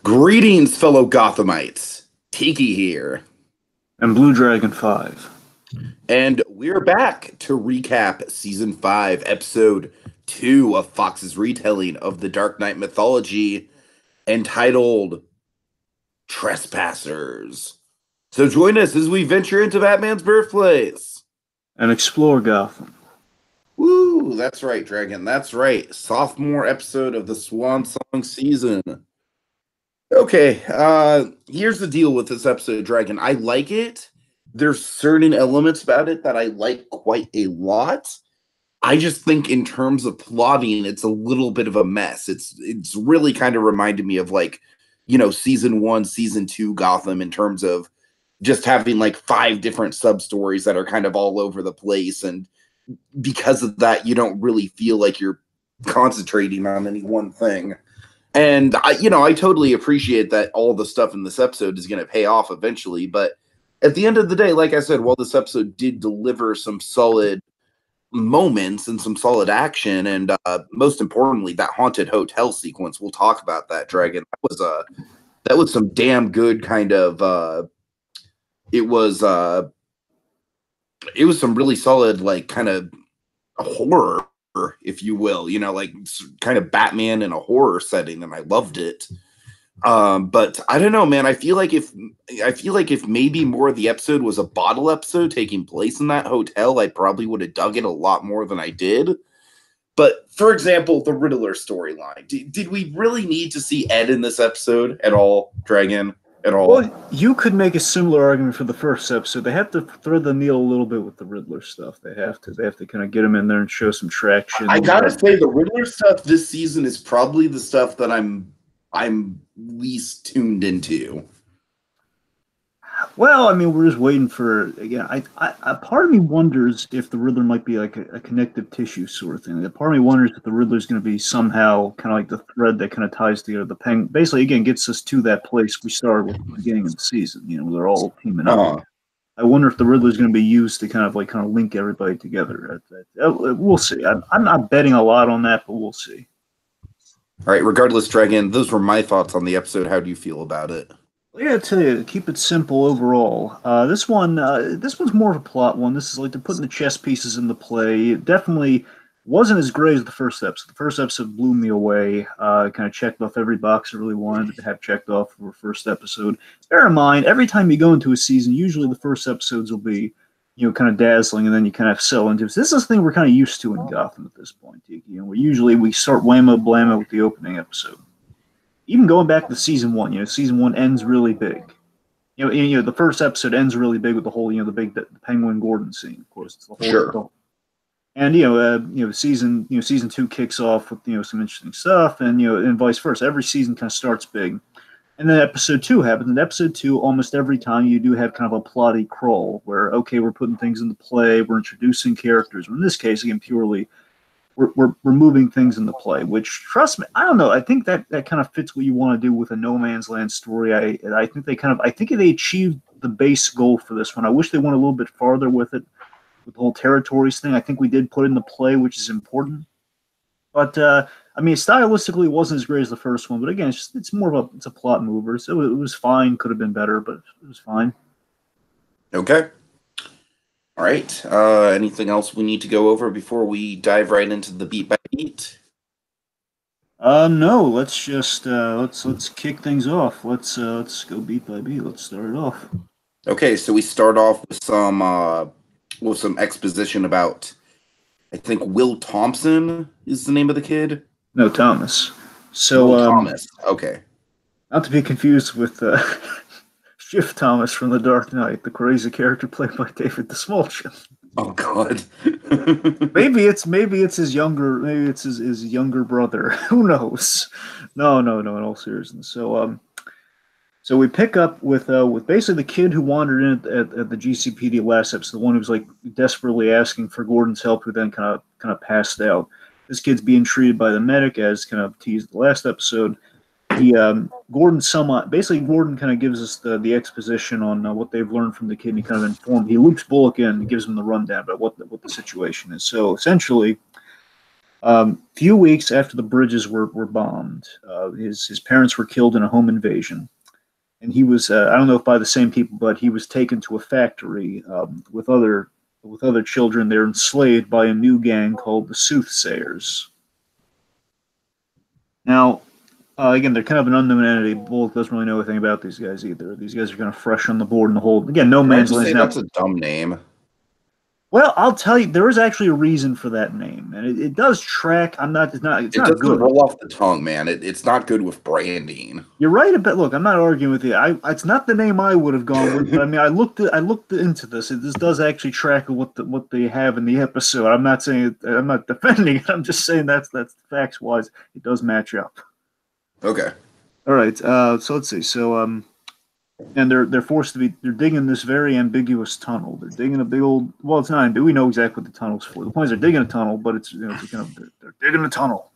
Greetings, fellow Gothamites. Tiki here. And BlueDragonFive. And we're back to recap Season 5, Episode 2 of Fox's retelling of the Dark Knight mythology, entitled Trespassers. So join us as we venture into Batman's birthplace. And explore Gotham. Woo, that's right, Dragon. That's right. Sophomore episode of the Swan Song season. Okay, here's the deal with this episode, Dragon. I like it. There's certain elements about it that I like quite a lot. I just think in terms of plotting, it's a little bit of a mess. It's really kind of reminded me of season 1, season 2 Gotham in terms of just having like 5 different sub-stories that are kind of all over the place. And because of that, you don't really feel like you're concentrating on any one thing. And I totally appreciate that all the stuff in this episode is going to pay off eventually. But at the end of the day, like I said, while this episode did deliver some solid moments and some solid action, and most importantly, that haunted hotel sequence, we'll talk about that, Dragon. That was some damn good kind of. It was some really solid, like, kind of horror, if you will, like kind of Batman in a horror setting, and I loved it. But I don't know, man. I feel like if maybe more of the episode was a bottle episode taking place in that hotel, I probably would have dug it a lot more than I did. But for example, the Riddler storyline. Did we really need to see Ed in this episode at all, Dragon? At all? Well, you could make a similar argument for the first episode. They have to thread the needle a little bit with the Riddler stuff. They have to kind of get him in there and show some traction. I gotta say, the Riddler stuff this season is probably the stuff that I'm least tuned into. Well, I mean, we're just waiting for, again, I part of me wonders if the Riddler might be like a connective tissue sort of thing. A part of me wonders if the Riddler's going to be somehow kind of like the thread that kind of ties together the Penguin. Basically, again, gets us to that place we started with at the beginning of the season. They're all teaming up. I wonder if the Riddler's going to be used to kind of link everybody together. We'll see. I'm not betting a lot on that, but we'll see. All right, regardless, Dragon, those were my thoughts on the episode. How do you feel about it? I gotta tell you, keep it simple overall. This one's more of a plot one. This is like they're putting the chess pieces into play. It definitely wasn't as great as the first episode. The first episode blew me away. Kind of checked off every box I really wanted to have checked off for the first episode. Bear in mind, every time you go into a season, usually the first episodes will be, kind of dazzling, and then you kind of settle into it. So this is the thing we're kind of used to in Gotham at this point. We start whammo blammo with the opening episode. Even going back to season 1, season 1 ends really big. The first episode ends really big with the whole, the Penguin Gordon scene. Of course, it's the whole. Sure. And season 2 kicks off with some interesting stuff, and vice versa. Every season kind of starts big, and then episode 2 happens. And episode 2, almost every time you do have kind of a plotty crawl where we're putting things into play, we're introducing characters. In this case, again, purely. We're moving things into play, which, trust me, I don't know. I think that kind of fits what you want to do with a No Man's Land story. I think they achieved the base goal for this one. I wish they went a little bit farther with it, with the whole territories thing. I think we did put it into play, which is important. But stylistically, it wasn't as great as the first one. But again, it's more of a plot mover. So it was fine. Could have been better, but it was fine. Okay. All right. Anything else we need to go over before we dive right into the beat by beat? No. Let's just let's kick things off. Let's go beat by beat. Let's start it off. Okay, so we start off with some exposition about, I think, Will Thompson is the name of the kid. No, Thomas. So Will Thomas. Okay. Not to be confused with. Schiff Thomas from The Dark Knight, the crazy character played by David Dastmalchian. Oh God. maybe it's his younger brother. Who knows? No. In all seriousness, so we pick up with basically the kid who wandered in at the GCPD last episode, the one who was like desperately asking for Gordon's help, who then kind of passed out. This kid's being treated by the medic, as kind of teased the last episode. Gordon kind of gives us the exposition on what they've learned from the kid. And he kind of informed. He loops Bullock in and gives him the rundown about what the situation is. So essentially, Few weeks after the bridges were bombed, his parents were killed in a home invasion. And he was, I don't know if by the same people, but he was taken to a factory with other children. They're enslaved by a new gang called the Soothsayers. Now, again, they're kind of an unknown entity. Bullock doesn't really know anything about these guys either. These guys are kind of fresh on the board in the whole. Again, no Can I man's just land say now. that's a dumb name? Well, I'll tell you, there is actually a reason for that name, and it does track. I'm not. It's It not doesn't good. roll off the tongue, man. It's not good with branding. You're right about. Look, I'm not arguing with you. It's not the name I would have gone with, but I mean, I looked into this. This does actually track what they have in the episode. I'm not saying I'm not defending it. I'm just saying that's facts wise, it does match up. Okay. All right. So let's see. So and they're forced to be. They're digging this very ambiguous tunnel. They're digging a big old. Well, it's not. We know exactly what the tunnel's for. The point is they're digging a tunnel, but it's it's kind of they're digging a tunnel.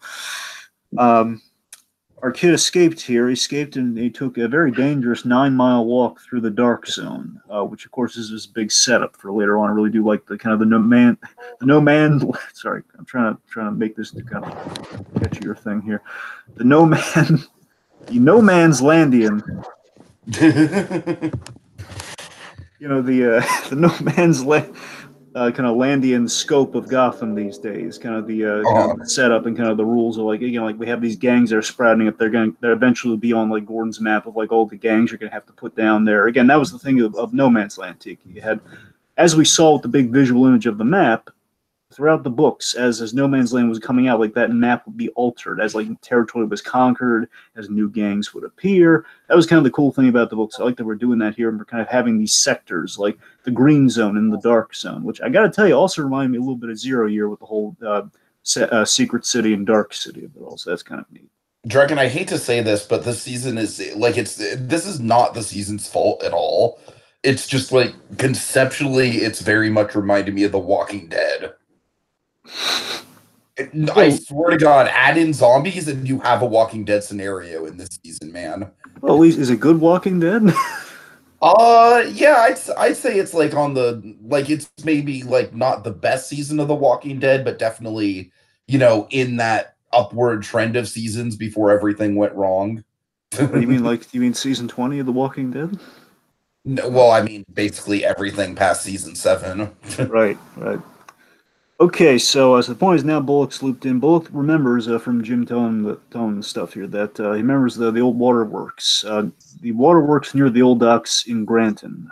Our kid escaped here. He escaped and he took a very dangerous 9-mile walk through the dark zone, which of course is this big setup for later on. I really do like the kind of the no man. Sorry, I'm trying to make this kind of catchier thing here. The no man's landian. The no man's land. Kind of Landian scope of Gotham these days, kind of the setup and kind of the rules of like we have these gangs that are sprouting up. They're eventually be on like Gordon's map of like all the gangs you're gonna have to put down there. Again, that was the thing of No Man's Land, Tiki. You had, as we saw with the big visual image of the map, throughout the books, as No Man's Land was coming out, like that map would be altered as like territory was conquered, as new gangs would appear. That was kind of the cool thing about the books. I like that we're doing that here, and we're kind of having these sectors like the green zone and the dark zone, which I got to tell you also reminded me a little bit of Zero Year with the whole Secret City and Dark City of it all. So that's kind of neat. Dragon, I hate to say this, but this season is like this is not the season's fault at all. It's just like conceptually, it's very much reminded me of The Walking Dead. I swear to God, add in zombies and you have a Walking Dead scenario in this season, man. Well, at least is it good Walking Dead? Yeah, I'd say it's like on the it's maybe like not the best season of The Walking Dead, but definitely in that upward trend of seasons before everything went wrong. You mean season 20 of The Walking Dead? No, well, I mean basically everything past season 7. Right. Okay, so the point is now Bullock's looped in. Bullock remembers from Jim telling the stuff here that he remembers the old waterworks. The waterworks near the old docks in Granton,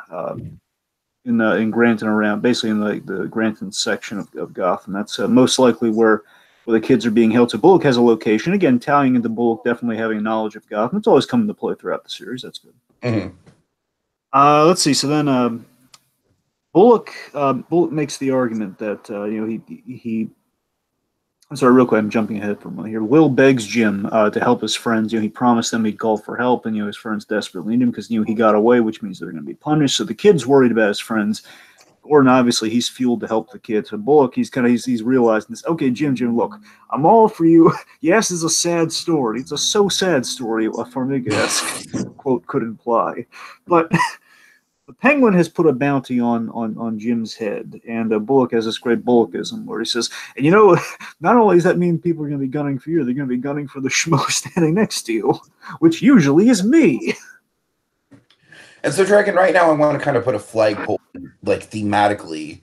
in Granton around, basically in the Granton section of Gotham. That's most likely where the kids are being held. So Bullock has a location. Again, tying into Bullock definitely having knowledge of Gotham. It's always come into play throughout the series. That's good. Mm-hmm. Let's see. So then Bullock makes the argument that he. I'm sorry, real quick. I'm jumping ahead for a moment here. Will begs Jim to help his friends. He promised them he'd call for help, and his friends desperately need him because he got away, which means they're going to be punished. So the kid's worried about his friends. Gordon, obviously, he's fueled to help the kid. So Bullock, he's realizing this. Okay, Jim, look, I'm all for you. Yes, it's a sad story. It's a so sad story. A Farmiga-esque quote could imply, but. The Penguin has put a bounty on Jim's head, and Bullock has this great Bullockism where he says, and not only does that mean people are going to be gunning for you, they're going to be gunning for the schmo standing next to you, which usually is me. And so, Dragon, right now I want to kind of put a flagpole, thematically,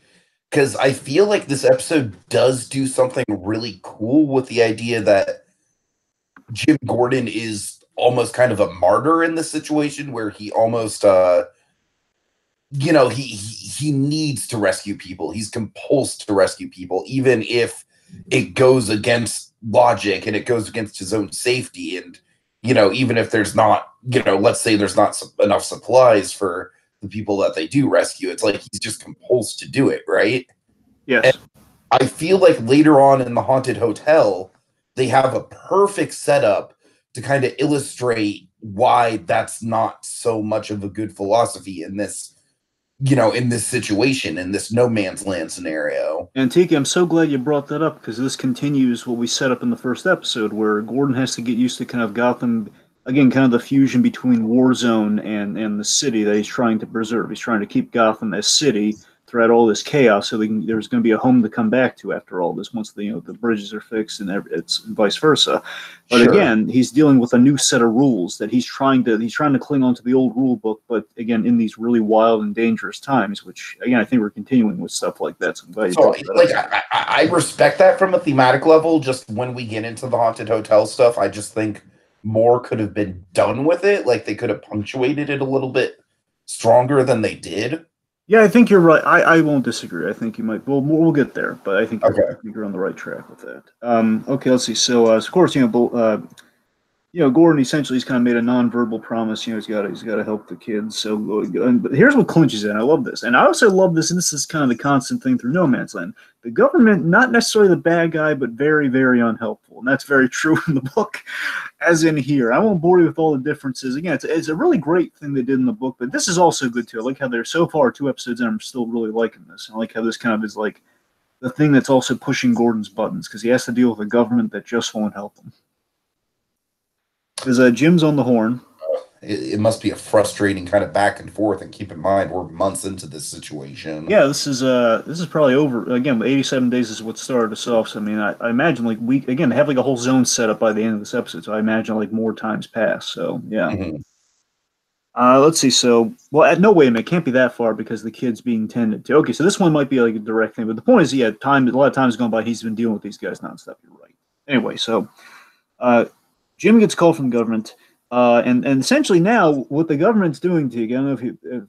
because I feel like this episode does do something really cool with the idea that Jim Gordon is almost kind of a martyr in this situation where he almost... he needs to rescue people. He's compulsed to rescue people, even if it goes against logic and it goes against his own safety. And, even if there's not, let's say there's not enough supplies for the people that they do rescue, it's like he's just compulsed to do it, right? Yes. And I feel like later on in the Haunted Hotel, they have a perfect setup to kind of illustrate why that's not so much of a good philosophy in this in this situation, in this no man's land scenario. And Tiki, I'm so glad you brought that up because this continues what we set up in the first episode where Gordon has to get used to kind of Gotham, again, kind of the fusion between Warzone and the city that he's trying to preserve. He's trying to keep Gotham as city throughout all this chaos, so there's going to be a home to come back to after all this once the the bridges are fixed and it's vice versa. But again, he's dealing with a new set of rules that he's trying to cling on to the old rule book, but again in these really wild and dangerous times, which again I think we're continuing with stuff like that. So, I respect that from a thematic level. Just when we get into the haunted hotel stuff, I just think more could have been done with it. Like they could have punctuated it a little bit stronger than they did. Yeah, I think you're right. I won't disagree. I think you might. Well, we'll get there, but I think you're on the right track with that. Okay, let's see. So, of course, Gordon essentially he's kind of made a nonverbal promise. He's got to help the kids. So, but here's what clinches it. And I love this, and I also love this. And this is kind of the constant thing through No Man's Land. The government, not necessarily the bad guy, but very, very unhelpful, and that's very true in the book, as in here. I won't bore you with all the differences. Again, it's a really great thing they did in the book, but this is also good too. I like how they're so far 2 episodes, and I'm still really liking this. I like how this kind of is like the thing that's also pushing Gordon's buttons because he has to deal with a government that just won't help him. Because Jim's on the horn. It must be a frustrating kind of back and forth, and keep in mind we're months into this situation. Yeah, this is probably over. Again, 87 days is what started us off. So I mean, I imagine like they have like a whole zone set up by the end of this episode. So I imagine like more times pass. So yeah. Let's see. So no, wait a minute, it can't be that far because the kid's being tended to. Okay, so this one might be like a direct thing, but the point is, a lot of time has gone by. He's been dealing with these guys nonstop. You're right. Anyway, so Jim gets called from the government. And essentially now, what the government's doing to you, I don't know if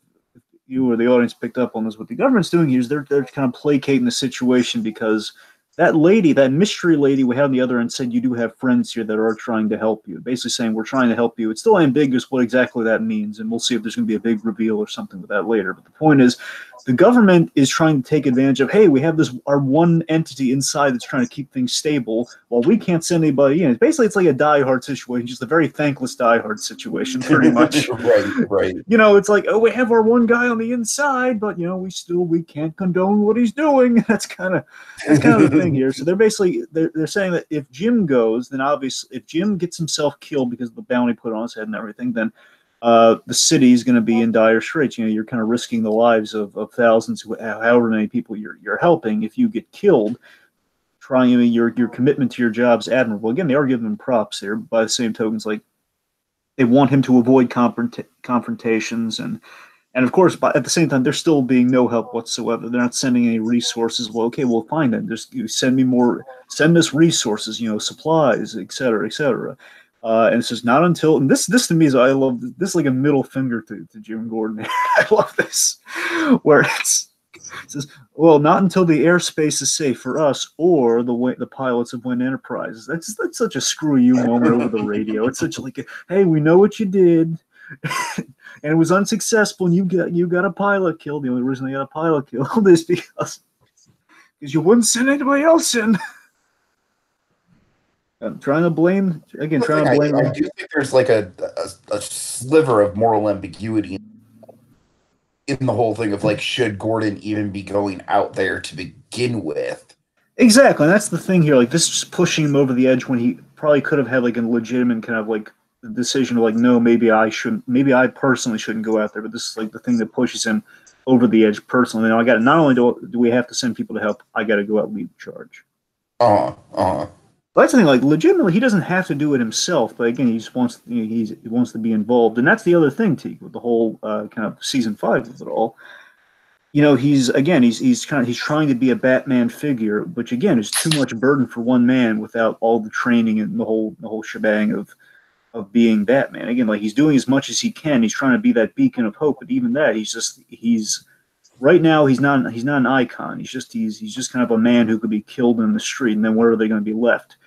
you or the audience picked up on this, what the government's doing here is they're kind of placating the situation because that lady, that mystery lady we had on the other end said you do have friends here that are trying to help you. Basically saying we're trying to help you. It's still ambiguous what exactly that means, and we'll see if there's going to be a big reveal or something with that later. But the point is, the government is trying to take advantage of, hey, we have our one entity inside that's trying to keep things stable while we can't send anybody in. Basically, it's like a Die Hard situation, just a very thankless Die Hard situation, pretty much. Right. It's like, oh, we have our one guy on the inside, but we can't condone what he's doing. That's kind of the thing here. So they're basically they're saying that if Jim goes, then obviously if Jim gets himself killed because of the bounty put on his head and everything, then the city is going to be in dire straits. You're kind of risking the lives of thousands, however many people you're helping. If you get killed, your commitment to your job is admirable. Again, they are giving him props there. By the same tokens, like they want him to avoid confrontations and of course, at the same time, there's still being no help whatsoever. They're not sending any resources. Well, okay, we'll find them. Just send us resources, supplies, et cetera, et cetera. And it's just not until, and this to me is, I love this is like a middle finger to Jim Gordon. I love this, where it says, well, not until the airspace is safe for us or the pilots of Wynn Enterprises. That's such a screw you moment over the radio. It's such like, hey, we know what you did. And it was unsuccessful, and you got a pilot killed. The only reason they got a pilot killed is because you wouldn't send anybody else in. I'm trying to blame. I do think there's like a sliver of moral ambiguity in the whole thing of like, should Gordon even be going out there to begin with? Exactly, and that's the thing here. Like, this is pushing him over the edge when he probably could have had like a legitimate kind of like decision of like, no, maybe I personally shouldn't go out there, but this is like the thing that pushes him over the edge personally. Now not only do we have to send people to help, I got to go out and lead the charge. That's the thing, like legitimately he doesn't have to do it himself, but again, he just wants he wants to be involved. And that's the other thing, Teague, with the whole kind of season 5 of it all. He's trying to be a Batman figure, which again is too much burden for one man without all the training and the whole shebang of being Batman. Again, like he's doing as much as he can. He's trying to be that beacon of hope, but even that, he's right now he's not an icon. He's just kind of a man who could be killed in the street, and then where are they going to be left?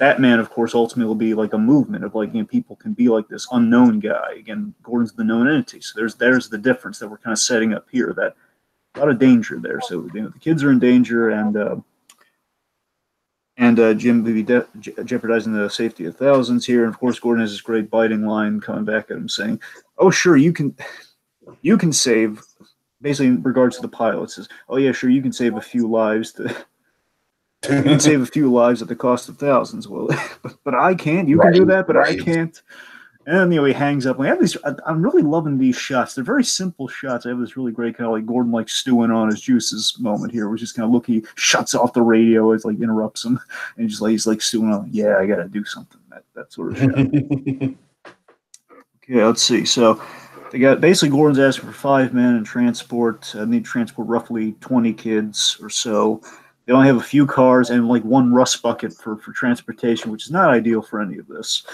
Batman, of course, ultimately will be like a movement of like, people can be like this unknown guy. Again, Gordon's the known entity, so there's the difference that we're kind of setting up here. That a lot of danger there. So the kids are in danger, and Jim will be jeopardizing the safety of thousands here. And of course, Gordon has this great biting line coming back at him saying, "Oh, sure, you can save." Basically, in regards to the pilot, says, "Oh yeah, sure, you can save a few lives. You can save a few lives at the cost of thousands." Well, but I can't. You can do that, but I can't. And then, he hangs up. We have these. I'm really loving these shots. They're very simple shots. I have this really great kind of like Gordon like stewing on his juices moment here, which is kind of look. He shuts off the radio. It's like interrupts him, and just like he's like stewing on. Yeah, I got to do something. That sort of shot. Okay, let's see. So they got basically Gordon's asking for 5 men and transport. They need to transport roughly 20 kids or so. They only have a few cars and like one rust bucket for transportation, which is not ideal for any of this.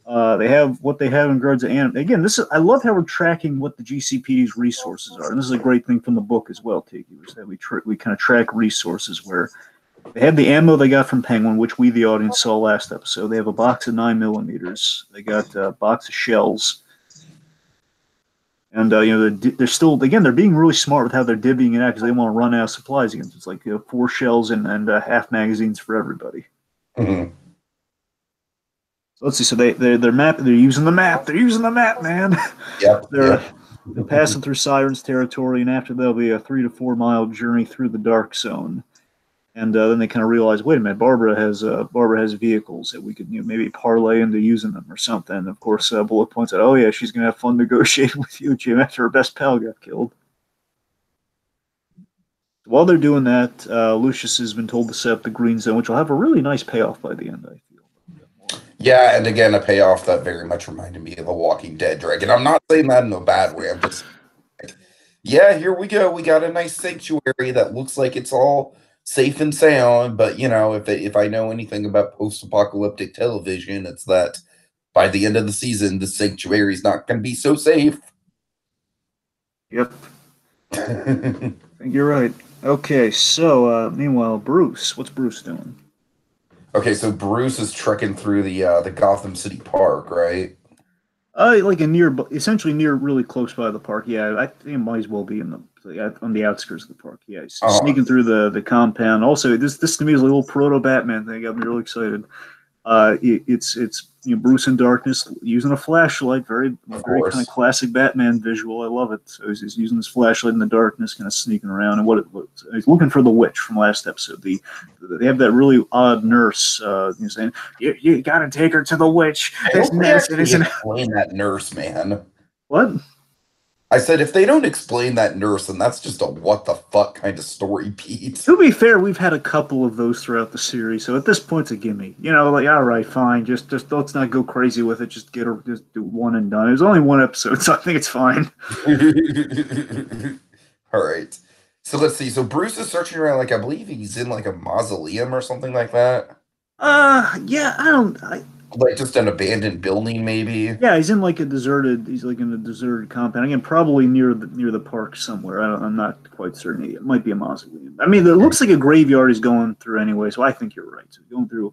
They have what they have in regards to again. I love how we're tracking what the GCPD's resources are, and this is a great thing from the book as well, Tiki, which is that we kind of track resources where they have the ammo they got from Penguin, which we the audience saw last episode. They have a box of 9mm. They got a box of shells, and they're still they're being really smart with how they're divvying it out because they want to run out of supplies again. So it's like 4 shells and half magazines for everybody. Mm-hmm. So let's see. So they're mapping. They're using the map. They're using the map, man. Yep. They're passing through Sirens territory, and after there'll be a 3 to 4 mile journey through the dark zone. And then they kind of realize, wait a minute, Barbara has vehicles that we could maybe parlay into using them or something. And of course, Bullet points out, oh yeah, she's gonna have fun negotiating with you, Jim, after her best pal got killed. While they're doing that, Lucius has been told to set up the green zone, which will have a really nice payoff by the end, I feel. Yeah, and again, a payoff that very much reminded me of The Walking Dead Dragon. I'm not saying that in a bad way. I'm just like, yeah, here we go. We got a nice sanctuary that looks like it's all safe and sound. But if I know anything about post-apocalyptic television, it's that by the end of the season, the sanctuary is not going to be so safe. Yep. I think you're right. Okay, so meanwhile, Bruce, what's Bruce doing? Okay, so Bruce is trekking through the Gotham City Park, right? Like essentially near, really close by the park. Yeah, I think it might as well be on the outskirts of the park. Yeah, he's sneaking through the compound. Also, this to me is a little proto Batman thing. Got me really excited. It's Bruce in darkness using a flashlight, very kind of classic Batman visual. I love it. So he's using his flashlight in the darkness, kind of sneaking around, and he's looking for the witch from last episode. They have that really odd nurse saying, "You got to take her to the witch." Explain that nurse, man. What? I said, if they don't explain that nurse, then that's just a what the fuck kind of story, Pete. To be fair, we've had a couple of those throughout the series, so at this point, it's a gimme. Like, all right, fine, just let's not go crazy with it. Just do one and done. It was only one episode, so I think it's fine. All right. So let's see. So Bruce is searching around, like, I believe he's in, like, a mausoleum or something like that. Yeah, like just an abandoned building, maybe. Yeah, he's in like a deserted. He's like in a deserted compound. Again, probably near the park somewhere. I'm not quite certain. It might be a mausoleum. I mean, it looks like a graveyard he's going through anyway. So I think you're right. So he's going through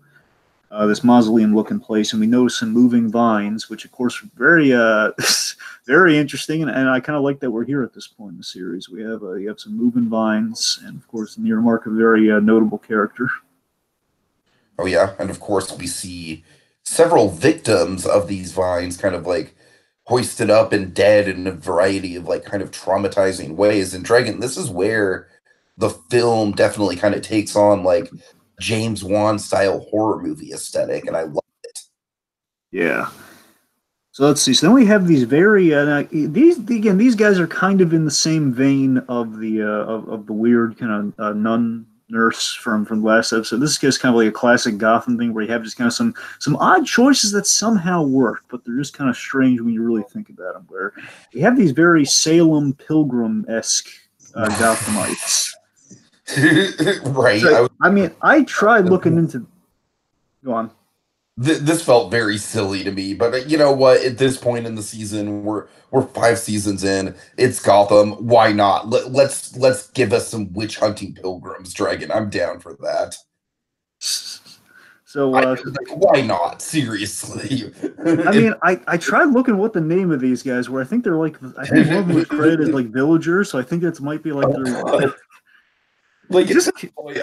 this mausoleum-looking place, and we notice some moving vines, which of course are very very interesting. And I kind of like that we're here at this point in the series. We have you have some moving vines, and of course, near Mark, a very notable character. Oh yeah, and of course we see several victims of these vines kind of like hoisted up and dead in a variety of like kind of traumatizing ways. And Dragon, this is where the film definitely kind of takes on like James Wan style horror movie aesthetic, and I love it. Yeah. So let's see. So then we have these very these guys are kind of in the same vein of the weird kind of nun nurse from the last episode. This is just kind of like a classic Gotham thing where you have just kind of some odd choices that somehow work, but they're just kind of strange when you really think about them. Where you have these very Salem Pilgrim-esque Gothamites. Right. So, I tried looking into. Go on. This felt very silly to me, but you know what? At this point in the season, we're 5 seasons in. It's Gotham. Why not? Let's give us some witch hunting pilgrims, Dragon. I'm down for that. So why not? Seriously. I mean, I tried looking what the name of these guys were. I think they're like one of them was credited as like villagers, so I think that might be like their. Like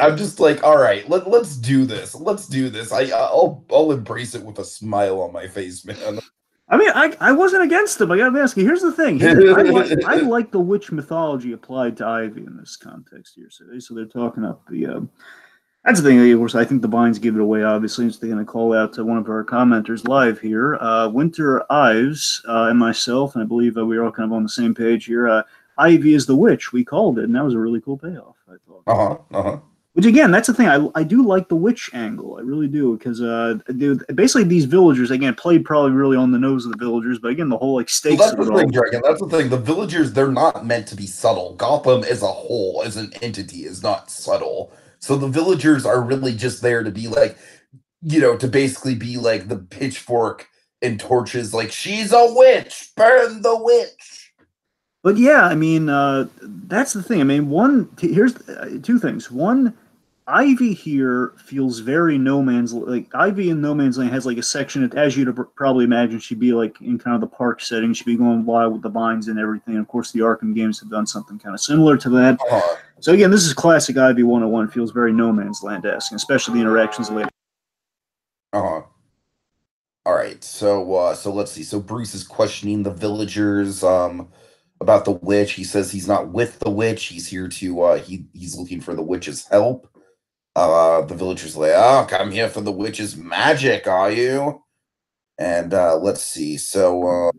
I'm just like, all right, let's do this. Let's do this. I'll embrace it with a smile on my face, man. I mean, I wasn't against them. I gotta ask you. Here's the thing. I like the witch mythology applied to Ivy in this context here. So they're talking up the That's the thing. Of course, I think the vines give it away. Obviously, it's going to call out to one of our commenters live here, Winter Ives, and myself, and I believe we are all kind of on the same page here. Ivy is the witch. We called it, and that was a really cool payoff, I thought. Which again, that's the thing. I do like the witch angle. I really do because basically these villagers again played probably really on the nose of the villagers, but again the whole like stakes. Well, that's the thing, Dragon. That's the thing. The villagers, they're not meant to be subtle. Gotham as a whole, as an entity, is not subtle. So the villagers are really just there to be like, to basically be like the pitchfork and torches, like, she's a witch, burn the witch. But yeah, I mean, that's the thing. I mean, here's two things. One, Ivy here feels very No Man's like Ivy in No Man's Land has like a section as you'd probably imagine she'd be like in kind of the park setting. She'd be going wild with the vines and everything. And of course, the Arkham games have done something kind of similar to that. So again, this is classic Ivy 101. It feels very No Man's Land-esque, especially the interactions later. All right, so let's see. So Bruce is questioning the villagers about the witch. He says he's not with the witch. He's here to he's looking for the witch's help. The villagers like, oh, come here for the witch's magic, are you? And let's see. So,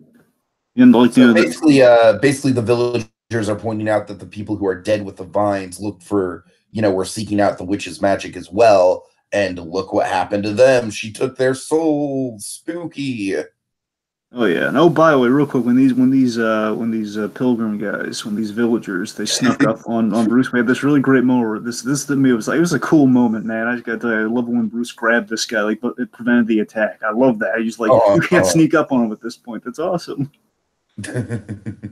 basically, the villagers are pointing out that the people who are dead with the vines look for, were seeking out the witch's magic as well. And look what happened to them. She took their souls. Spooky. Oh yeah. And oh, by the way, real quick, when these pilgrim guys, when these villagers, they snuck up on Bruce, we had this really great moment. Where this to me it was a cool moment, man. I just got to tell you, I love when Bruce grabbed this guy, like, but it prevented the attack. I love that. He's like, you can't sneak up on him at this point. That's awesome.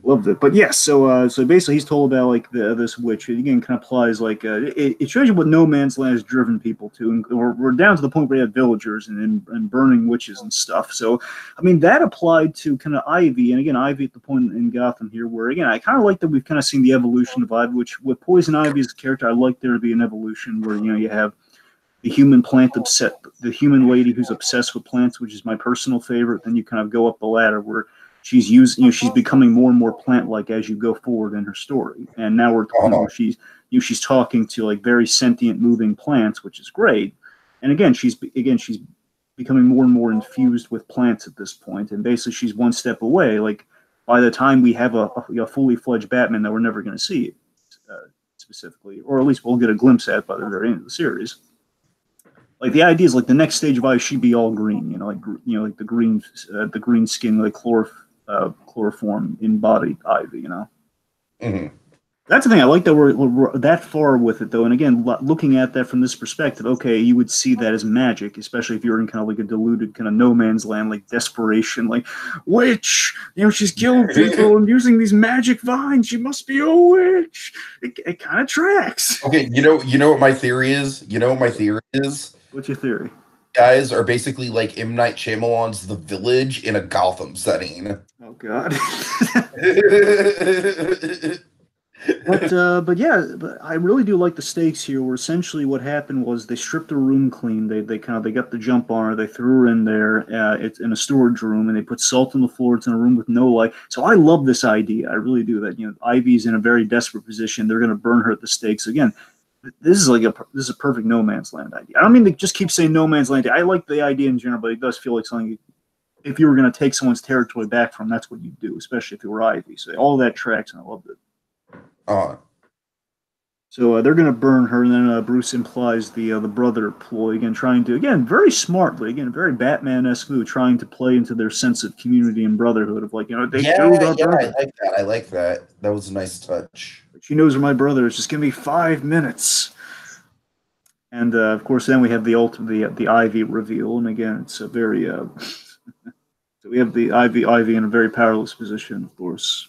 Loved it. But yes, so basically he's told about like this witch. It again kind of applies like it shows you what No Man's Land has driven people to, and we're down to the point where you have villagers and burning witches and stuff. So I mean that applied to kind of Ivy, and again Ivy at the point in Gotham here where again I kind of like that we've kind of seen the evolution of Ivy, which with Poison Ivy as a character I like there to be an evolution where you have the human the human lady who's obsessed with plants, which is my personal favorite. Then you kind of go up the ladder where she's she's becoming more and more plant-like as you go forward in her story. And now we're talking where she's talking to like very sentient moving plants, which is great. And again, she's becoming more and more infused with plants at this point. And basically she's one step away. Like by the time we have a fully fledged Batman that we're never going to see specifically, or at least we'll get a glimpse at by the very end of the series. Like the idea is like the next stage of Ivy she'd be all green, like the green skin, like chloroform embodied Ivy, Mm-hmm. That's the thing. I like that we're that far with it, though. And again, looking at that from this perspective, okay, you would see that as magic, especially if you're in kind of like a diluted kind of No Man's Land, like desperation, like witch. She's killing people and using these magic vines. She must be a witch. It kind of tracks. Okay, you know what my theory is. What's your theory? Guys are basically like M. Night Shyamalan's The Village in a Gotham setting. Oh God. But I really do like the stakes here. Where essentially what happened was they stripped her room clean. They got the jump on her. They threw her in there. It's in a storage room, and they put salt on the floor. It's in a room with no light. So I love this idea. I really do. That Ivy's in a very desperate position. They're going to burn her at the stakes again. This is a perfect No Man's Land idea. I don't mean to just keep saying No Man's Land. I like the idea in general, but it does feel like something. If you were going to take someone's territory back from, that's what you do, especially if you were Ivy. So all that tracks, and I loved it. So they're going to burn her, and then Bruce implies the brother ploy again, trying to very smartly, very Batman-esque move, trying to play into their sense of community and brotherhood of like they killed our brother. I like that. That was a nice touch. She knows where my brother is. Just give me 5 minutes. And of course, then we have the Ivy reveal, and again, it's a very so we have the Ivy in a very powerless position, of course.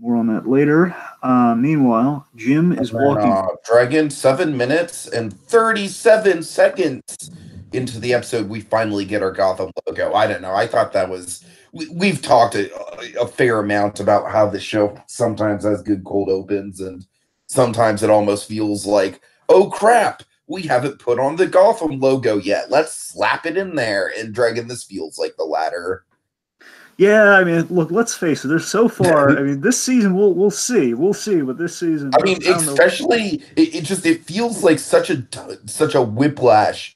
More on that later. Meanwhile, Jim is walking. Dragon, 7 minutes and 37 seconds into the episode, we finally get our Gotham logo. I don't know. I thought that was. We've talked a fair amount about how the show sometimes has good cold opens, and sometimes it almost feels like, oh crap, we haven't put on the Gotham logo yet. Let's slap it in there. And Dragon, this feels like the latter. Yeah, I mean, look, let's face it. There's so far. I mean, this season we'll see, but this season, I mean, I don't know. especially it feels like such a whiplash,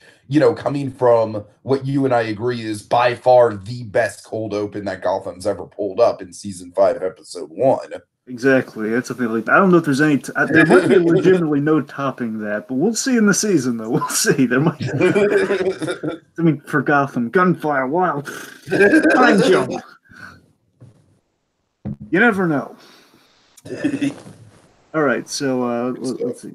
coming from what you and I agree is by far the best cold open that Gotham's ever pulled up in season 5, episode 1. Exactly. That's a feeling. I don't know if there's any. There might be legitimately no topping that, but we'll see in the season, though. We'll see. There might. I mean, for Gotham, gunfire, wild, time jump. You never know. All right, so let's see.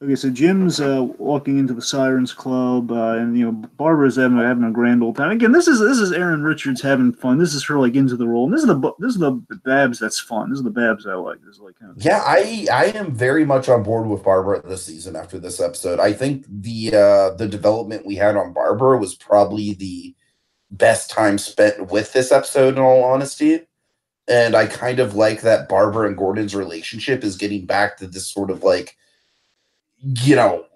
Okay, so Jim's walking into the Sirens Club, and Barbara's having a grand old time. Again, this is Erin Richards having fun. This is her like into the role, and this is the Babs that's fun. This is the Babs I like. This is like kind of Yeah, I am very much on board with Barbara this season after this episode. I think the development we had on Barbara was probably the best time spent with this episode, in all honesty. And I kind of like that Barbara and Gordon's relationship is getting back to this sort of like,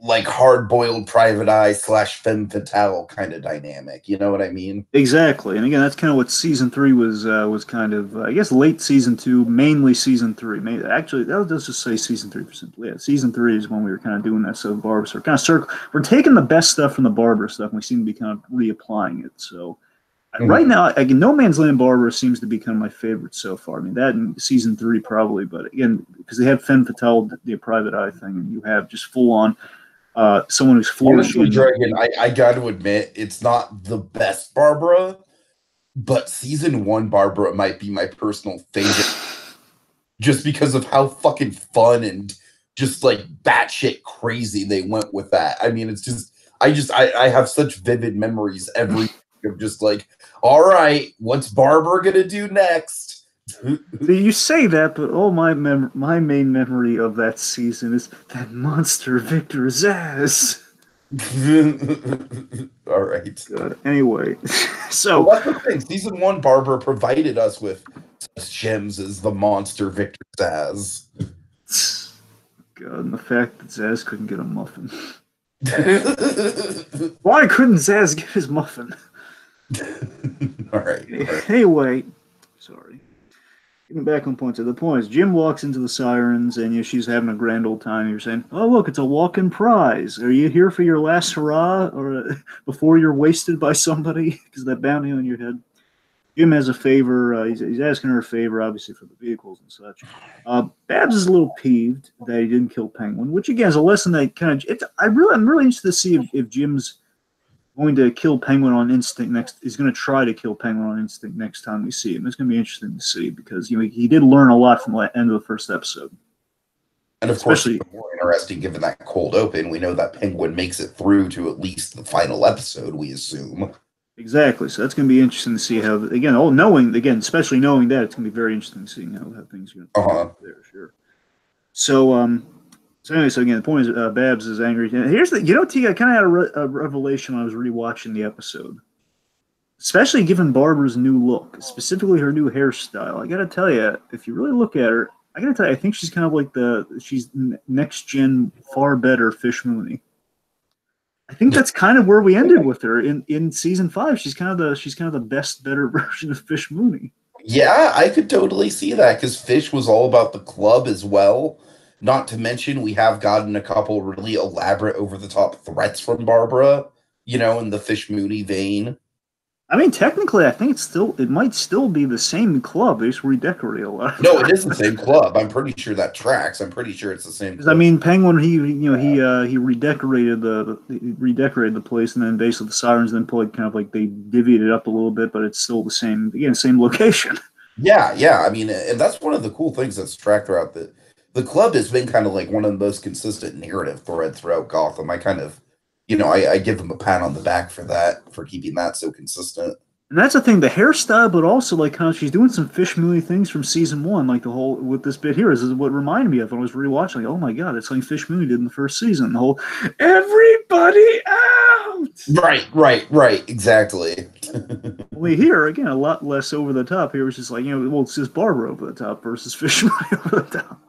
like hard-boiled private eye / femme fatale kind of dynamic. You know what I mean? exactly. And again, that's kind of what season 3 was kind of. I guess late season 2, mainly season 3. Maybe actually, let's just say season 3 for simply. Yeah, season 3 is when we were kind of doing that. So Barbara, so we're kind of we're taking the best stuff from the Barbara stuff, and we seem to be kind of reapplying it. So. Right now, again, No Man's Land Barbara seems to be kind of my favorite so far. I mean, that in season 3 probably, but again, because they have Femme Fatale, the private eye thing, and you have just full on someone who's flourishing. Honestly, Dragon, I got to admit, it's not the best Barbara, but season 1 Barbara might be my personal favorite, just because of how fucking fun and just like batshit crazy they went with that. I mean, it's just I have such vivid memories every of just like, all right, what's Barbara gonna do next? You say that, but my main memory of that season is that monster Victor Zsasz. All right. Good. Anyway, so well, that's the thing. Season 1 Barbara provided us with such gems as the monster Victor Zsasz. God, and the fact that Zsasz couldn't get a muffin. Why couldn't Zsasz get his muffin? All right. Anyway, sorry. Getting back on point. So the point is, Jim walks into the Sirens, and she's having a grand old time. You're saying, "Oh, look, it's a walk-in prize. Are you here for your last hurrah, or before you're wasted by somebody because of that bounty on your head?" Jim has a favor. He's asking her a favor, obviously for the vehicles and such. Babs is a little peeved that he didn't kill Penguin, which again is a lesson that kind of. I'm really interested to see if Jim's going to kill Penguin on instinct next. He's going to try to kill Penguin on instinct next time we see him. It's going to be interesting to see because he did learn a lot from the end of the first episode. And of course, it's more interesting given that cold open. We know that Penguin makes it through to at least the final episode, we assume. Exactly. So that's going to be interesting to see how, especially knowing that, it's going to be very interesting seeing how things are going to be there, sure. So anyway, again, the point is Babs is angry. Here's the, T, I kind of had a revelation when I was rewatching the episode. Especially given Barbara's new look, specifically her new hairstyle. I got to tell you, if you really look at her, I got to tell you, I think she's kind of like she's next gen, far better Fish Mooney. I think that's kind of where we ended with her in season 5. She's kind of the best, better version of Fish Mooney. Yeah, I could totally see that because Fish was all about the club as well. Not to mention, we have gotten a couple really elaborate, over-the-top threats from Barbara, in the Fish Mooney vein. I mean, technically, I think it might still be the same club. They just redecorate a lot. No, it is the same club. I'm pretty sure that tracks. I'm pretty sure it's the same club. I mean, Penguin, he redecorated the place, and then basically the Sirens then kind of like they divvied it up a little bit, but it's still the same location. Yeah. I mean, and that's one of the cool things that's tracked throughout the club has been kind of like one of the most consistent narrative threads throughout Gotham. I kind of, I give them a pat on the back for that, for keeping that so consistent. And that's the thing, the hairstyle, but also like how she's doing some Fish Mooney things from season 1, like the whole with this bit here. This is what reminded me of when I was rewatching. Like, oh my god, it's like Fish Mooney did in the first season. The whole everybody out. Right, exactly. Only here again, a lot less over the top. Here it's just like it's just Barbara over the top versus Fish Mooney over the top.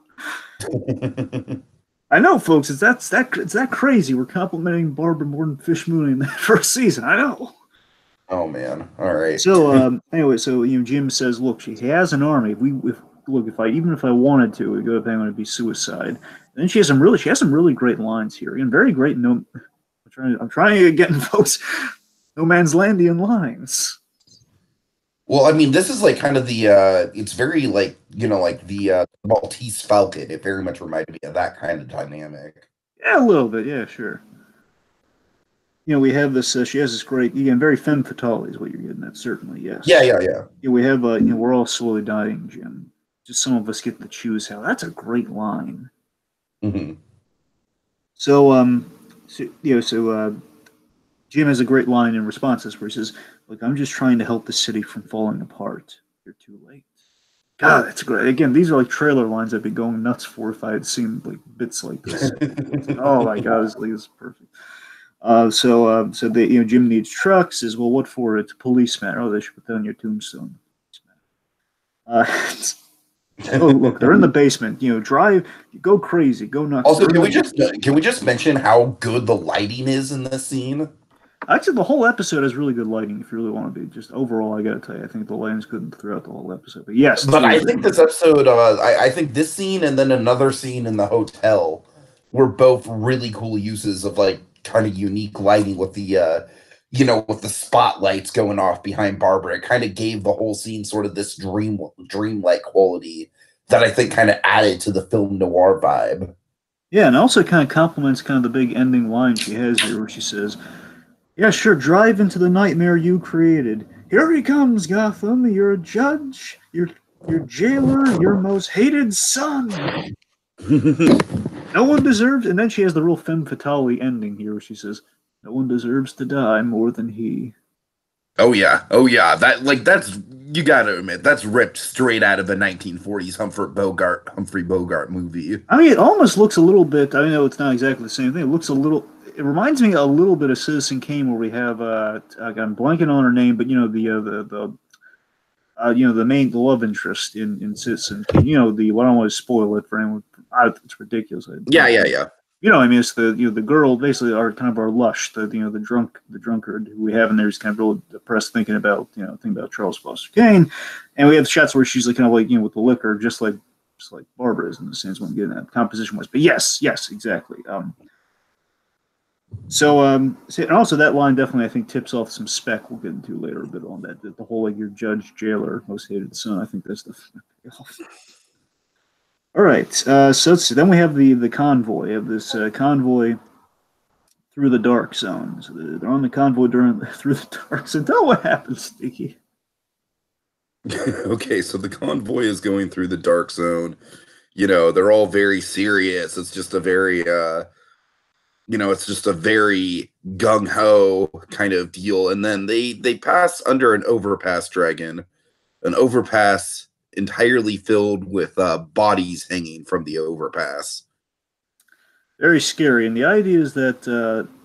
I know, folks. It's that crazy. We're complimenting Barbara more than Fish Mooney in that first season. I know. Oh man. All right. So anyway, so Jim says, look, she has an army. If I even if I wanted to, we go thing would be suicide. And then she has some really great lines here, and very great. No, I'm trying to get in folks. No man's landian lines. Well, I mean, this is like kind of the it's very like, like the Maltese Falcon. It very much reminded me of that kind of dynamic. Yeah, a little bit. Yeah, sure. We have this. She has this great, again, very femme fatale is what you're getting at. Certainly, yes. Yeah. We have, we're all slowly dying, Jim. Just some of us get to choose how. That's a great line. Hmm. So, Jim has a great line in response to this where he says, "Look, I'm just trying to help the city from falling apart. You're too late." God, that's great. Again, these are like trailer lines I'd be going nuts for if I had seen like bits like this. Oh my God, this is perfect. So they, Jim needs trucks. Says, well, what for? It's a policeman. Oh, they should put that on your tombstone. Uh, oh, look, they're in the basement. Drive, go crazy, go nuts. Also, can we just mention how good the lighting is in this scene? Actually, the whole episode has really good lighting. If you really want to be just overall, I gotta tell you, I think the lighting's good throughout the whole episode. But yes, But I think this episode, I think this scene and then another scene in the hotel were both really cool uses of like kind of unique lighting with the, with the spotlights going off behind Barbara. It kind of gave the whole scene sort of this dreamlike quality that I think kind of added to the film noir vibe. Yeah, and also kind of complements kind of the big ending line she has here, where she says, "Yeah, sure, drive into the nightmare you created. Here he comes, Gotham. You're a judge. Your jailer. Your most hated son." No one deserves. And then she has the real femme fatale ending here, where she says, "No one deserves to die more than he." Oh yeah. That's, you gotta admit, that's ripped straight out of a 1940s Humphrey Bogart movie. I mean, it almost looks a little bit. I know it's not exactly the same thing. It looks a little. It reminds me a little bit of Citizen Kane, where we have. I'm blanking on her name, but the love interest in Citizen Kane. Well, I don't want to spoil it for anyone. It's ridiculous. Yeah. I mean, it's the girl basically our kind of our lush, the drunkard who we have in there is kind of real depressed, thinking about Charles Foster Kane, and we have shots where she's like kind of like with the liquor, just like Barbara is in the sense what I'm getting at composition wise. But yes, exactly. And also that line definitely I think tips off some spec we'll get into later a bit on that. The whole like your judge, jailer, most hated son. I think that's the payoff. All right, so let's see. Then we have the convoy. We have this convoy through the dark zone. So they're on the convoy through the dark zone. Tell what happens, Tiki. Okay, so the convoy is going through the dark zone. They're all very serious. It's just a very gung ho kind of deal. And then they pass under an overpass, Dragon, an overpass entirely filled with bodies hanging from the overpass. Very scary. And the idea is that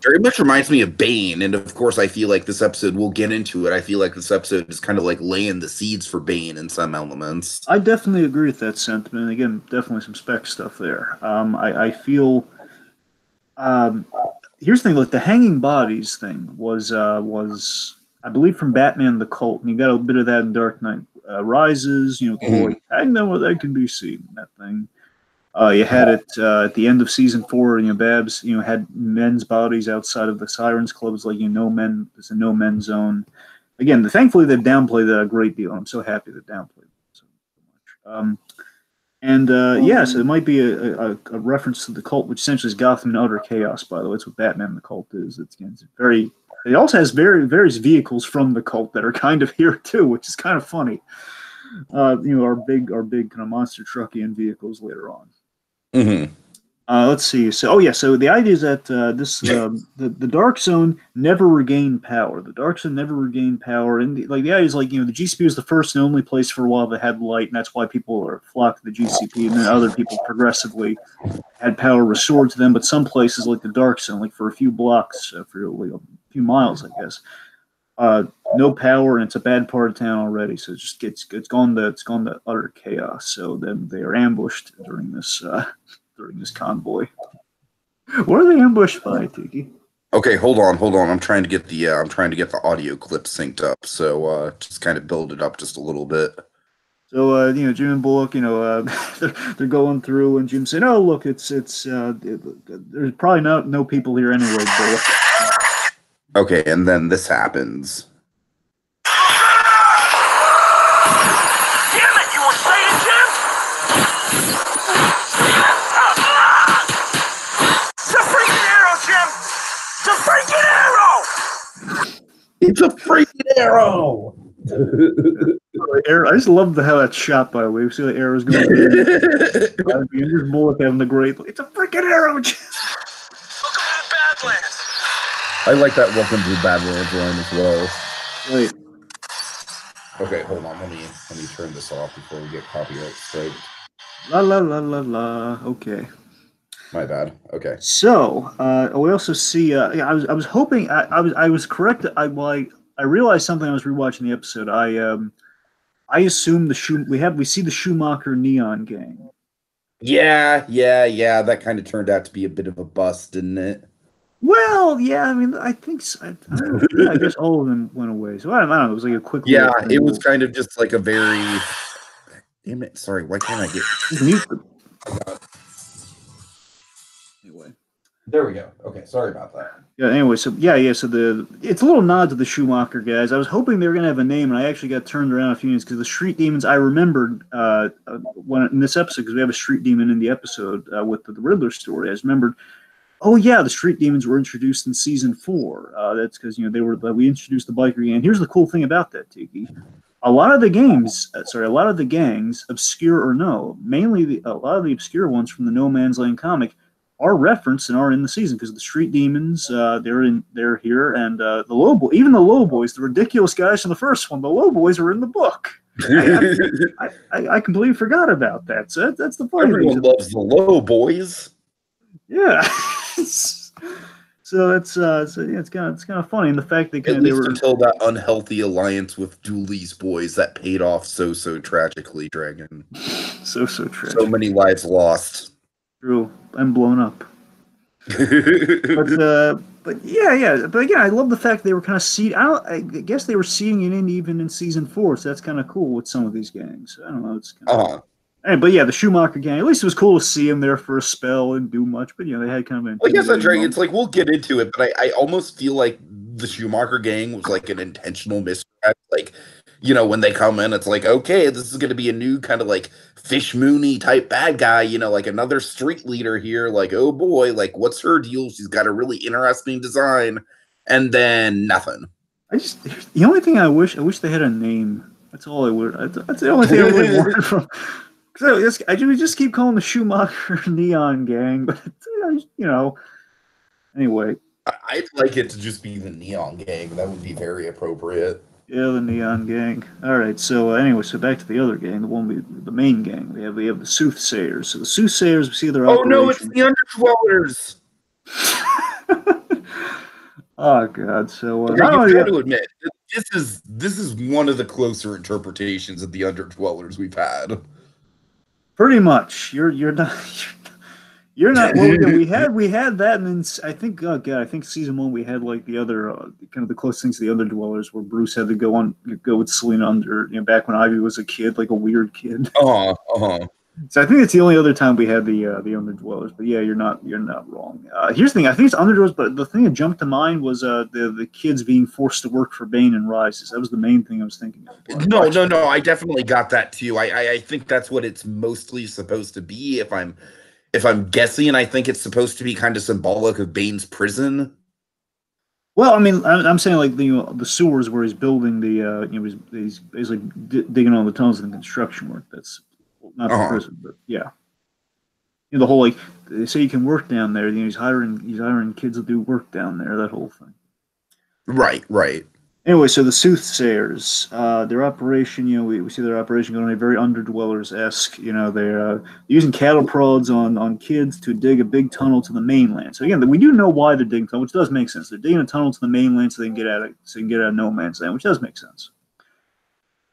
very much reminds me of Bane. And of course, I feel like this episode, we'll get into it. I feel like this episode is kind of like laying the seeds for Bane in some elements. I definitely agree with that sentiment. Again, definitely some spec stuff there. I feel. Here's the thing: like the hanging bodies thing was I believe from Batman the Cult, and you got a bit of that in Dark Knight Rises. Hang them where they can be seen. That thing. You had it at the end of season 4. Babs had men's bodies outside of the Sirens Club. It's like men. It's a no men zone. Again, thankfully they've downplayed that a great deal. I'm so happy they downplayed it so much. So it might be a reference to the cult, which essentially is Gotham in utter chaos. By the way, it's what Batman the Cult is. It's very. It also has various vehicles from the cult that are kind of here too, which is kind of funny. Our big kind of monster truckian vehicles later on. Mm-hmm. Let's see. So the idea is that the Dark Zone never regained power. The Dark Zone never regained power, and the idea is the GCP was the first and only place for a while that had light, and that's why people are flocked to the GCP, and then other people progressively had power restored to them. But some places like the Dark Zone, like for a few blocks, for a few miles, I guess, no power, and it's a bad part of town already. So it's gone to utter chaos. So then they are ambushed during this convoy. What are they ambushed by, Tiki? Okay, hold on, hold on. I'm trying to get the audio clip synced up. So just kind of build it up just a little bit. So Jim and Bullock, they're going through, and Jim's saying, "Oh, look, there's probably no people here anyway, Bullock." Okay, and then this happens. Damn it, you were saying, Jim? The freaking arrow, Jim! The freaking arrow! It's a freaking arrow! I just love how that's shot, by the way. We see the arrows going through. Here's Bullock having the great, it's a freaking arrow, Jim! Welcome to the Badlands! I like that Welcome to the Badlands line as well. Wait. Okay, hold on. Let me turn this off before we get copyright strike. La la la la la. Okay. My bad. Okay. So we also see. I was hoping. I was correct. I realized something. I was rewatching the episode. I assumed we see the Schumacher Neon Gang. Yeah. That kind of turned out to be a bit of a bust, didn't it? Well, yeah. I mean, I think so. I don't know, I guess all of them went away. So I don't know. It was like a quick. Yeah, it was kind of just like a very. Damn it! Sorry, why can't I get mute them? Anyway. There we go. Okay, sorry about that. Yeah. Anyway, so it's a little nod to the Schumacher guys. I was hoping they were gonna have a name, and I actually got turned around a few minutes because the Street Demons. I remembered when in this episode because we have a Street Demon in the episode with the Riddler story. I just remembered. Oh yeah, the Street Demons were introduced in season 4. That's because we introduced the biker gang. Here's the cool thing about that, Tiki. A lot of the gangs, obscure or no, mainly a lot of the obscure ones from the No Man's Land comic, are referenced and are in the season because the Street Demons, they're here, and the even the Low Boys, the ridiculous guys from the first one, the Low Boys are in the book. I completely forgot about that. So that's the funny Everyone thing. loves the Low Boys. Yeah. So it's kind of funny, and the fact that until that unhealthy alliance with Dooley's boys that paid off so tragically, Dragon. So tragic. So many lives lost. True, and blown up. But again, I love the fact they were kind of seed. I guess they were seeding it in even in season 4, so that's kind of cool with some of these gangs. I don't know. It's kind of. But yeah, the Schumacher gang. At least it was cool to see him there for a spell and do much. But they had kind of. Well, I guess that's right. It's like we'll get into it, but I almost feel like the Schumacher gang was like an intentional misstep. Like, when they come in, it's like, okay, this is going to be a new kind of like Fish Mooney type bad guy. Like another street leader here. Like, oh boy, like what's her deal? She's got a really interesting design, and then nothing. The only thing I wish they had a name. That's all I would. That's the only thing I really wanted from. We just keep calling the Schumacher Neon Gang, but Anyway, I'd like it to just be the Neon Gang. That would be very appropriate. Yeah, the Neon Gang. All right. So anyway, back to the other gang, the main gang. We have the Soothsayers. So the Soothsayers, we see their. Oh no, it's the Underdwellers. Oh God! So you got to admit, this is one of the closer interpretations of the Underdwellers we've had. Pretty much. You're not. You're not. Well, yeah, we had that, and then I think I think season 1 we had like the other kind of the close things to the Underdwellers, where Bruce had to go with Selena under back when Ivy was a kid, like a weird kid. So I think it's the only other time we had the Underdwellers. But yeah, you're not wrong. Here's the thing. I think it's Underdwellers, but the thing that jumped to mind was the kids being forced to work for Bane and Rises. That was the main thing I was thinking of. No. I definitely got that too. I think that's what it's mostly supposed to be. If I'm guessing, and I think it's supposed to be kind of symbolic of Bane's prison. Well, I mean, I'm saying like the sewers where he's building the he's basically digging all the tunnels and construction work. That's not the prison, but yeah. The whole like they say you can work down there. He's hiring kids to do work down there. That whole thing. Right. Anyway, so the Soothsayers, their operation, we see their operation going very Underdwellers-esque. They're using cattle prods on kids to dig a big tunnel to the mainland. So again, we do know why they're digging tunnel, which does make sense. They're digging a tunnel to the mainland so they can get out of No Man's Land, which does make sense.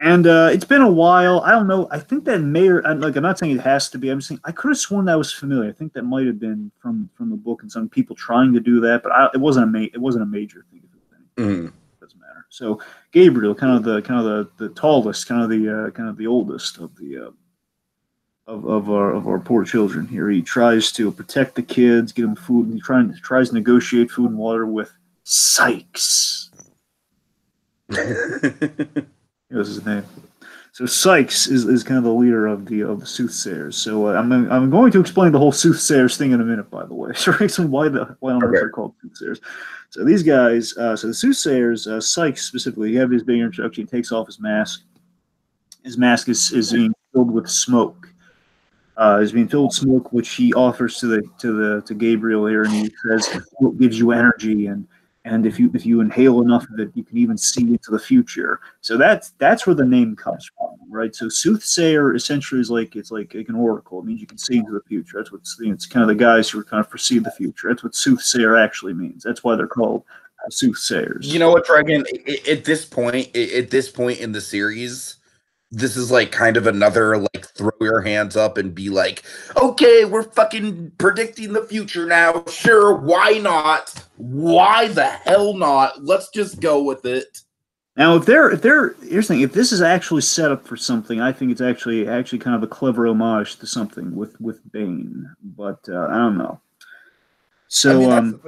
And it's been a while. I don't know. I think that may or like I'm not saying it has to be. I'm saying I could have sworn that was familiar. I think that might have been from the book and some people trying to do that, but it wasn't it wasn't a major thing. Mm. Doesn't matter. So Gabriel, the tallest, kind of the oldest of the of our poor children here. He tries to protect the kids, get them food, and tries to negotiate food and water with Sykes. That's his name. So Sykes is kind of the leader of the soothsayers. So I'm going to explain the whole soothsayers thing in a minute. By the way, so explain why on earth they're called soothsayers. So these guys, so the soothsayers, Sykes specifically, you have his big introduction. He takes off his mask. His mask is being filled with smoke. Is being filled with smoke, which he offers to Gabriel here, and he says smoke gives you energy, and if you inhale enough of it, you can even see into the future. So that's where the name comes from, right? So soothsayer essentially is it's like an oracle. It means you can see into the future. That's what it's kind of the guys who kind of foresee the future. That's what soothsayer actually means. That's why they're called soothsayers. You know what, Dragon? At this point in the series, this is like kind of another like throw your hands up and be like, okay, we're fucking predicting the future now. Sure, why not? Why the hell not? Let's just go with it. Now, if here's the thing, if this is actually set up for something, I think it's actually kind of a clever homage to something with Bane. But I don't know. So I mean,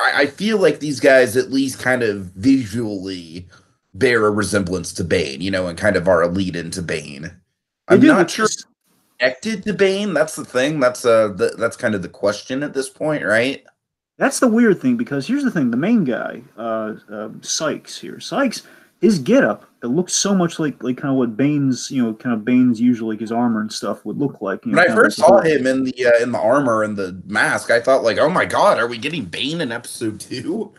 I feel like these guys at least kind of visually bear a resemblance to Bane, and kind of are a lead into Bane. I'm not sure connected to Bane. That's the thing. That's kind of the question at this point, right? That's the weird thing, because here's the thing: the main guy, Sykes here, his getup, it looks so much like kind of what Bane's, Bane's usually his armor and stuff would look like. When I first saw him in the armor and the mask, I thought like, oh my god, are we getting Bane in episode 2?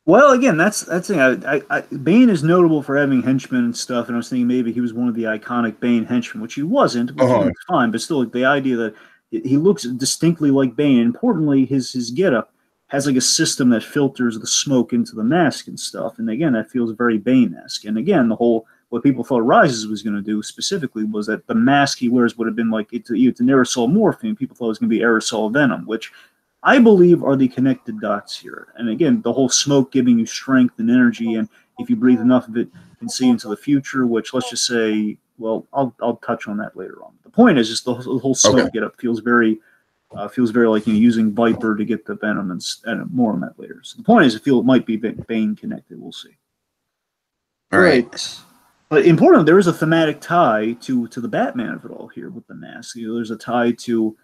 Well, again, that's the thing. Bane is notable for having henchmen and stuff, and I was thinking maybe he was one of the iconic Bane henchmen, which he wasn't, which was fine, but still, like, the idea that he looks distinctly like Bane. And importantly, his getup has like a system that filters the smoke into the mask and stuff, and again, that feels very Bane-esque. And again, what people thought Rises was going to do specifically was that the mask he wears would have been like it's an aerosol morphine. People thought it was going to be aerosol venom, which I believe are the connected dots here. And again, the whole smoke giving you strength and energy, and if you breathe enough of it, you can see into the future, which let's just say, well, I'll touch on that later on. The point is just the whole smoke getup feels very like using Viper to get the venom, and more on that later. So the point is, I feel it might be Bane connected. We'll see. All right. But importantly, there is a thematic tie to the Batman of it all here with the mask. There's a tie to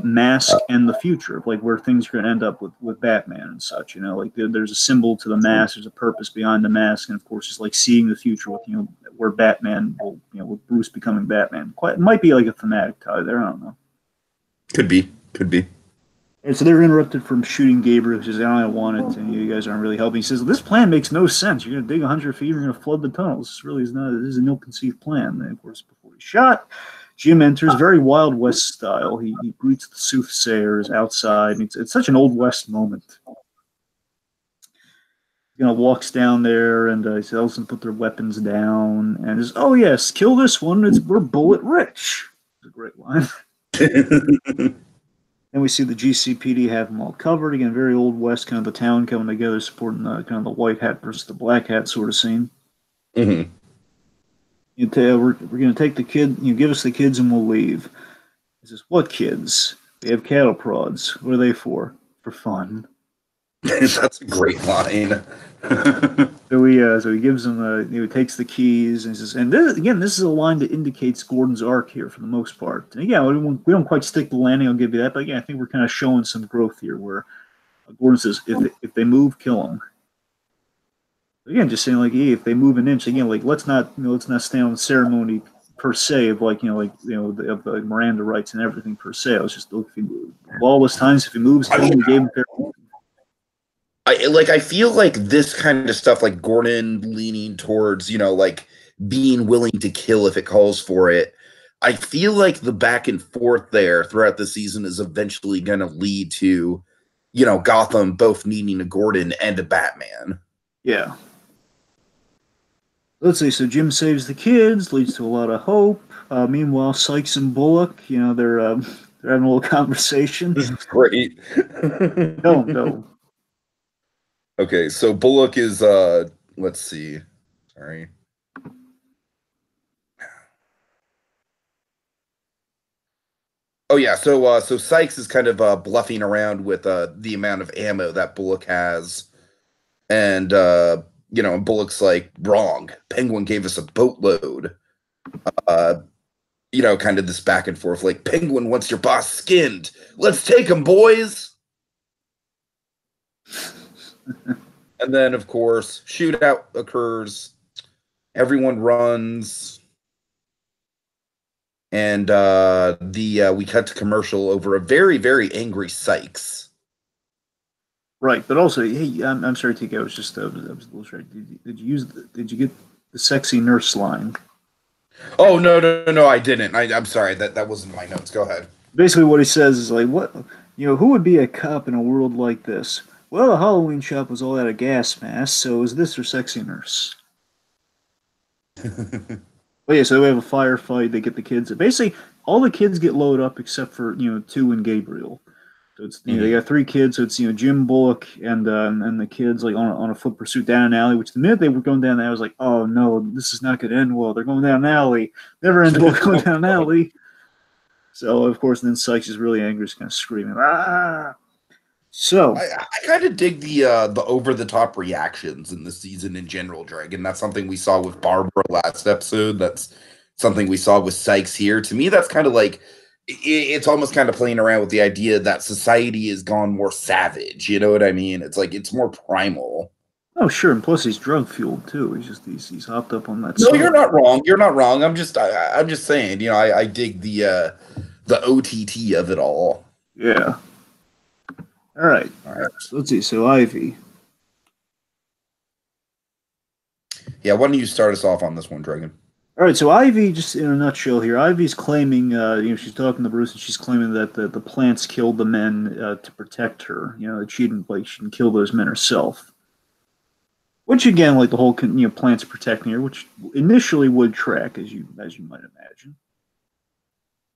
mask and the future, like where things are going to end up with Batman and such. Like there's a symbol to the mask, there's a purpose behind the mask, and of course, it's like seeing the future with where Batman will, with Bruce becoming Batman. It might be like a thematic tie there. I don't know. Could be. And so they're interrupted from shooting Gabriel. He says, I don't want it, and you guys aren't really helping. He says, this plan makes no sense. You're going to dig 100 feet, you're going to flood the tunnels. This is an ill-conceived plan. And of course, before he's shot, Jim enters, very Wild West style. He greets the soothsayers outside. And it's such an Old West moment. Walks down there and he tells them to put their weapons down. And says, oh, yes, kill this one. We're bullet rich. It's a great line. And we see the GCPD have them all covered. Again, very Old West, kind of the town coming together, supporting kind of the white hat versus the black hat sort of scene. Mm-hmm. We're going to take the kid, give us the kids and we'll leave. He says, what kids? They have cattle prods. What are they for? For fun. That's a great line. So he gives them, he takes the keys and he says, and this is a line that indicates Gordon's arc here for the most part. And again, we don't quite stick the landing, I'll give you that, but again, I think we're kind of showing some growth here where Gordon says, if they move, kill them. Again, just saying, like, hey, if they move an inch, again, like, let's not stand on the ceremony per se of of the Miranda rights and everything per se. I was just looking lawless times. If he moves, kill him. We gave him fair. I feel like this kind of stuff, like Gordon leaning towards, like being willing to kill if it calls for it. I feel like the back and forth there throughout the season is eventually going to lead to, Gotham both needing a Gordon and a Batman. Yeah. Let's see. So Jim saves the kids, leads to a lot of hope. Meanwhile, Sykes and Bullock, they're having a little conversation. This is great. Go. Okay, so Bullock is let's see. Sorry. Oh yeah, so Sykes is kind of bluffing around with the amount of ammo that Bullock has, and Bullock's like wrong. Penguin gave us a boatload. Uh, kind of this back and forth, like Penguin wants your boss skinned. Let's take him, boys. And then, of course, shootout occurs. Everyone runs. And we cut to commercial over a very, very angry Sykes. Right, but also, hey, I'm sorry, Tiki. I was a little sorry. Did you get the sexy nurse line? Oh no, I didn't. I'm sorry, that wasn't my notes. Go ahead. Basically, what he says is like, what, who would be a cop in a world like this? Well, the Halloween shop was all out of gas masks, so is this or sexy nurse? But yeah, so we have a firefight. They get the kids. Basically, all the kids get loaded up except for 2 and Gabriel. So it's they got 3 kids. So it's Jim Bullock and the kids like on a foot pursuit down an alley. Which the minute they were going down there, I was like, oh no, this is not going to end well. They're going down an alley. Never ends well going down an alley. So of course, then Sykes is really angry, just kind of screaming, ah. So I kind of dig the over the top reactions in the season in general, Dragon. That's something we saw with Barbara last episode. That's something we saw with Sykes here. To me, that's kind of like it's almost kind of playing around with the idea that society has gone more savage. You know what I mean? It's like it's more primal. oh sure, and plus he's drug fueled too. He's hopped up on that. No, you're not wrong. You're not wrong. I'm just saying. I dig the OTT of it all. Yeah. All right. So let's see. So Ivy. Yeah, why don't you start us off on this one, Dragon? All right. So Ivy, just in a nutshell here, Ivy's claiming, she's talking to Bruce, and she's claiming that the plants killed the men to protect her. That she didn't kill those men herself. Which again, like the whole plants protecting her, which initially would track, as you might imagine.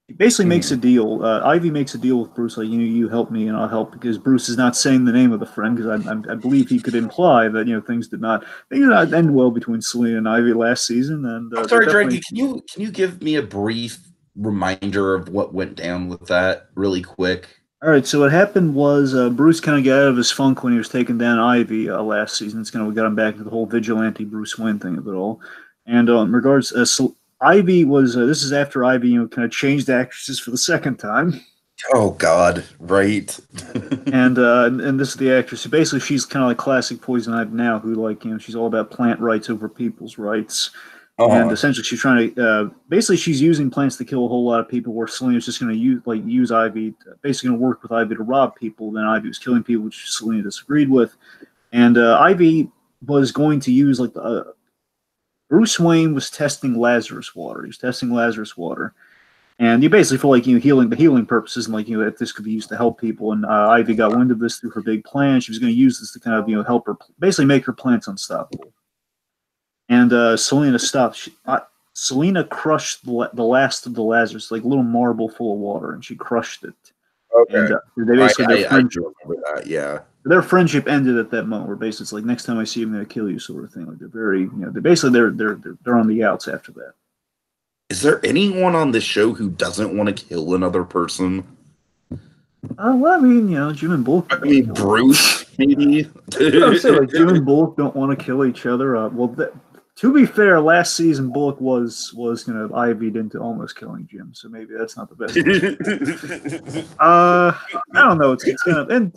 He basically makes a deal. Ivy makes a deal with Bruce, like you help me and I'll help, because Bruce is not saying the name of the friend, because I believe he could imply that things did not end well between Selena and Ivy last season. And I'm sorry, Dragon. Can you give me a brief reminder of what went down with that, really quick? All right. So what happened was Bruce kind of got out of his funk when he was taking down Ivy last season. It's kind of what got him back to the whole vigilante Bruce Wayne thing of it all. And in regards, Ivy was. This is after Ivy, kind of changed actresses for the second time. Oh God, right. and this is the actress. So basically, she's kind of like classic Poison Ivy now, who she's all about plant rights over people's rights. And essentially, she's trying to. Basically, she's using plants to kill a whole lot of people. Where Selena's just going to use Ivy, basically going to work with Ivy to rob people. Then Ivy was killing people, which Selena disagreed with. And Ivy was going to use Bruce Wayne was testing Lazarus water. He was testing Lazarus water, and you basically for healing purposes, and if this could be used to help people. And Ivy got wind of this through her big plan. She was going to use this to kind of help her, basically make her plants unstoppable. And Selena stopped. Selena crushed the last of the Lazarus, like a little marble full of water, and she crushed it. Okay. And they basically I do remember that. Yeah. Their friendship ended at that moment. Where basically it's like, next time I see you, I'm going to kill you, sort of thing. Like they're very, they're on the outs after that. Is there anyone on this show who doesn't want to kill another person? Well, I mean, Jim and Bullock. I mean, Bruce, maybe. I'm saying, Jim and Bullock don't want to kill each other. To be fair, last season Bullock was Ivied into almost killing Jim, so maybe that's not the best. I don't know. It's gonna and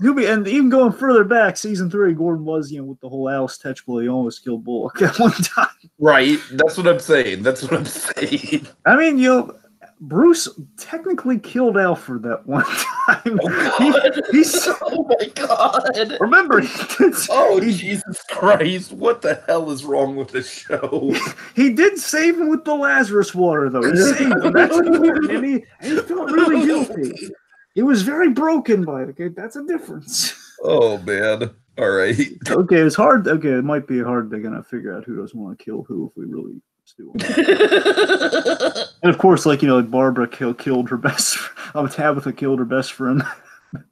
even going further back, season 3, Gordon was with the whole Alice Tetchbull, he almost killed Bullock at one time. Right. That's what I'm saying. I mean, Bruce technically killed Alfred that one time. Oh my God! Remember, Jesus Christ! What the hell is wrong with this show? He did save him with the Lazarus water, though. He saved him. That's important. And he felt really guilty. He was very broken by it. Okay, that's a difference. Oh man! All right. Okay, it's hard. Okay, it might be hard to kind of figure out who doesn't want to kill who if we really do. And of course, like Barbara killed her best. Tabitha killed her best friend,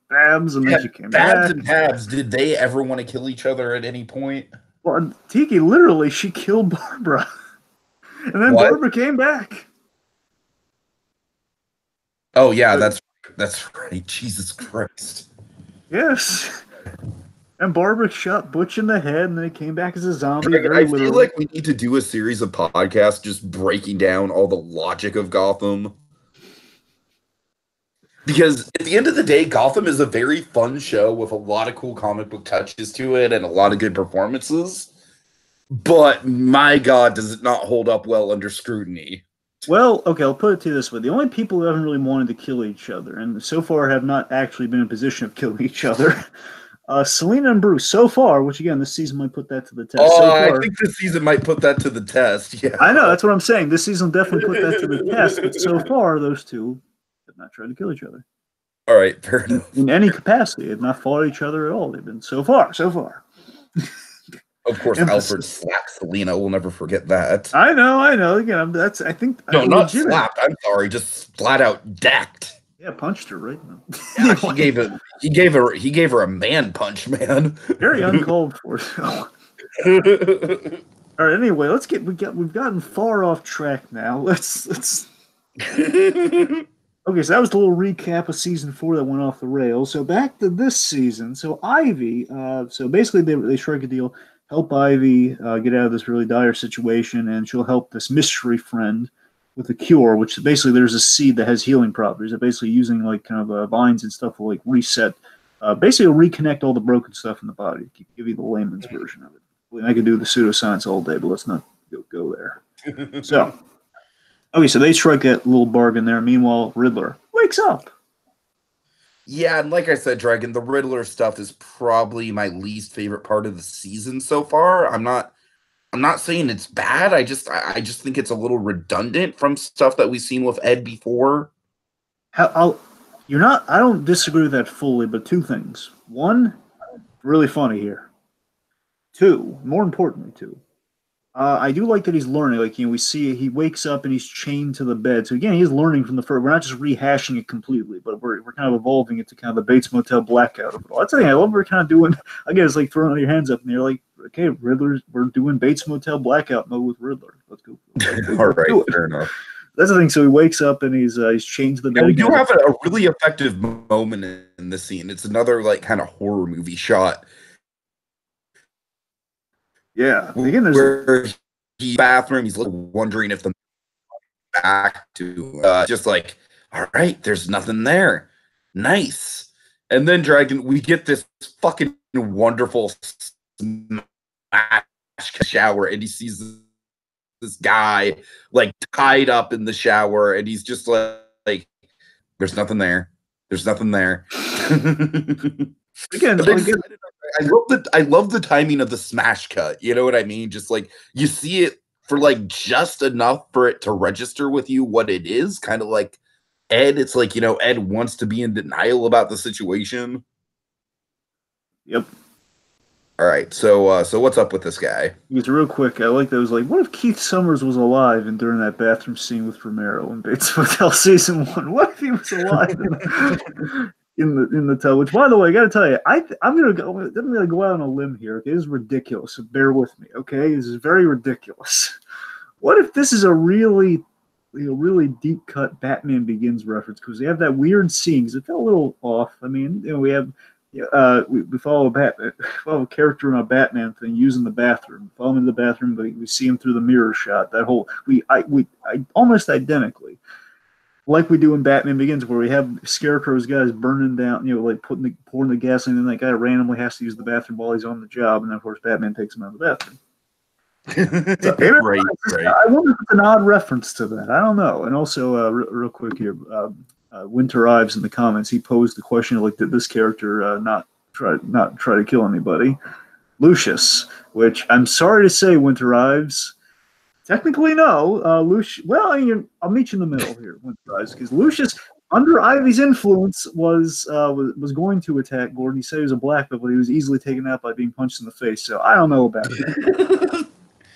Babs, and then she came Babs back. and Tabs, did they ever want to kill each other at any point? Well, Tiki literally she killed Barbara, and then What? Barbara came back. Oh yeah, that's right. Jesus Christ. Yes. And Barbara shot Butch in the head, and then he came back as a zombie. I feel like we need to do a series of podcasts just breaking down all the logic of Gotham. Because at the end of the day, Gotham is a very fun show with a lot of cool comic book touches to it and a lot of good performances. But my God, does it not hold up well under scrutiny? Well, okay, I'll put it to you this way. The only people who haven't really wanted to kill each other, and so far have not actually been in a position of killing each other, Selena and Bruce, so far, which again, this season might put that to the test. Oh, so far, I think this season might put that to the test. Yeah, I know, that's what I'm saying. This season will definitely put that to the test, but so far, those two have not tried to kill each other. All right, fair enough. In any capacity. They have not fought each other at all. They've been so far. Of course, Alfred slapped Selena. We'll never forget that. I know. Again, I think. No, not slapped. I'm sorry, just flat out decked. Yeah, punched her right now. Yeah, he gave her a man punch, man. Very uncalled for. So. All right. Anyway, we've gotten far off track now. Let's. Okay, so that was the little recap of season 4 that went off the rails. So back to this season. So Ivy. So basically, they strike a deal. Help Ivy get out of this really dire situation, and she'll help this mystery friend with a cure, which basically there's a seed that has healing properties. They're basically using like kind of vines and stuff will like reset, basically reconnect all the broken stuff in the body. Give you the layman's version of it. I could do the pseudoscience all day, but let's not go there. So, okay, so they strike that little bargain there. Meanwhile, Riddler wakes up. Yeah, and like I said, Dragon, the Riddler stuff is probably my least favorite part of the season so far. I'm not saying it's bad. I just think it's a little redundant from stuff that we've seen with Ed before. I don't disagree with that fully, but two things. One, really funny here. Two, more importantly, I do like that he's learning. Like, we see he wakes up and he's chained to the bed. So again, he's learning from the first. We're not just rehashing it completely, but we're kind of evolving it to kind of the Bates Motel blackout of it all. That's the thing I love. We're kind of doing. Again, it's like throwing your hands up and you're like, okay, Riddler, we're doing Bates Motel blackout mode with Riddler. Let's go. All right, fair enough. That's the thing. So he wakes up and he's chained to the bed. We do have a really effective moment in this scene. It's another like kind of horror movie shot. Yeah, again, where he's bathroom, he's wondering if the back to just like, all right, there's nothing there, nice. And then Dragon, we get this fucking wonderful shower, and he sees this guy like tied up in the shower, and he's just like there's nothing there. There's nothing there. Again, I love the timing of the smash cut. You know what I mean? Just like you see it for like just enough for it to register with you what it is. Kind of like Ed. It's like, Ed wants to be in denial about the situation. Yep. All right. So what's up with this guy? It's real quick. I like that. It was like, what if Keith Summers was alive and during that bathroom scene with Romero in Bates Motel season 1? What if he was alive in the tub? Which, by the way, I got to tell you, I'm gonna go out on a limb here. Okay, this is ridiculous. So bear with me. Okay, this is very ridiculous. What if this is a really deep cut Batman Begins reference? Because they have that weird scene. Because it felt a little off. I mean, we have. We follow a character in a Batman thing using the bathroom. Follow him in the bathroom, but we see him through the mirror shot. That whole I almost identically, like we do in Batman Begins, where we have Scarecrow's guys burning down, like pouring the gasoline, and that guy randomly has to use the bathroom while he's on the job, and then of course Batman takes him out of the bathroom. Right. I wonder if it's an odd reference to that. I don't know. And also, real quick here. Winter Ives in the comments, he posed the question like, did this character not try to kill anybody? Lucius, which I'm sorry to say, Winter Ives, technically no. Lucius, well, I'll meet you in the middle here, Winter Ives, because Lucius, under Ivy's influence, was going to attack Gordon. He said he was a black belt, but he was easily taken out by being punched in the face. So I don't know about it.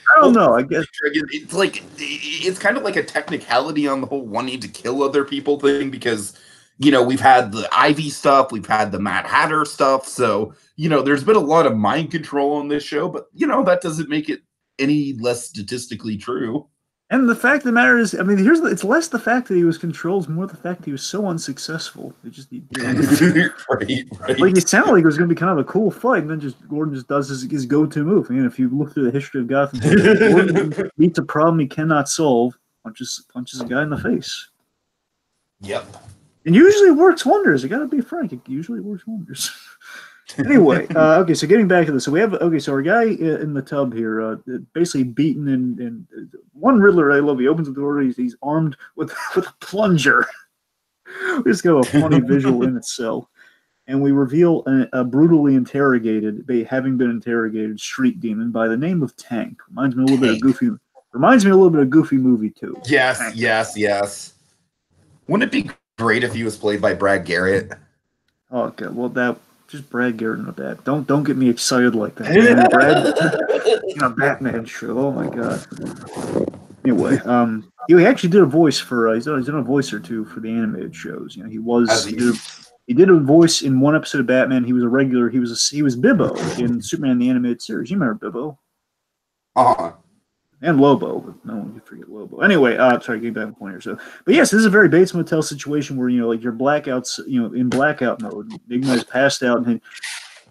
I don't know. I guess it's like it's kind of like a technicality on the whole wanting to kill other people thing because we've had the Ivy stuff, we've had the Mad Hatter stuff, so there's been a lot of mind control on this show, but that doesn't make it any less statistically true. And the fact of the matter is, I mean, it's less the fact that he was controlled, it's more the fact that he was so unsuccessful. Right. Like it sounded like it was going to be kind of a cool fight, and then Gordon just does his go-to move. If you look through the history of Gotham, Gordon meets a problem he cannot solve, punches a guy in the face. Yep. And usually it works wonders. I got to be frank, it usually works wonders. Anyway, okay, so getting back to this. So we have, so our guy in the tub here, basically beaten and one Riddler I love, he opens the door, he's armed with a plunger. We just got a funny visual in itself. And we reveal a brutally interrogated, having been interrogated, street demon by the name of Tank. Reminds me a little bit of Goofy movie too. Yes, Tank. yes. Wouldn't it be great if he was played by Brad Garrett? Oh, okay, well just Brad Garrett in a bat. Don't get me excited like that. Man. Brad in a Batman show. Oh my god. Anyway, he actually did a voice for. He's done a voice or two for the animated shows. He did a voice in one episode of Batman. He was a regular. He was Bibbo in Superman the Animated Series. You remember Bibbo? And Lobo, but no one can forget Lobo. Anyway, sorry, getting back to the point here. So, but yes, this is a very Bates Motel situation where like your blackouts, in blackout mode. Enigma is passed out and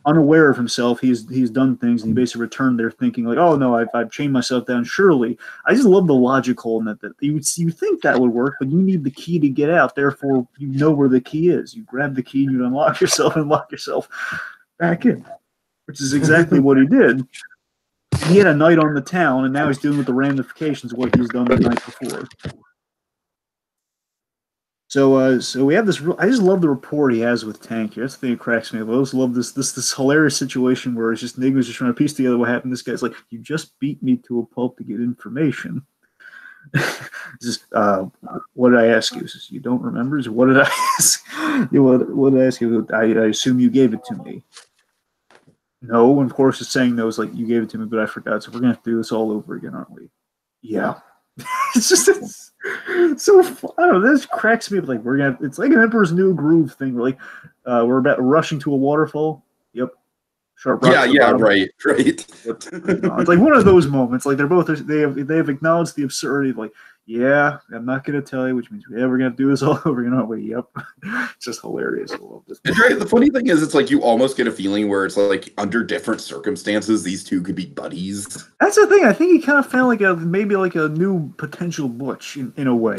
unaware of himself. He's done things and he basically returned there thinking like, oh no, I've chained myself down. Surely, I just love the logic hole in that you think that would work, but you need the key to get out. Therefore, you know where the key is. You grab the key and you unlock yourself and lock yourself back in, which is exactly what he did. He had a night on the town, and now he's dealing with the ramifications of what he's done the night before. So we have this. I just love the rapport he has with Tank here. That's the thing that cracks me up. I also love this hilarious situation where it's just Enigma's just trying to piece together what happened. This guy's like, "You just beat me to a pulp to get information." Just what did I ask you? Says, you don't remember? Says, what did I ask? What did I ask you? I assume you gave it to me. No, and of course it's saying no. It's like you gave it to me, but I forgot. So we're gonna have to do this all over again, aren't we? Yeah. it's so I don't know. This cracks me up. Like it's like an Emperor's New Groove thing. Where we're about rushing to a waterfall. Yep. Sharp rocks. Yeah. Right. It's like one of those moments. Like they have acknowledged the absurdity. Like, yeah, I'm not gonna tell you, which means we're gonna do this all over again, aren't we? Yep. It's just hilarious. I love this. The funny thing is, it's like you almost get a feeling where it's like under different circumstances, these two could be buddies. That's the thing. I think he kind of found maybe a new potential Butch in a way.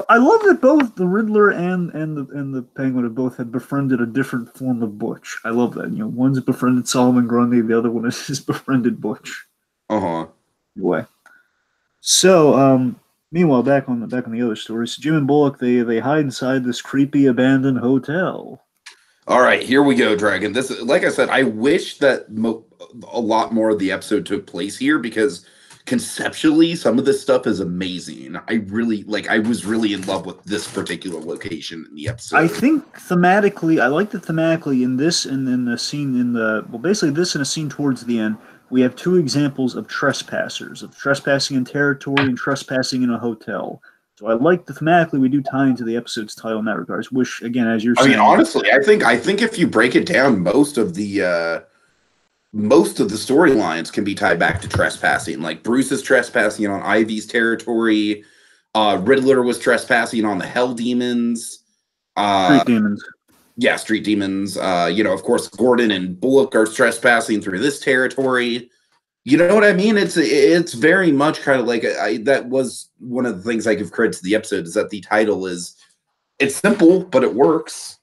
I love that both the Riddler and the Penguin have befriended a different form of Butch. I love that. One's befriended Solomon Grundy, the other one is befriended Butch. Anyway. So, meanwhile, back on the other stories, Jim and Bullock they hide inside this creepy abandoned hotel. All right, here we go, Dragon. This, like I said, I wish that a lot more of the episode took place here because conceptually, some of this stuff is amazing. I was really in love with this particular location in the episode. I think thematically, I like the thematically in this and in the scene basically this and a scene towards the end. We have two examples of trespassers, of trespassing in territory and trespassing in a hotel. So I like the thematically we do tie into the episode's title in that regard. I wish, again, as you're saying. I mean, honestly, I think if you break it down, most of the storylines can be tied back to trespassing. Like Bruce is trespassing on Ivy's territory. Riddler was trespassing on the Hell Demons. Street Demons. Yeah, Street Demons. Of course, Gordon and Bullock are trespassing through this territory. You know what I mean? It's very much kind of like that was one of the things I give credit to the episode is that the title it's simple, but it works.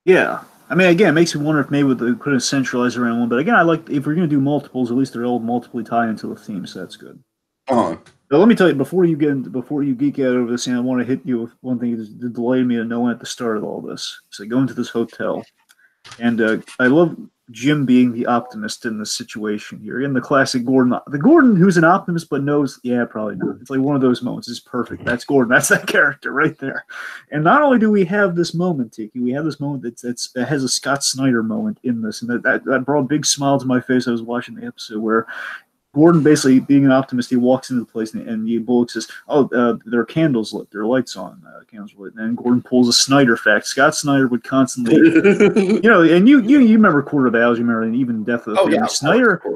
Yeah. I mean, again, it makes me wonder if maybe they could have centralized around one. But again, I like if we're going to do multiples, at least they're all multiply tied into the theme, so that's good. But let me tell you, before you geek out over this, I want to hit you with one thing that delayed me to know at the start of all this. So I go into this hotel, and I love Jim being the optimist in this situation here. In the classic Gordon, the Gordon who's an optimist but knows, yeah, probably not. It's like one of those moments. It's perfect. That's Gordon. That's that character right there. And not only do we have this moment, Tiki, we have this moment that has a Scott Snyder moment in this, and that brought a big smile to my face. I was watching the episode where Gordon, basically being an optimist, he walks into the place and Bullock says, "Oh, there are candles lit. There are lights on. Candles lit." And Gordon pulls a Snyder fact. Scott Snyder would constantly, and you remember Court of Owls, you remember, and even Death of the Family. Yeah,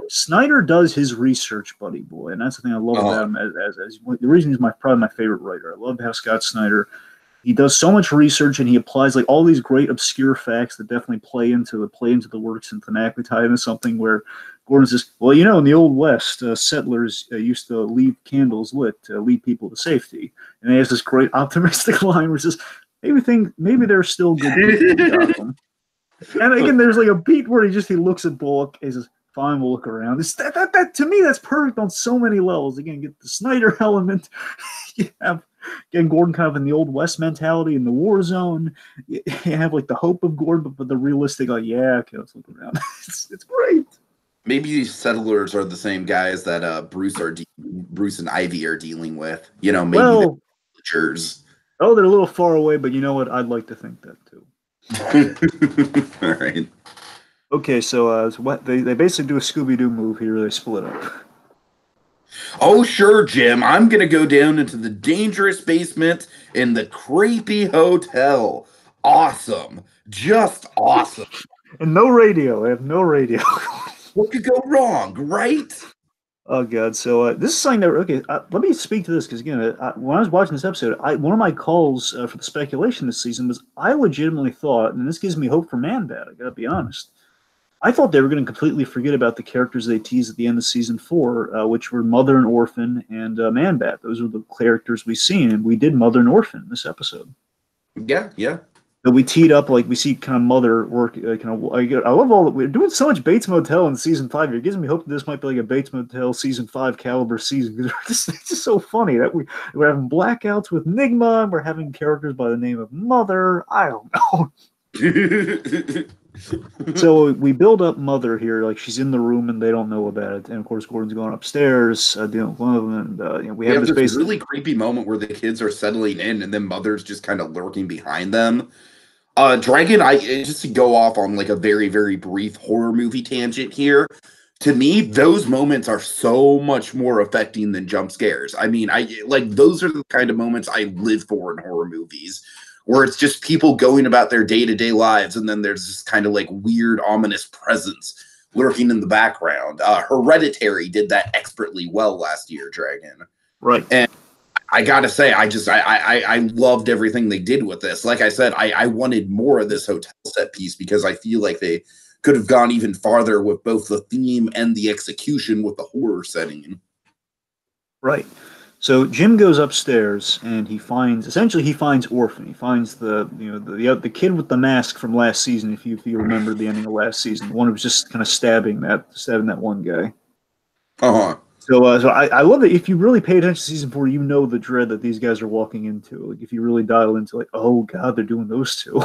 Snyder does his research, buddy boy, and that's the thing I love about him. As the reason he's probably my favorite writer. I love how Scott Snyder. He does so much research and he applies like all these great obscure facts that definitely play into the works and thematically tie into something where Gordon's just, well, in the Old West, settlers used to leave candles lit to lead people to safety. And he has this great optimistic line where he says, maybe there's still good people in Gotham. And again, there's like a beat where he looks at Bullock and he says, fine, we'll look around. That to me, that's perfect on so many levels. Again, get the Snyder element. You have, again, Gordon kind of in the Old West mentality in the war zone. You have like the hope of Gordon, but the realistic, like, yeah, okay, let's look around. It's great. Maybe these settlers are the same guys that Bruce and Ivy are dealing with. Maybe the villagers. Oh, they're a little far away, but you know what? I'd like to think that too. All right. Okay, so what they basically do a Scooby-Doo move here. They split up. Oh, sure, Jim. I'm going to go down into the dangerous basement in the creepy hotel. Awesome. Just awesome. And no radio. I have no radio. What could go wrong, right? Oh, God. So this is something that, okay, let me speak to this because, again, when I was watching this episode, one of my calls for the speculation this season was I legitimately thought, and this gives me hope for Man-Bat, I got to be honest, I thought they were going to completely forget about the characters they teased at the end of season 4, which were Mother and Orphan and Man-Bat. Those are the characters we've seen, and we did Mother and Orphan in this episode. Yeah. But we teed up, like, we see kind of Mother work, I love all that. We're doing so much Bates Motel in season 5 here. It gives me hope that this might be like a Bates Motel season 5 caliber season. It's just so funny that we're having blackouts with Nigma, and we're having characters by the name of Mother. I don't know. So we build up Mother here, like she's in the room and they don't know about it. And of course, Gordon's going upstairs, dealing with one of them, and we have this really creepy moment where the kids are settling in, and then Mother's just kind of lurking behind them. Dragon, just to go off on like a very, very brief horror movie tangent here. To me, those moments are so much more affecting than jump scares. I mean, those are the kind of moments I live for in horror movies, where it's just people going about their day-to-day lives, and then there's this kind of like weird, ominous presence lurking in the background. Hereditary did that expertly well last year, Dragon. Right. And I gotta say, I loved everything they did with this. Like I said, I wanted more of this hotel set piece because I feel like they could have gone even farther with both the theme and the execution with the horror setting. Right. So Jim goes upstairs and he finds Orphan. He finds the kid with the mask from last season. If you remember the ending of last season, the one who was just kind of stabbing that one guy. So I love that if you really pay attention to season 4, you know the dread that these guys are walking into. Like if you really dial into like, oh God, they're doing those two.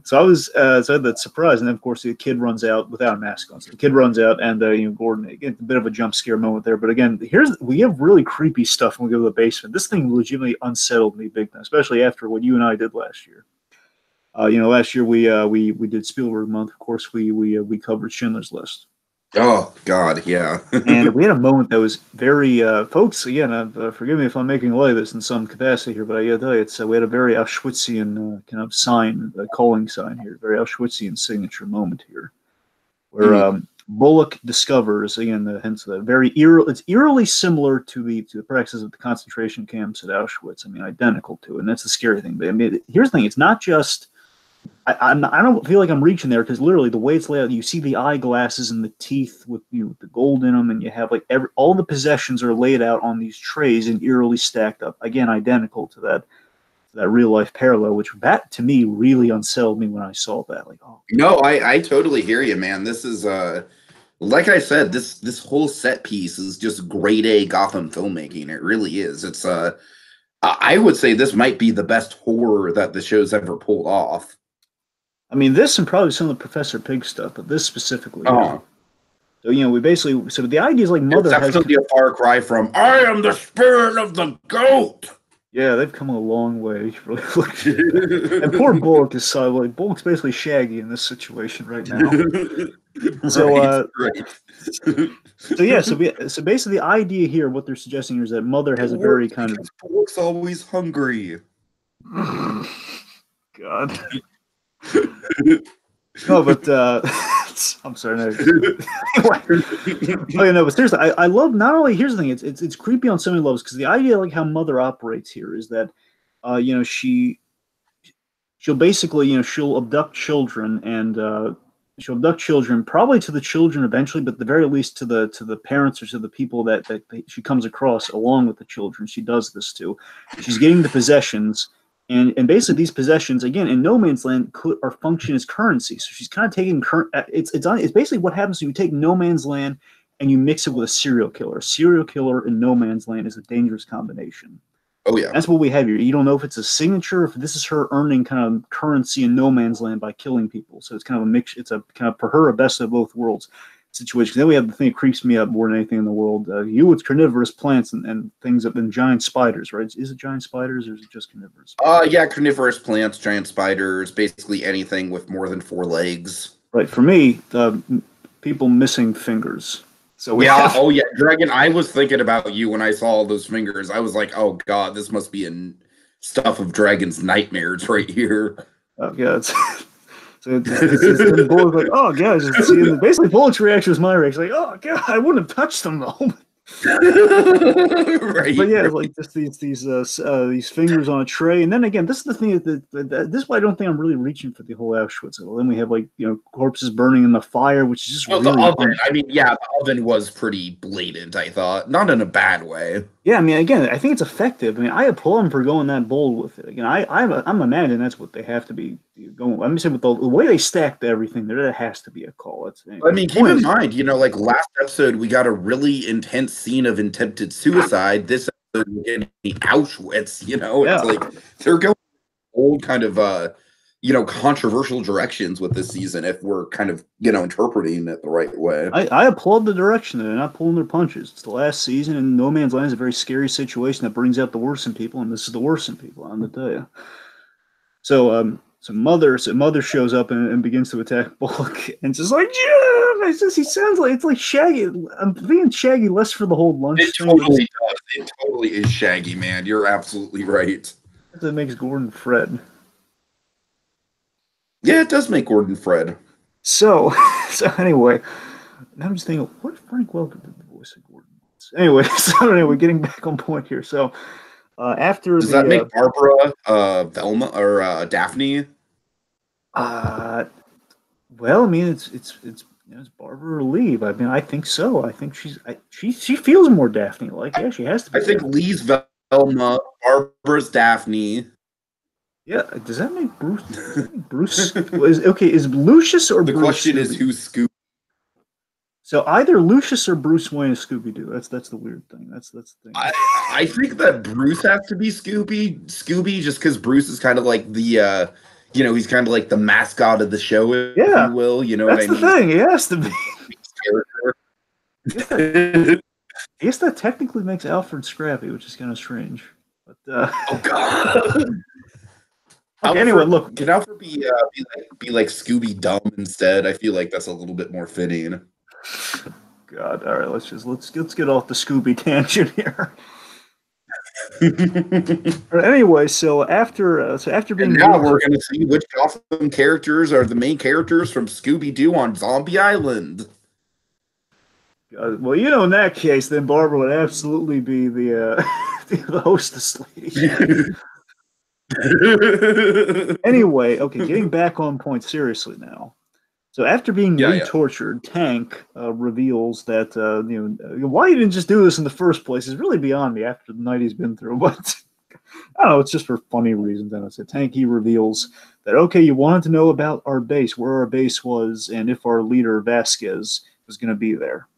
So I was I had that surprise, and then of course the kid runs out without a mask on. So the kid runs out, and Gordon, again, a bit of a jump scare moment there. But again, we have really creepy stuff when we go to the basement. This thing legitimately unsettled me big time, especially after what you and I did last year. Last year we did Spielberg month. Of course, we covered Schindler's List. Oh God, yeah. And we had a moment that was very, folks. Again, forgive me if I'm making light of this in some capacity here, but I gotta tell you, we had a very Auschwitzian kind of sign, calling sign here, very Auschwitzian signature moment here, where Bullock discovers again, hence the very it's eerily similar to the practices of the concentration camps at Auschwitz. I mean, identical to it, and that's the scary thing. But I mean, here's the thing: it's not just. I don't feel like I'm reaching there because literally the way it's laid out, you see the eyeglasses and the teeth with the gold in them, and you have like all the possessions are laid out on these trays and eerily stacked up. Again, identical to that real life parallel, which that to me really unsettled me when I saw that. Like, oh no, I totally hear you, man. This is like I said, this whole set piece is just grade A Gotham filmmaking. It really is. It's I would say this might be the best horror that the show's ever pulled off. I mean, this and probably some of the Professor Pig stuff, but this specifically. Oh, So we basically the idea is like it's Mother has. definitely a far cry from "I am the spirit of the goat." Yeah, they've come a long way. Really, and poor Bullock is like Bullock's basically Shaggy in this situation right now. Right. So basically the idea here, what they're suggesting here is that Mother has a very kind of Bullock's always hungry. God. No, but I'm sorry. No. Oh, yeah, no, but seriously, I love not only here's the thing, it's creepy on so many levels because the idea like how Mother operates here is that she'll basically she'll abduct children and she'll abduct children probably to the children eventually, but at the very least to the parents or to the people that she comes across along with the children. She does this to. She's getting the possessions. And basically these possessions again in No Man's Land are function as currency. So she's kind of taking it's basically what happens when you take No Man's Land and you mix it with a serial killer. A serial killer in No Man's Land is a dangerous combination. Oh yeah, that's what we have here. You don't know if it's a signature, if this is her earning kind of currency in No Man's Land by killing people. So it's kind of a mix. It's a kind of for her a best of both worlds situation. Then we have the thing that creeps me up more than anything in the world. With carnivorous plants and things that been giant spiders, right? Is it giant spiders or is it just carnivorous? Yeah, carnivorous plants, giant spiders, basically anything with more than 4 legs. Right. For me, people missing fingers. So oh yeah, Dragon. I was thinking about you when I saw all those fingers. I was like, oh god, this must be in stuff of Dragon's nightmares right here. Yeah, so it's Bullock like, oh god, just seeing basically Bullock's reaction was my reaction, like, oh god, I wouldn't have touched them though. Right. But yeah, like just these fingers on a tray, and then again, this is the thing that this is why I don't think I'm really reaching for the whole Auschwitz. Well, then we have corpses burning in the fire, which is just the oven. I mean, yeah, the oven was pretty blatant. I thought, not in a bad way. Yeah, I mean, again, I think it's effective. I mean, I applaud them for going that bold with it. Again, I'm imagining that's what they have to be going. I'm saying with the way they stacked everything, there has to be a call. I mean, keep in mind, like last episode, we got a really intense scene of attempted suicide. This episode, we're getting Auschwitz. It's like they're going old kind of controversial directions with this season if we're kind of interpreting it the right way. I applaud the direction. They're not pulling their punches. It's the last season, and No Man's Land is a very scary situation that brings out the worst in people, and this is the worst in people. I'm gonna tell you. So Mother shows up and begins to attack Bullock, and just like, yeah, he sounds like it's like Shaggy. I'm thinking Shaggy less for the whole lunch thing. Totally does. It totally is Shaggy, man. You're absolutely right. That makes Gordon Fred. Yeah, it does make Gordon Fred. So anyway, now I'm just thinking, what if Frank Welker did the voice of Gordon? Anyway, getting back on point here. So after does that make Barbara Velma or Daphne? Well, I mean, it's Barbara Lee. I mean, I think so. I think she feels more Daphne like. Yeah, she has to be. I think Daphne. Lee's Velma, Barbara's Daphne. Yeah, does that make Bruce? Is Lucius or the Bruce question Scooby? Is who's Scooby? So either Lucius or Bruce Wayne is Scooby Doo. That's the weird thing. That's the thing. I think that Bruce has to be Scooby just because Bruce is kind of like the he's kind of like the mascot of the show, if you will. You know that's what I mean? Thing. He has to be. Yeah. I guess that technically makes Alfred Scrappy, which is kind of strange. But oh god. Okay, anyway, look. Can Alfred be like Scooby Dumb instead? I feel like that's a little bit more fitting. God, all right. Let's get off the Scooby tangent here. Anyway, so after being now we're going to see which Gotham characters are the main characters from Scooby Doo on Zombie Island. Well, in that case, then Barbara would absolutely be the the hostess lady. Anyway, okay, getting back on point seriously now. So after being tortured, Tank reveals that why he didn't just do this in the first place is really beyond me after the night he's been through. But I don't know, it's just for funny reasons. And I said, Tank, he reveals that you wanted to know about our base, where our base was, and if our leader Vasquez was going to be there.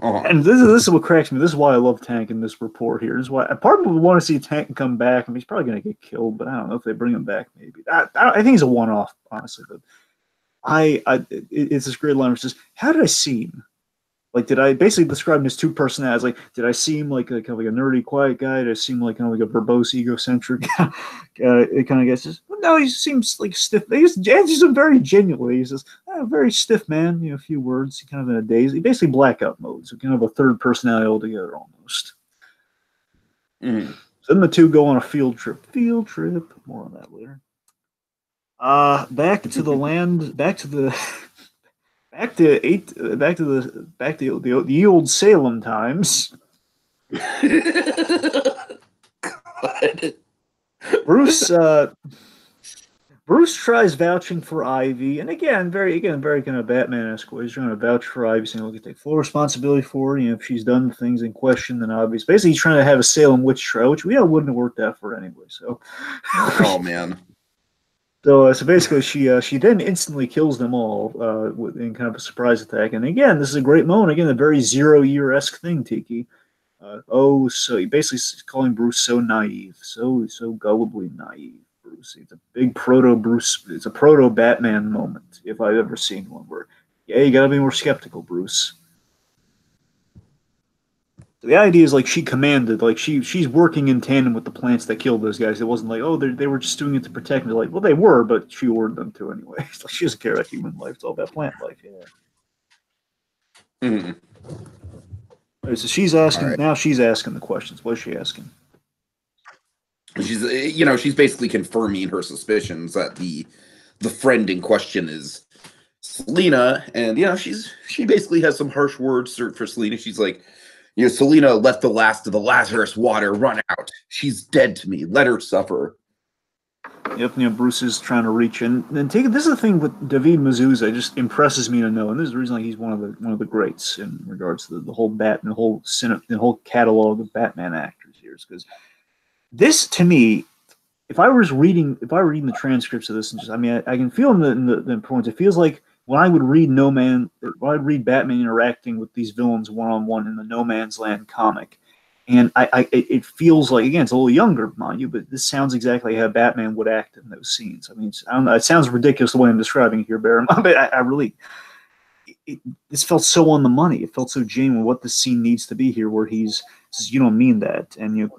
And this is what cracks me. This is why I love Tank in this report here. This is why part of me would want to see Tank come back. I mean, he's probably going to get killed, but I don't know if they bring him back. Maybe I think he's a one-off, honestly. But it's this great line which says, "How did I seem? Like, did I basically describe him as two personalities? Like, did I seem like a kind of like a nerdy, quiet guy? Did I seem like kind of like a verbose, egocentric kind of guy?" Says, "Well, no, he seems like stiff. He's very genuinely. He says, oh, very stiff man. You know, a few words. He kind of in a daze. He basically blackout mode. So kind of a third personality altogether, almost." Mm. So then the two go on a field trip. Field trip. More on that later. Back to the land. Back to the the old Salem times. God. Bruce tries vouching for Ivy, and again, very kind of Batman-esque way. He's trying to vouch for Ivy, saying, "Look, take full responsibility for her. You know, if she's done things in question, then obviously, basically, he's trying to have a Salem witch trial, which we know wouldn't have worked out for her anyway." So, Oh man. So basically, she then instantly kills them all in kind of a surprise attack. And again, this is a great moment. Again, a very Zero-Year-esque thing, Tiki. So he basically is calling Bruce so naive, so gullibly naive. Bruce, it's a big proto Bruce. It's a proto Batman moment if I've ever seen one. Where, yeah, you gotta be more skeptical, Bruce. The idea is like she commanded, like she's working in tandem with the plants that killed those guys. It wasn't like, oh, they were just doing it to protect me. Like, well, they were, but she ordered them to anyway. It's like she doesn't care about human life; it's all about plant life. Yeah. Mm. Right, so she's asking Right. now. She's asking the questions. What is she asking? She's basically confirming her suspicions that the friend in question is Selena, and she basically has some harsh words for Selena. She's like, Selena let the last of the Lazarus water run out. She's dead to me. Let her suffer. Yep, Bruce is trying to reach in and take it. This is the thing with David Mazouz. It just impresses me to know, and this is the reason like he's one of the greats in regards to the whole the whole catalog of Batman actors here. Because this, to me, if I were reading the transcripts of this, and just I can feel in the points. It feels like when I would read Batman interacting with these villains one on one in the No Man's Land comic. And it feels like, again, it's a little younger, mind you, but this sounds exactly how Batman would act in those scenes. I mean, I don't know, it sounds ridiculous the way I'm describing it here, Baron, but I really, this felt so on the money. It felt so genuine what the scene needs to be here, where he says, "You don't mean that." And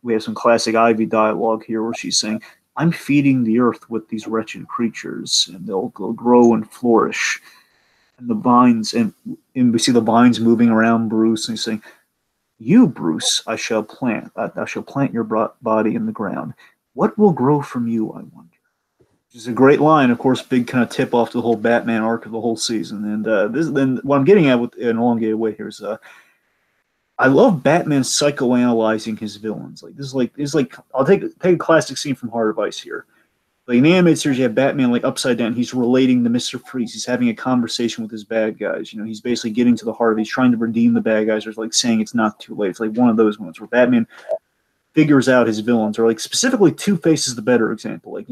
we have some classic Ivy dialogue here where she's saying, "I'm feeding the earth with these wretched creatures, and they'll grow and flourish." And the vines, and we see the vines moving around Bruce, and he's saying, "You, Bruce, I shall plant. I shall plant your body in the ground. What will grow from you, I wonder?" Which is a great line, of course, big kind of tip off to the whole Batman arc of the whole season. And then what I'm getting at with an elongated way here is, I love Batman psychoanalyzing his villains. Like this is like I'll take a classic scene from Heart of Ice here. Like in the animated series, you have Batman like upside down. He's relating to Mr. Freeze. He's having a conversation with his bad guys. He's basically getting to the heart of it. He's trying to redeem the bad guys, or like saying it's not too late. It's like one of those moments where Batman figures out his villains, or like specifically Two-Face is the better example. Like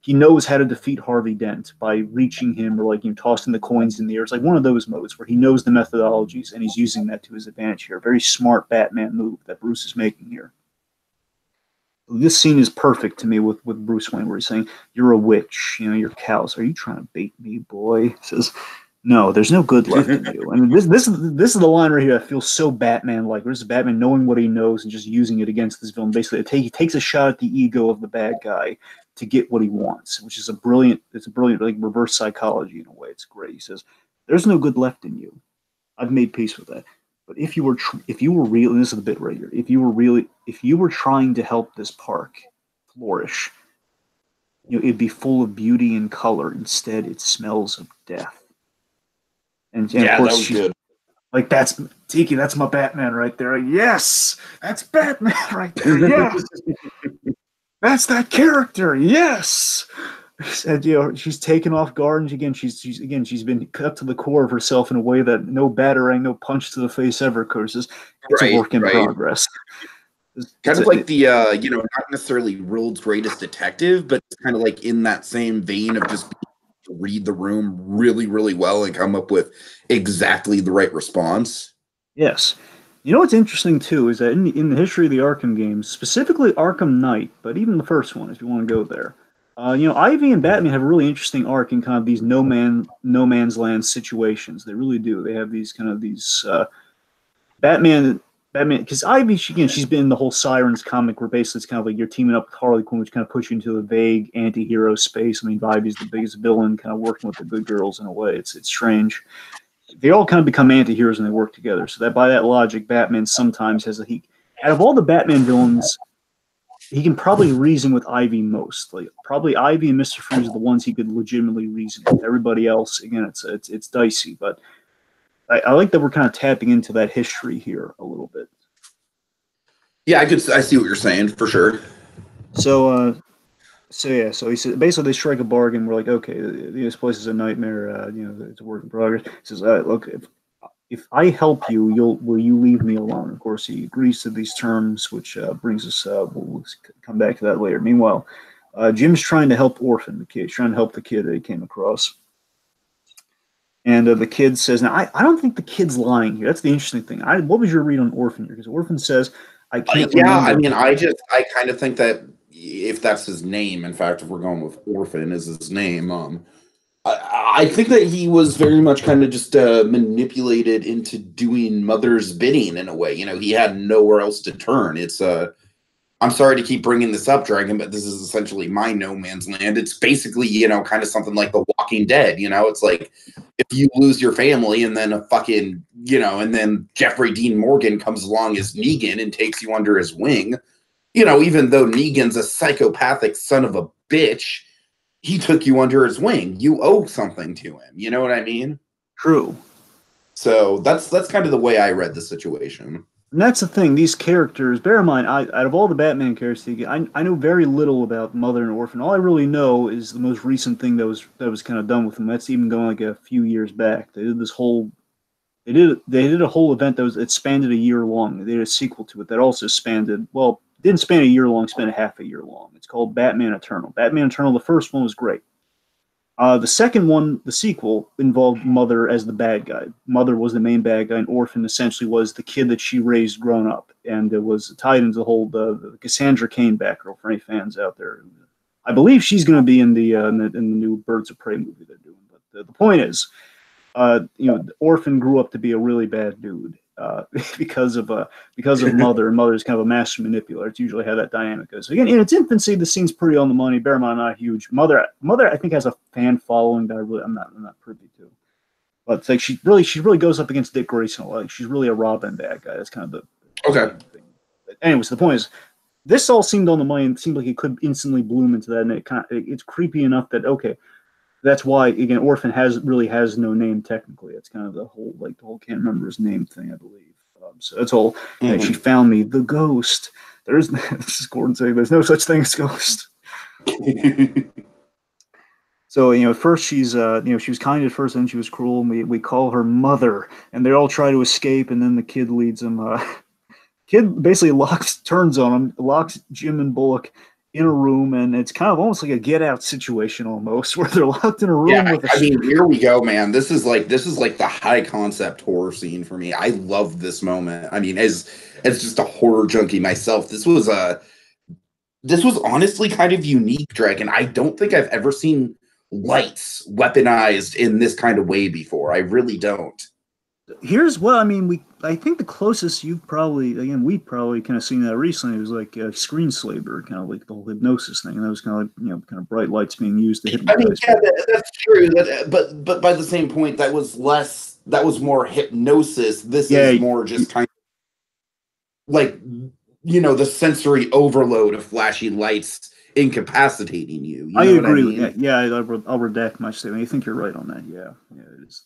he knows how to defeat Harvey Dent by reaching him, or like tossing the coins in the air. It's like one of those modes where he knows the methodologies and he's using that to his advantage here. A very smart Batman move that Bruce is making here. This scene is perfect to me with Bruce Wayne, where he's saying, "You're a witch, you're callous. Are you trying to bait me, boy?" He says, "No, there's no good left in you." And this is the line right here that feels so Batman-like. This is Batman knowing what he knows and just using it against this villain. Basically, he takes a shot at the ego of the bad guy to get what he wants, which is a brilliant like reverse psychology in a way. It's great. He says, "There's no good left in you. I've made peace with that. But if you were really, and this is the bit right here, if you were trying to help this park flourish, it'd be full of beauty and color. Instead, it smells of death." And Yeah, of course, that was good. Like, that's Tiki. That's my Batman right there. Yes, that's Batman right there. Yes, that's that character. Yes. And she's taken off guard, and again she's been cut to the core of herself in a way that no batarang, no punch to the face ever curses. It's a work in progress. Kind of like the not necessarily world's greatest detective, but it's kind of like in that same vein of just read the room really, really well and come up with exactly the right response. Yes. You know what's interesting too is that in the history of the Arkham games, specifically Arkham Knight, but even the first one, if you want to go there, Ivy and Batman have a really interesting arc in kind of these no man's land situations. They really do. They have these kind of these Batman, because Ivy, she's been in the whole Sirens comic where basically it's kind of like you're teaming up with Harley Quinn, which kind of puts you into a vague anti-hero space. I mean, Ivy's the biggest villain, kind of working with the good girls in a way. It's strange. They all kind of become anti-heroes and they work together. So that by that logic, Batman sometimes has out of all the Batman villains, he can probably reason with Ivy most. Like probably Ivy and Mr. Freeze are the ones he could legitimately reason with. Everybody else, again, it's dicey, but I like that we're kind of tapping into that history here a little bit. Yeah, I see what you're saying for sure. So so he said basically they strike a bargain. We're like, okay, this place is a nightmare. It's a work in progress. He says, look, if I help you, will you leave me alone? Of course, he agrees to these terms, which brings us. We'll come back to that later. Meanwhile, Jim's trying to help Orphan, the kid. He's trying to help the kid that he came across. And the kid says, now, I don't think the kid's lying here. That's the interesting thing. What was your read on Orphan here? Because Orphan says, I can't remember. I mean, I kind of think that if that's his name, in fact, if we're going with Orphan as his name, I think that he was very much kind of just manipulated into doing Mother's bidding in a way. He had nowhere else to turn. It's I'm sorry to keep bringing this up, Dragon, but this is essentially my no man's land. It's basically, kind of something like The Walking Dead. It's like if you lose your family and then and then Jeffrey Dean Morgan comes along as Negan and takes you under his wing, even though Negan's a psychopathic son of a bitch, he took you under his wing. You owe something to him. You know what I mean? True. So that's kind of the way I read the situation. And that's the thing. These characters, bear in mind, out of all the Batman characters, I know very little about Mother and Orphan. All I really know is the most recent thing that was kind of done with them. That's even going like a few years back. They did this whole, they did a whole event it spanned a year long. They did a sequel to it that also didn't span a year long, spanned a half a year long. It's called Batman Eternal. Batman Eternal. The first one was great. The second one, the sequel, involved Mother as the bad guy. Mother was the main bad guy, and Orphan essentially was the kid that she raised grown up. And it was tied into the whole the Cassandra Cain Batgirl for any fans out there. I believe she's going to be in the new Birds of Prey movie they're doing. But the point is, Orphan grew up to be a really bad dude because of Mother, and Mother's kind of a master manipulator. It's usually how that dynamic goes. So again, in its infancy, the scene's pretty on the money. Bear in mind, not huge. Mother, I think has a fan following that I'm not privy to. But it's like she really goes up against Dick Grayson. Like she's really a Robin bad guy. That's kind of the okay thing. But anyways, the point is, this all seemed on the money and seemed like it could instantly bloom into that. And it's creepy enough that that's why again, Orphan has no name technically. It's kind of the whole can't remember his name thing, I believe. So that's all. Mm-hmm. She found me, the ghost. This is Gordon saying there's no such thing as ghost. So at first she was kind at first, then she was cruel. And we call her Mother, and they all try to escape, and then the kid leads them. Kid basically turns on him, locks Jim and Bullock in a room, and it's kind of almost like a Get Out situation almost, where they're locked in a room. Yeah, I mean, here we go, man. This is like the high concept horror scene for me. I love this moment. I mean, as just a horror junkie myself, this was honestly kind of unique, Dragon. I don't think I've ever seen lights weaponized in this kind of way before. I really don't. Here's what I mean. I think the closest we've probably kind of seen that recently was like Screenslaver, kind of like the whole hypnosis thing, and that was kind of like kind of bright lights being used to hypnotize. I mean, yeah, that's true. But by the same point, that was more hypnosis. This is more just kind of like the sensory overload of flashing lights incapacitating you. I agree with that. Yeah, I'll redact my statement. I think you're right on that. Yeah, it's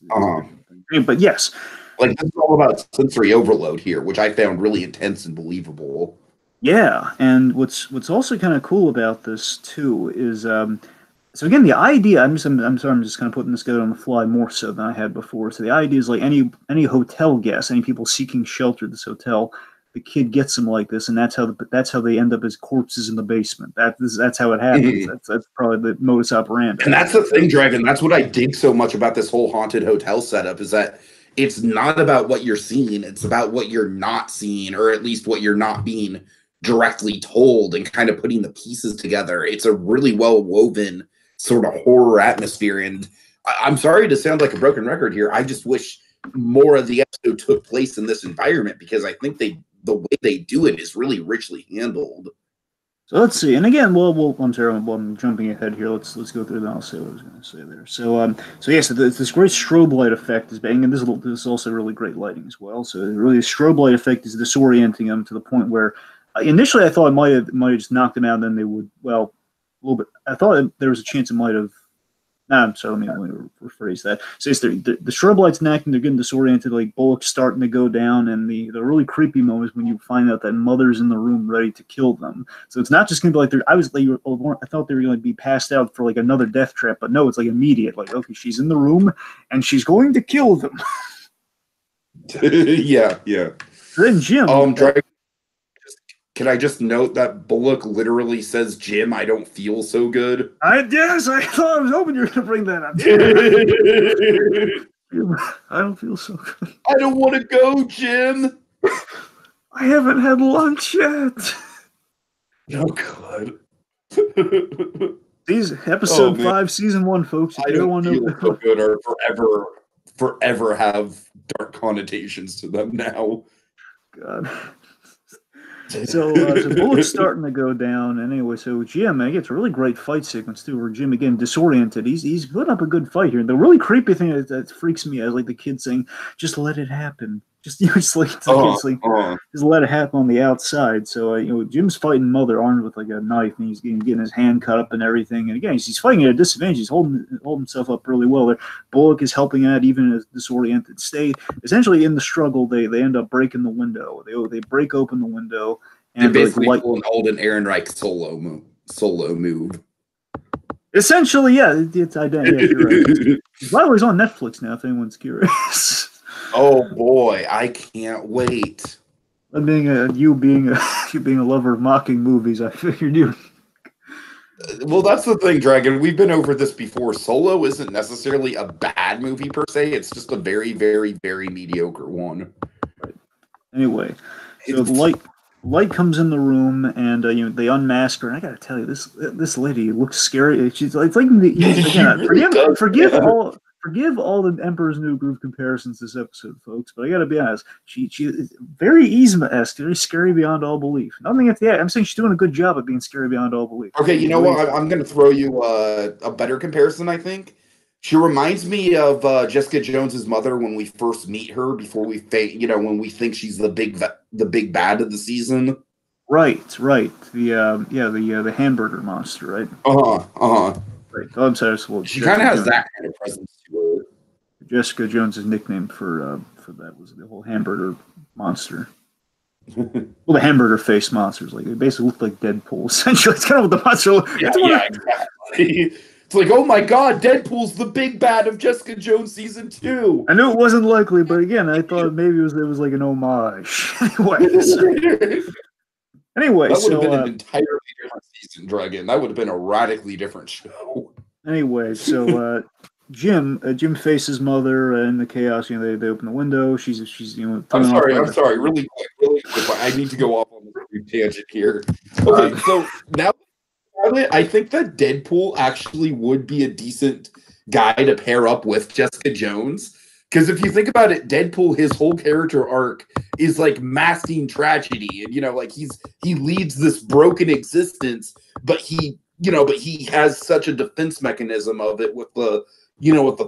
but yes, like this is all about sensory overload here, which I found really intense and believable. Yeah, and what's also kind of cool about this too is so again, the idea. I'm sorry, I'm just kind of putting this together on the fly more so than I had before. So the idea is like any hotel guest, any people seeking shelter at this hotel, the kid gets them like this, and that's how they end up as corpses in the basement. That's how it happens. That's probably the modus operandi. And that's the thing, Dragon. That's what I dig so much about this whole haunted hotel setup is that it's not about what you're seeing, it's about what you're not seeing, or at least what you're not being directly told, and kind of putting the pieces together. It's a really well woven sort of horror atmosphere. And I'm sorry to sound like a broken record here. I just wish more of the episode took place in this environment, because I think the way they do it is really richly handled. So let's see, and again, I'm sorry, I'm jumping ahead here. Let's go through that. I'll say what I was going to say there. So this great strobe light effect is bang, and this is also really great lighting as well. So really, the strobe light effect is disorienting them to the point where initially I thought it might have just knocked them out, and then they would a little bit. I thought there was a chance it might have. Nah, I'm sorry. Let me rephrase that. So it's the strobe light's acting. They're getting disoriented. Like Bullock's starting to go down, and the really creepy moment is when you find out that Mother's in the room ready to kill them. So it's not just gonna be like I thought they were gonna be passed out for like another death trap, but no, it's like immediate. Like okay, she's in the room, and she's going to kill them. Yeah. Then Jim. Can I just note that Bullock literally says, "Jim, I don't feel so good." I was hoping you were going to bring that up. I don't feel so good. I don't want to go, Jim. I haven't had lunch yet. Oh, God. These episode 5, season 1, folks. I don't feel so good or forever have dark connotations to them now. God. So Bullock's starting to go down. Anyway, so Jim, it gets a really great fight sequence too, where Jim again disoriented. He's putting up a good fight here. The really creepy thing that freaks me out is like the kid saying, "Just let it happen." Just just let it happen on the outside. So Jim's fighting Mother armed with like a knife, and he's getting his hand cut up and everything. And again, he's fighting at a disadvantage. He's holding himself up really well there. Bullock is helping out even in a disoriented state. Essentially, in the struggle, they end up breaking the window. They break open the window, and they basically pull an Alden Ehrenreich solo move. Essentially, yeah, it's identity. Yeah, you're right. By the way, it's on Netflix now. If anyone's curious. Oh boy, I can't wait. Being a lover of mocking movies, I figured you. Well, that's the thing, Dragon. We've been over this before. Solo isn't necessarily a bad movie per se. It's just a very, very, very mediocre one. Right. Anyway, so the light comes in the room, and they unmask her. And I gotta tell you, this lady looks scary. It's like again, forgive all the Emperor's New Groove comparisons this episode, folks. But I gotta be honest, she is very Yzma-esque, very scary beyond all belief. Nothing at the end. I'm saying she's doing a good job at being scary beyond all belief. Okay, you know what? I'm going to throw you a better comparison. I think she reminds me of Jessica Jones's mother when we first meet her before when we think she's the big bad of the season. Right. The hamburger monster, right? Right. Oh, I'm sorry. Well, she kind of has that kind of presence to her. Jessica Jones's nickname for that was the whole hamburger monster. Well, the hamburger face monsters, like they basically look like Deadpool. Essentially, it's kind of what the monster looks. Yeah, exactly. It's like, oh my God, Deadpool's the big bad of Jessica Jones season 2. I knew it wasn't likely, but again, I thought maybe it was like an homage. Anyway, that would have been an entirely different season, Dragon. That would have been a radically different show. Anyway, so Jim faces Mother in the chaos. They open the window. She's I'm sorry. Really quick. I need to go off on this tangent here. Okay, so now I think that Deadpool actually would be a decent guy to pair up with Jessica Jones. Because if you think about it, Deadpool, his whole character arc is like masking tragedy, and like he leads this broken existence, but he has such a defense mechanism of it with the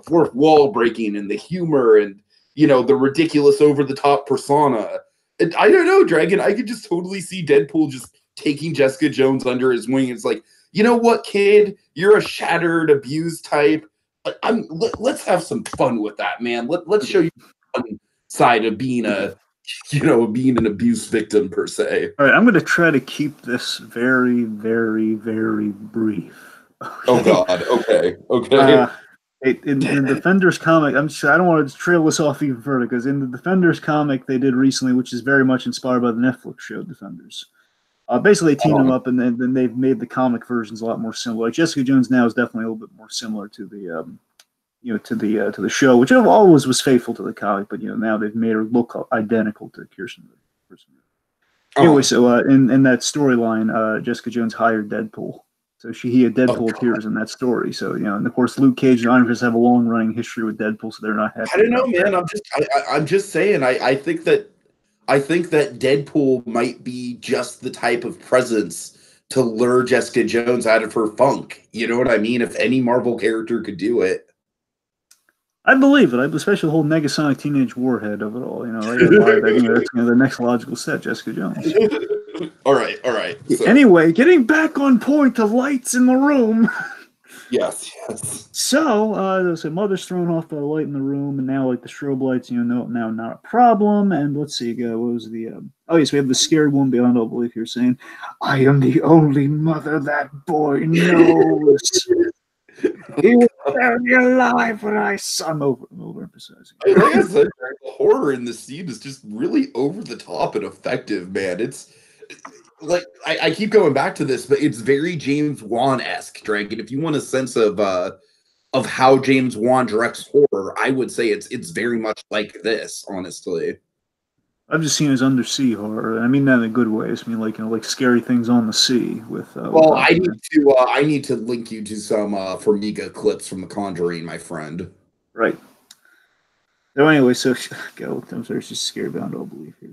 fourth wall breaking and the humor and the ridiculous over the top persona. And I don't know, Dragon. I could just totally see Deadpool just taking Jessica Jones under his wing. It's like, you know what, kid? You're a shattered, abused type. Let's have some fun with that, man. Let's show you the fun side of being being an abuse victim per se. All right, I'm going to try to keep this very, very, very brief. Oh God. Okay. In the Defenders comic, I don't want to trail this off even further, because in the Defenders comic they did recently, which is very much inspired by the Netflix show Defenders. Basically, they teamed them up, and then they've made the comic versions a lot more similar. Like Jessica Jones now is definitely a little bit more similar to to the show, which always was faithful to the comic, but now they've made her look identical to Kirsten. Anyway, so in that storyline, Jessica Jones hired Deadpool. So Deadpool appears in that story. So and of course Luke Cage and Iron Fist have a long running history with Deadpool, so they're not happy. I don't know, man. I'm just saying. I think that Deadpool might be just the type of presence to lure Jessica Jones out of her funk. You know what I mean? If any Marvel character could do it. I believe it. Especially the whole Negasonic Teenage Warhead of it all. I gotta buy that. That's the next logical step, Jessica Jones. All right. So, anyway, getting back on point, the lights in the room. Yes. So, Mother's thrown off the light in the room, and now, the strobe lights, now not a problem. And let's see, what was the... oh, yes, we have the scared one beyond all belief here saying, I am the only mother that boy knows. He was very alive when I saw him. Overemphasizing. Like I said, the horror in the scene is just really over the top and effective, man. It's like I keep going back to this, but it's very James Wan-esque, Dragon. If you want a sense of how James Wan directs horror, I would say it's very much like this, honestly. I've just seen his undersea horror. I mean that in a good way. I mean like scary things on the sea with. Well, I need to link you to some Formiga clips from The Conjuring, my friend. Right. So anyway, I'm sorry, she's scared beyond all belief here.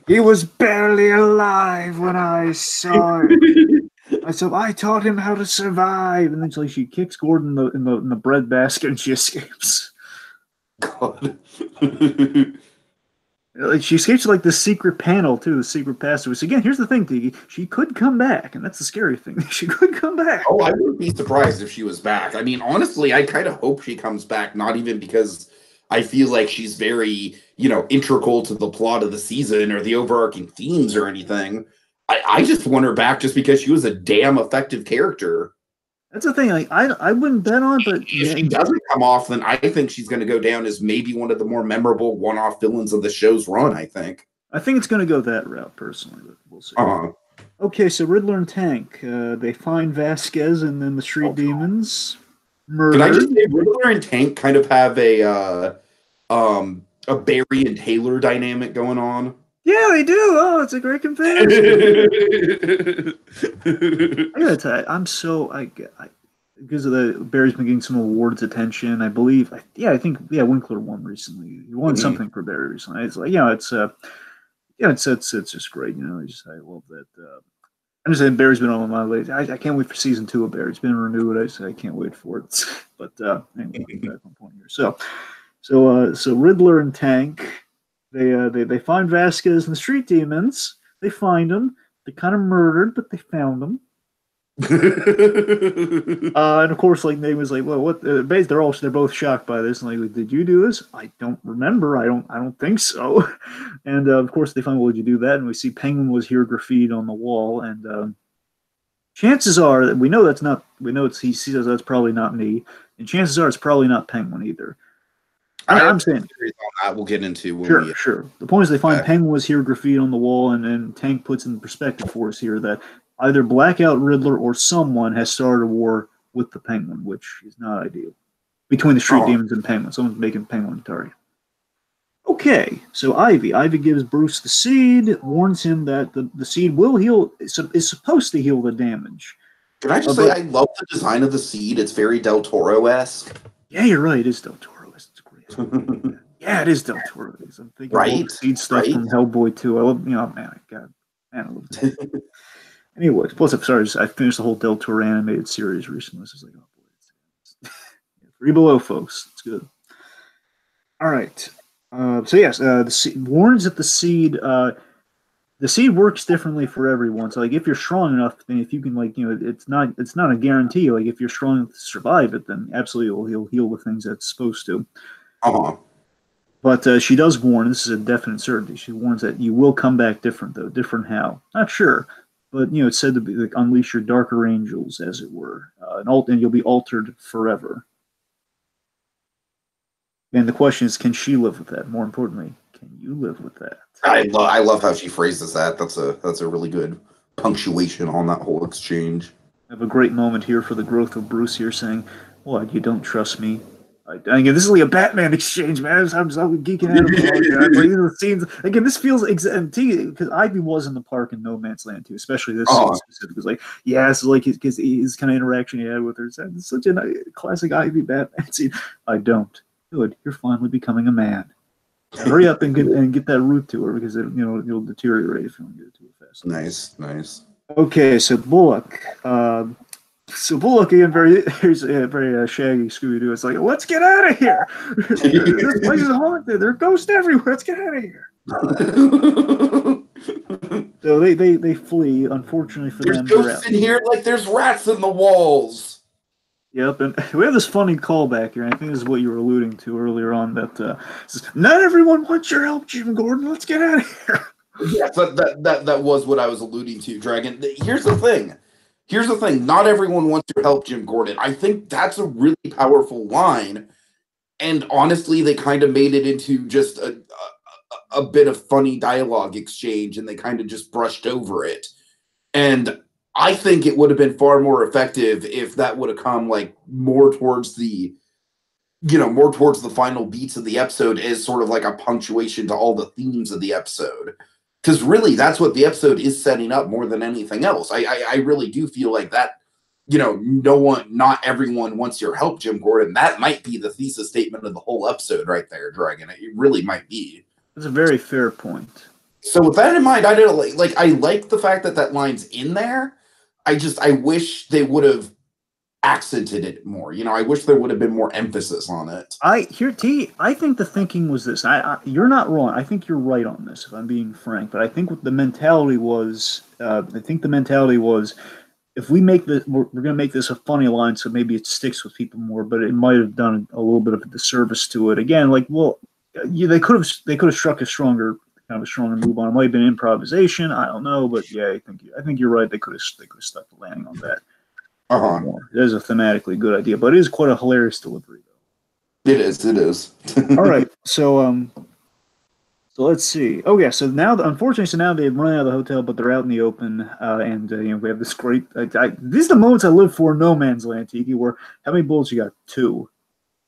He was barely alive when I saw him. I said I taught him how to survive, and then she kicks Gordon in the bread basket and she escapes. God. She escapes to the secret panel too, the secret passage. So again, here's the thing, Tiki. She could come back, and that's the scary thing. She could come back. Oh, I wouldn't be surprised if she was back. I mean, honestly, I kind of hope she comes back, not even because I feel like she's very, integral to the plot of the season or the overarching themes or anything. I just want her back just because she was a damn effective character. That's the thing. I wouldn't bet on, but if she doesn't come off, then I think she's going to go down as maybe one of the more memorable one-off villains of the show's run. I think it's going to go that route personally, but we'll see. Okay, so Riddler and Tank, they find Vasquez and then the Street Demons murdered. Can I just say Riddler and Tank kind of have a Barry and Taylor dynamic going on? Yeah, they do. Oh, it's a great comparison. I gotta tell you, I'm so because of Barry's been getting some awards attention. I believe, I think Winkler won recently. He won something for Barry recently. It's it's just great. I love that. I'm just saying Barry's been on my list. I can't wait for season 2 of Barry. It's been renewed. I can't wait for it. But anyway, back on point here. So Riddler and Tank. They find Vasquez and the Street Demons. They find him. They're kind of murdered, but they found him. And of course, Nate was like, "Well, what?" They're both shocked by this. And did you do this? I don't remember. I don't think so. And of course, they find, well, did you do that? And we see Penguin was here graffitied on the wall. And chances are that we know that's not. We know he says that's probably not me. And chances are it's probably not Penguin either. I'm saying that we'll get into. Sure. The point is they find Penguin was here graffiti on the wall, and then Tank puts in perspective for us here that either Blackout Riddler or someone has started a war with the Penguin, which is not ideal. Between the Street Demons and Penguin. Someone's making Penguin a target. Okay, so Ivy gives Bruce the seed, warns him that the seed will heal, is supposed to heal the damage. Can I just say I love the design of the seed? It's very Del Toro-esque. Yeah, you're right. It is Del Toro. Yeah, it is Del Toro. I'm thinking of all the seed stuff from Hellboy 2. I love, I love it. Anyways, plus, I finished the whole Del Toro animated series recently. This is oh boy, 3 below, folks. It's good. All right. The seed warns that the seed works differently for everyone. So, if you're strong enough, then if you can, it's not a guarantee. If you're strong enough to survive it, then absolutely he'll heal the things that's supposed to. But she does warn, this is a definite certainty, she warns that you will come back different, though. Different how? Not sure. But, it's said to be unleash your darker angels, as it were. And you'll be altered forever. And the question is, can she live with that? More importantly, can you live with that? I love how she phrases that. That's a really good punctuation on that whole exchange. I have a great moment here for the growth of Bruce here saying, What, you don't trust me? Again, this is like a Batman exchange, man. I'm geeking out about that. Like, these are the scenes. Again, this feels because Ivy was in the park in No Man's Land too, especially this scene specifically. Like, yeah, it's like his kind of interaction he had with her. It's such a classic Ivy Batman scene. I don't. Good. You're finally becoming a man. Hurry up and get that root to her because it'll deteriorate if you don't get it to her fast. Nice. Okay, so Bullock. Bullock again, very shaggy Scooby Doo. It's like, let's get out of here. This place is haunted. There are ghosts everywhere. Let's get out of here. So they flee. Unfortunately for them, there's ghosts in here like there's rats in the walls. Yep, and we have this funny callback here. And I think this is what you were alluding to earlier on. That says, not everyone wants your help, Jim Gordon. Let's get out of here. Yeah, that was what I was alluding to, Dragon. Here's the thing. Not everyone wants your help, Jim Gordon. I think that's a really powerful line. And honestly, they kind of made it into just a bit of funny dialogue exchange, and they kind of just brushed over it. And I think it would have been far more effective if that would have come like more towards the final beats of the episode as sort of like a punctuation to all the themes of the episode. Because really, that's what the episode is setting up more than anything else. I really do feel like that, not everyone wants your help, Jim Gordon. That might be the thesis statement of the whole episode right there, Dragon. It really might be. That's a very fair point. So with that in mind, I like the fact that line's in there. I wish they would have accented it more. I wish there would have been more emphasis on it. I think the thinking was this. You're not wrong. I think you're right on this, if I'm being frank. But I think what the mentality was, if we make we're going to make this a funny line, so maybe it sticks with people more. But it might have done a little bit of a disservice to it. Again, they could have struck a stronger move on. It might have been improvisation. I don't know, but yeah, I think you're right. They could have stuck the landing on that. It is a thematically good idea, but it is quite a hilarious delivery, though. It is. All right, so let's see. Oh yeah, so now unfortunately, they've run out of the hotel, but they're out in the open, and we have this great. These are the moments I live for in No Man's Land, Tiki. Where how many bullets you got? 2.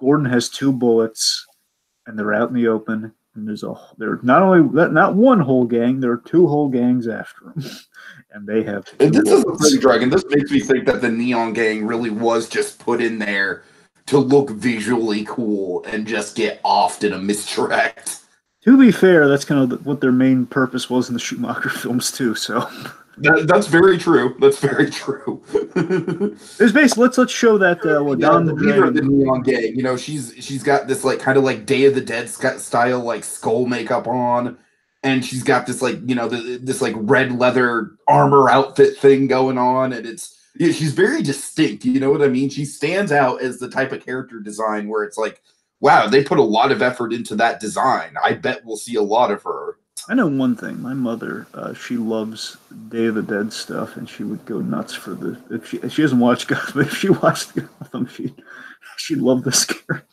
Gordon has 2 bullets, and they're out in the open. And there's not one whole gang, there are 2 whole gangs after them. And they have. And this is the thing, Dragon. This makes me think that the Neon Gang really was just put in there to look visually cool and just get offed in a misdirect. To be fair, that's kind of what their main purpose was in the Schumacher films too. So that's very true. It's basically let's show that Don the leader of the Dragon. Neon Gang. She's got this kind of like Day of the Dead style like skull makeup on. And she's got this this red leather armor outfit thing going on, and she's very distinct. You know what I mean? She stands out as the type of character design where it's like, wow, they put a lot of effort into that design. I bet we'll see a lot of her. I know one thing. My mother, she loves Day of the Dead stuff, and she would go nuts for if she doesn't watch Gotham, but if she watched Gotham, she'd love this character.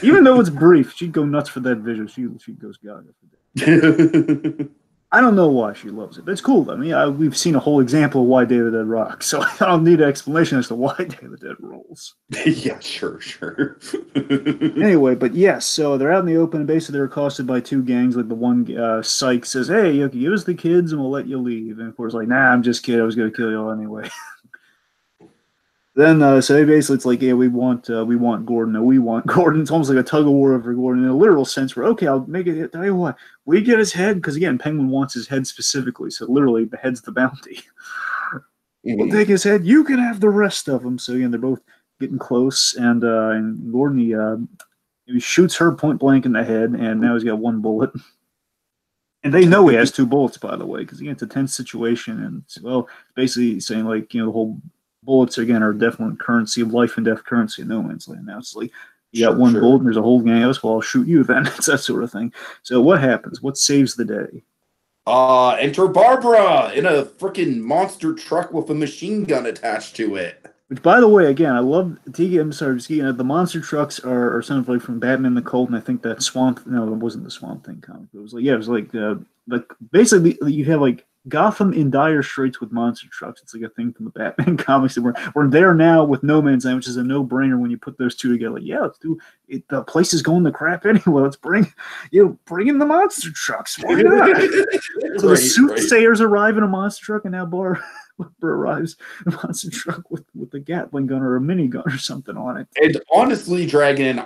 Even though it's brief, she'd go nuts for that visual. She goes gaga for that. I don't know why she loves it, but it's cool. I mean, we've seen a whole example of why Day of the Dead rocks, so I don't need an explanation as to why Day of the Dead rolls. Yeah, sure. Anyway, but yes, so they're out in the open, and basically they're accosted by 2 gangs. Like the one psych says, "Hey, you can give us the kids, and we'll let you leave." And of course, like, "Nah, I'm just kidding. I was going to kill y'all anyway." Then, so they basically, it's like, yeah, we want Gordon. No, we want Gordon. It's almost like a tug of war over Gordon in a literal sense where, okay, I'll make it, tell you what, we get his head, because again, Penguin wants his head specifically, so literally the head's the bounty. We'll take his head, you can have the rest of them. So again, they're both getting close, and Gordon, he shoots her point blank in the head, and now he's got 1 bullet. And they know he has 2 bullets, by the way, because again, it's a tense situation, and basically saying like, the whole bullets again are definitely currency of life and death currency in No Man's Land. Now it's like you got 1 bullet and there's a whole gang of us. Well, I'll shoot you then. It's that sort of thing. So what happens? What saves the day? Enter Barbara in a freaking monster truck with a machine gun attached to it. Which, by the way, again, I love Tiki. I'm sorry, the monster trucks are something like from Batman the Cult, and I think that Swamp. No, it wasn't the Swamp Thing comic. It was like basically you have like Gotham in dire straits with monster trucks. It's like a thing from the Batman comics. We're there now with No Man's Land, which is a no-brainer when you put those two together. Like, yeah, let's do it. The place is going to crap anyway. Let's bring in the monster trucks. Why not? So the soothsayers arrive in a monster truck, and now Barbara arrives in a monster truck with a Gatling gun or a minigun or something on it. And honestly, Dragon,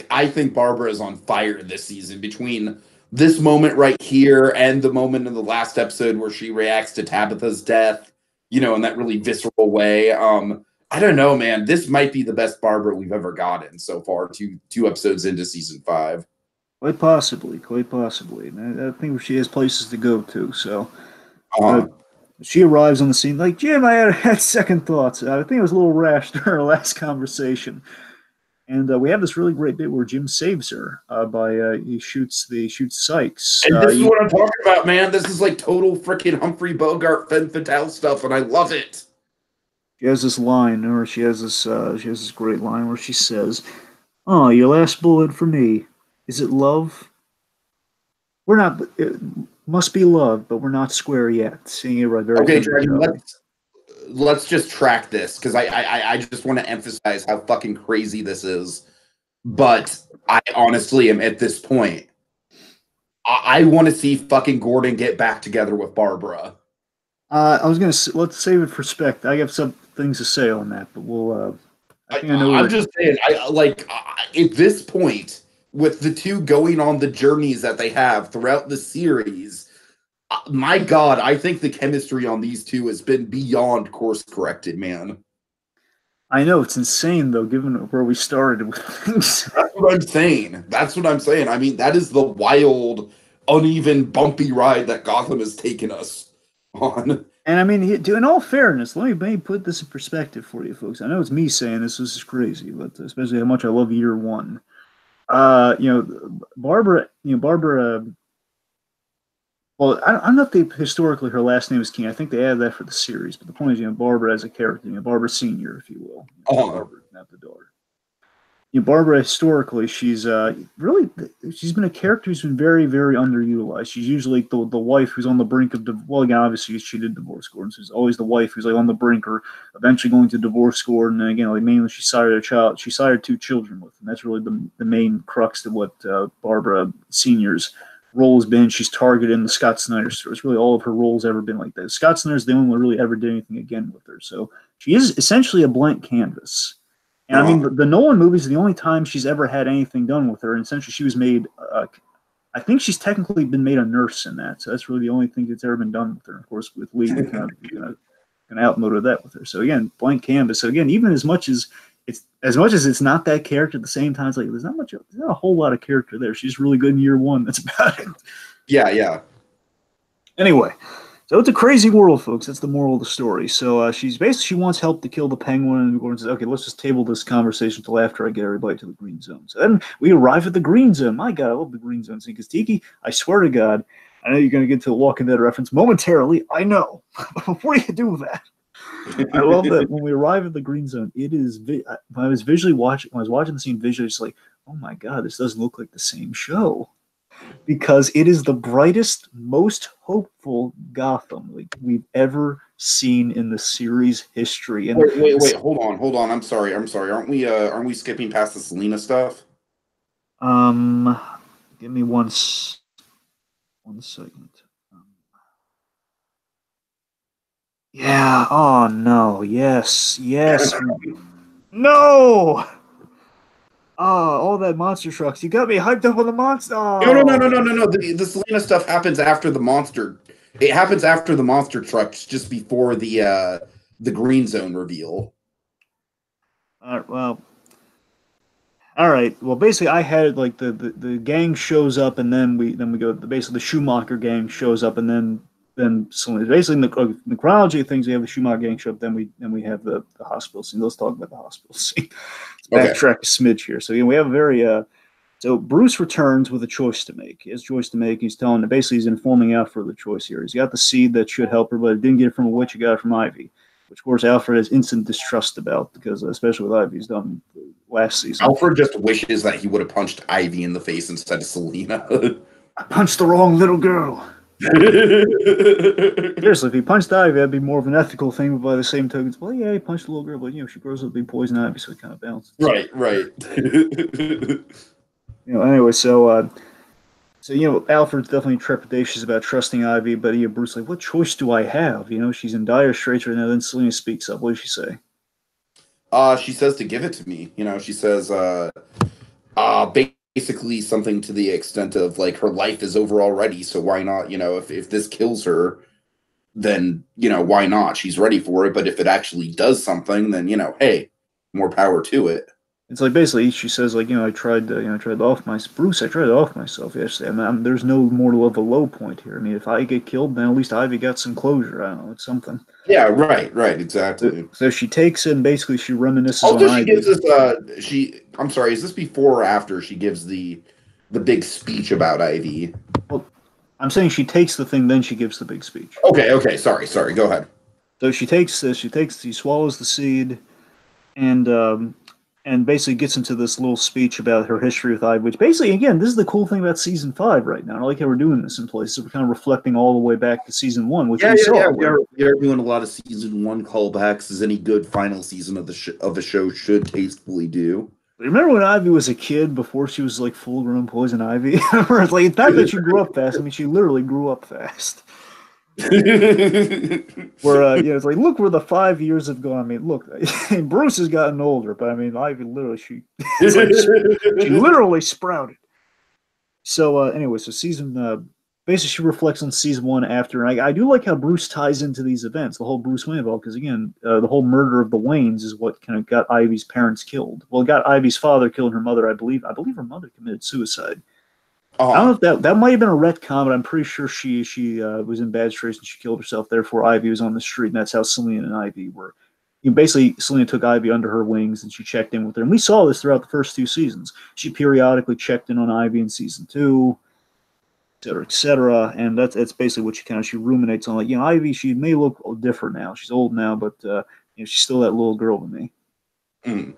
I think Barbara is on fire this season between this moment right here and the moment in the last episode where she reacts to Tabitha's death, in that really visceral way. I don't know, man. This might be the best Barbara we've ever gotten so far, two episodes into season 5. Quite possibly. And I think she has places to go to, so... she arrives on the scene like, Jim, I had second thoughts. I think it was a little rash during our last conversation. And we have this really great bit where Jim saves her by he shoots Sykes. And this is what I'm talking about, man. This is like total freaking Humphrey Bogart femme fatale stuff, and I love it. She has this line, or she has this great line where she says, "Oh, your last bullet for me. Is it love? We're not. It must be love, but we're not square yet." Seeing it right there. Okay, Dragon, let's just track this, because I just want to emphasize how fucking crazy this is. But I honestly am at this point. I want to see fucking Gordon get back together with Barbara. I was gonna let's save it for spec. I have some things to say on that, but we'll. I'm just saying. At this point, with the two going on the journeys that they have throughout the series. My God, I think the chemistry on these two has been beyond course corrected, man. I know, it's insane, though, given where we started with things. That's what I'm saying. I mean, that is the wild, uneven, bumpy ride that Gotham has taken us on. And I mean, in all fairness, let me put this in perspective for you folks. I know it's me saying this is crazy, but especially how much I love year one. Barbara, well, I'm not historically her last name is King. I think they added that for the series. But the point is, Barbara as a character, Barbara Senior, if you will. Barbara, not the daughter. Barbara, historically, she's been a character who's been very, very underutilized. She's usually the wife who's on the brink of again, obviously she did divorce Gordon. So she's always the wife who's on the brink or eventually going to divorce Gordon. And again, mainly she sired a child. She sired 2 children with, and that's really the main crux of what Barbara Senior's role has been. She's targeted in the Scott Snyder story. It's really all of her roles ever been like that. Scott Snyder's the only one who really ever did anything again with her. So she is essentially a blank canvas. And I mean, the Nolan movies are the only time she's ever had anything done with her. And essentially, she was made. I think she's technically been made a nurse in that. So that's really the only thing that's ever been done with her. Of course, with Lee, we kind of outmoded that with her. So again, blank canvas. So again, even as much as it's not that character, at the same time, it's like there's not a whole lot of character there. She's really good in year one. That's about it. Yeah. Anyway. So it's a crazy world, folks. That's the moral of the story. So she wants help to kill the penguin, and Gordon says, "Okay, let's just table this conversation until after I get everybody to the green zone." So then we arrive at the green zone. My God, I love the green zone scene because Tiki, I swear to God, I know you're going to get to a Walking Dead reference momentarily. I know. But before you do that, I love that when we arrive at the green zone, it is. When I was watching the scene visually, it's like, oh my God, this doesn't look like the same show. Because it is the brightest, most hopeful Gotham we've ever seen in the series history. And wait, hold on. I'm sorry. Aren't we skipping past the Selena stuff? Give me one second. Yeah. Oh no. Yes. No. All that monster trucks. You got me hyped up on the monster. Oh. No. The Selena stuff happens after the monster. It happens after the monster trucks, just before the green zone reveal. All right. Well, basically, I had the gang shows up, and then we go. Basically, the Schumacher gang shows up, and then Selena. Basically, in the chronology of things, we have the Schumacher gang show up. Then we have the hospital scene. Let's talk about the hospital scene. Backtrack a smidge here. So we have a very so Bruce returns with a choice to make. He has a choice to make. He's telling basically he's informing Alfred the choice here. He's got the seed that should help her, but it didn't get it from a witch. He got it from Ivy, which of course Alfred has instant distrust about because especially with Ivy, he's done last season. Alfred just wishes that he would have punched Ivy in the face instead of Selena. I punched the wrong little girl. Seriously, if he punched Ivy, that'd be more of an ethical thing. But by the same token, it's, well, yeah, he punched a little girl, but she grows up to be poison ivy, so it kind of balances. Right. Anyway, so Alfred's definitely trepidatious about trusting Ivy, but Bruce's like, what choice do I have? She's in dire straits right now. Then Selena speaks up. What does she say? She says to give it to me. She says, basically something to the extent of like her life is over already, so why not? If this kills her, then why not? She's ready for it. But if it actually does something, then hey, more power to it. It's like basically she says like I tried to off myself. Bruce, I tried to off myself yesterday. There's no more of a low point here. If I get killed, then at least Ivy got some closure. I don't know, it's something. Yeah, right, exactly. So she takes it and basically she reminisces also, on she Ivy. gives us I'm sorry, is this before or after she gives the big speech about Ivy? Well, I'm saying she takes the thing, then she gives the big speech. Okay, sorry, go ahead. So she swallows the seed, and basically gets into this little speech about her history with Ivy, which basically, again, this is the cool thing about season 5 right now. I like how we're doing this in places. We're kind of reflecting all the way back to season 1, which we saw. We are doing a lot of season 1 callbacks, as any good final season of the show should tastefully do. Remember when Ivy was a kid before she was like full-grown poison Ivy? It's like, it's not that she grew up fast. She literally grew up fast. Where it's like, look where the 5 years have gone. Look, Bruce has gotten older, but Ivy literally she literally sprouted. So anyway, so season basically she reflects on season 1 after, and I do like how Bruce ties into these events, the whole Bruce Wayne involved, because again, the whole murder of the Waynes is what kind of got Ivy's parents killed. Well, it got Ivy's father killed, and her mother, I believe her mother committed suicide. I don't know if that might have been a retcon, but I'm pretty sure she was in bad straits and she killed herself. Therefore, Ivy was on the street, and that's how Selena and Ivy were. Basically, Selena took Ivy under her wings, and she checked in with her. And we saw this throughout the first 2 seasons. She periodically checked in on Ivy in season 2, et cetera. And that's basically what she ruminates on. Like, Ivy, she may look different now. She's old now, but she's still that little girl to me. Mm.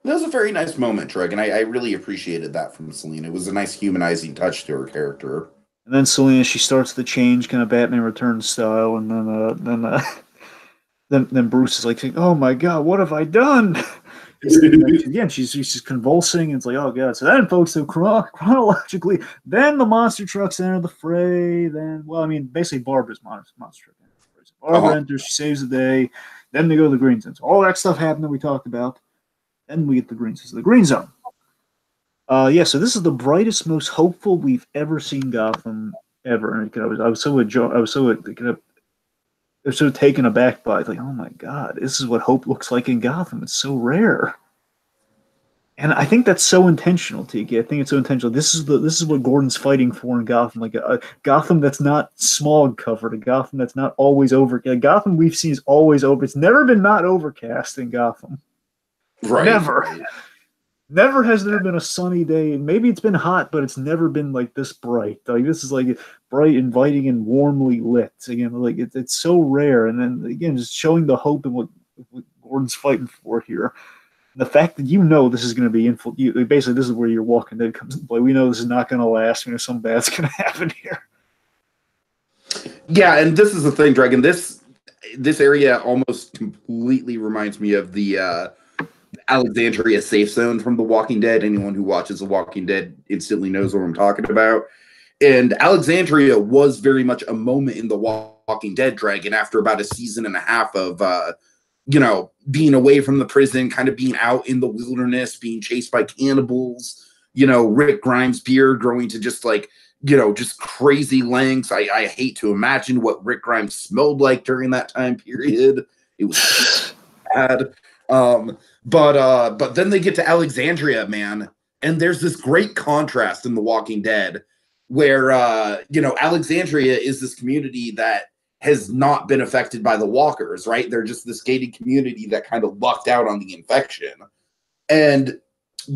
That was a very nice moment, Treg, and I really appreciated that from Selena. It was a nice humanizing touch to her character. And then Selena, she starts to change, kind of Batman Returns style, and then Bruce is like, "Oh my God, what have I done?" Again, she's convulsing, and it's like, "Oh God!" So then, folks, so chronologically, then the monster trucks enter the fray. Then, basically, Barbara's monster truck enters the fray. So Barbara enters, she saves the day. Then they go to the Green Zone. So all that stuff happened that we talked about. Then we get the Green Zone. So the Green Zone. So this is the brightest, most hopeful we've ever seen Gotham ever. And I was so taken aback by it. Like, oh my God, this is what hope looks like in Gotham. It's so rare. And I think that's so intentional, Tiki. I think it's so intentional. This is what Gordon's fighting for in Gotham. Like a Gotham that's not smog covered, a Gotham that's not always over. A Gotham we've seen is always over. It's never been not overcast in Gotham. Right. Never. Never has there been a sunny day. Maybe it's been hot, but it's never been like this bright. Like this is like bright, inviting, and warmly lit. Again, like it's so rare. And then again, just showing the hope in what Gordon's fighting for here. The fact that this is going to be basically this is where your Walking Dead comes into play. We know this is not going to last. We know some bad's going to happen here. Yeah, and this is the thing, Dragon. This area almost completely reminds me of the Alexandria safe zone from The Walking Dead. Anyone who watches The Walking Dead instantly knows what I'm talking about. And Alexandria was very much a moment in The Walking Dead, Dragon, after about a season and a half of being away from the prison, kind of being out in the wilderness, being chased by cannibals, Rick Grimes' beard growing to just like, just crazy lengths. I hate to imagine what Rick Grimes smelled like during that time period. It was bad. But then they get to Alexandria, man, and there's this great contrast in The Walking Dead where, Alexandria is this community that has not been affected by the walkers, right? They're just this gated community that kind of lucked out on the infection. And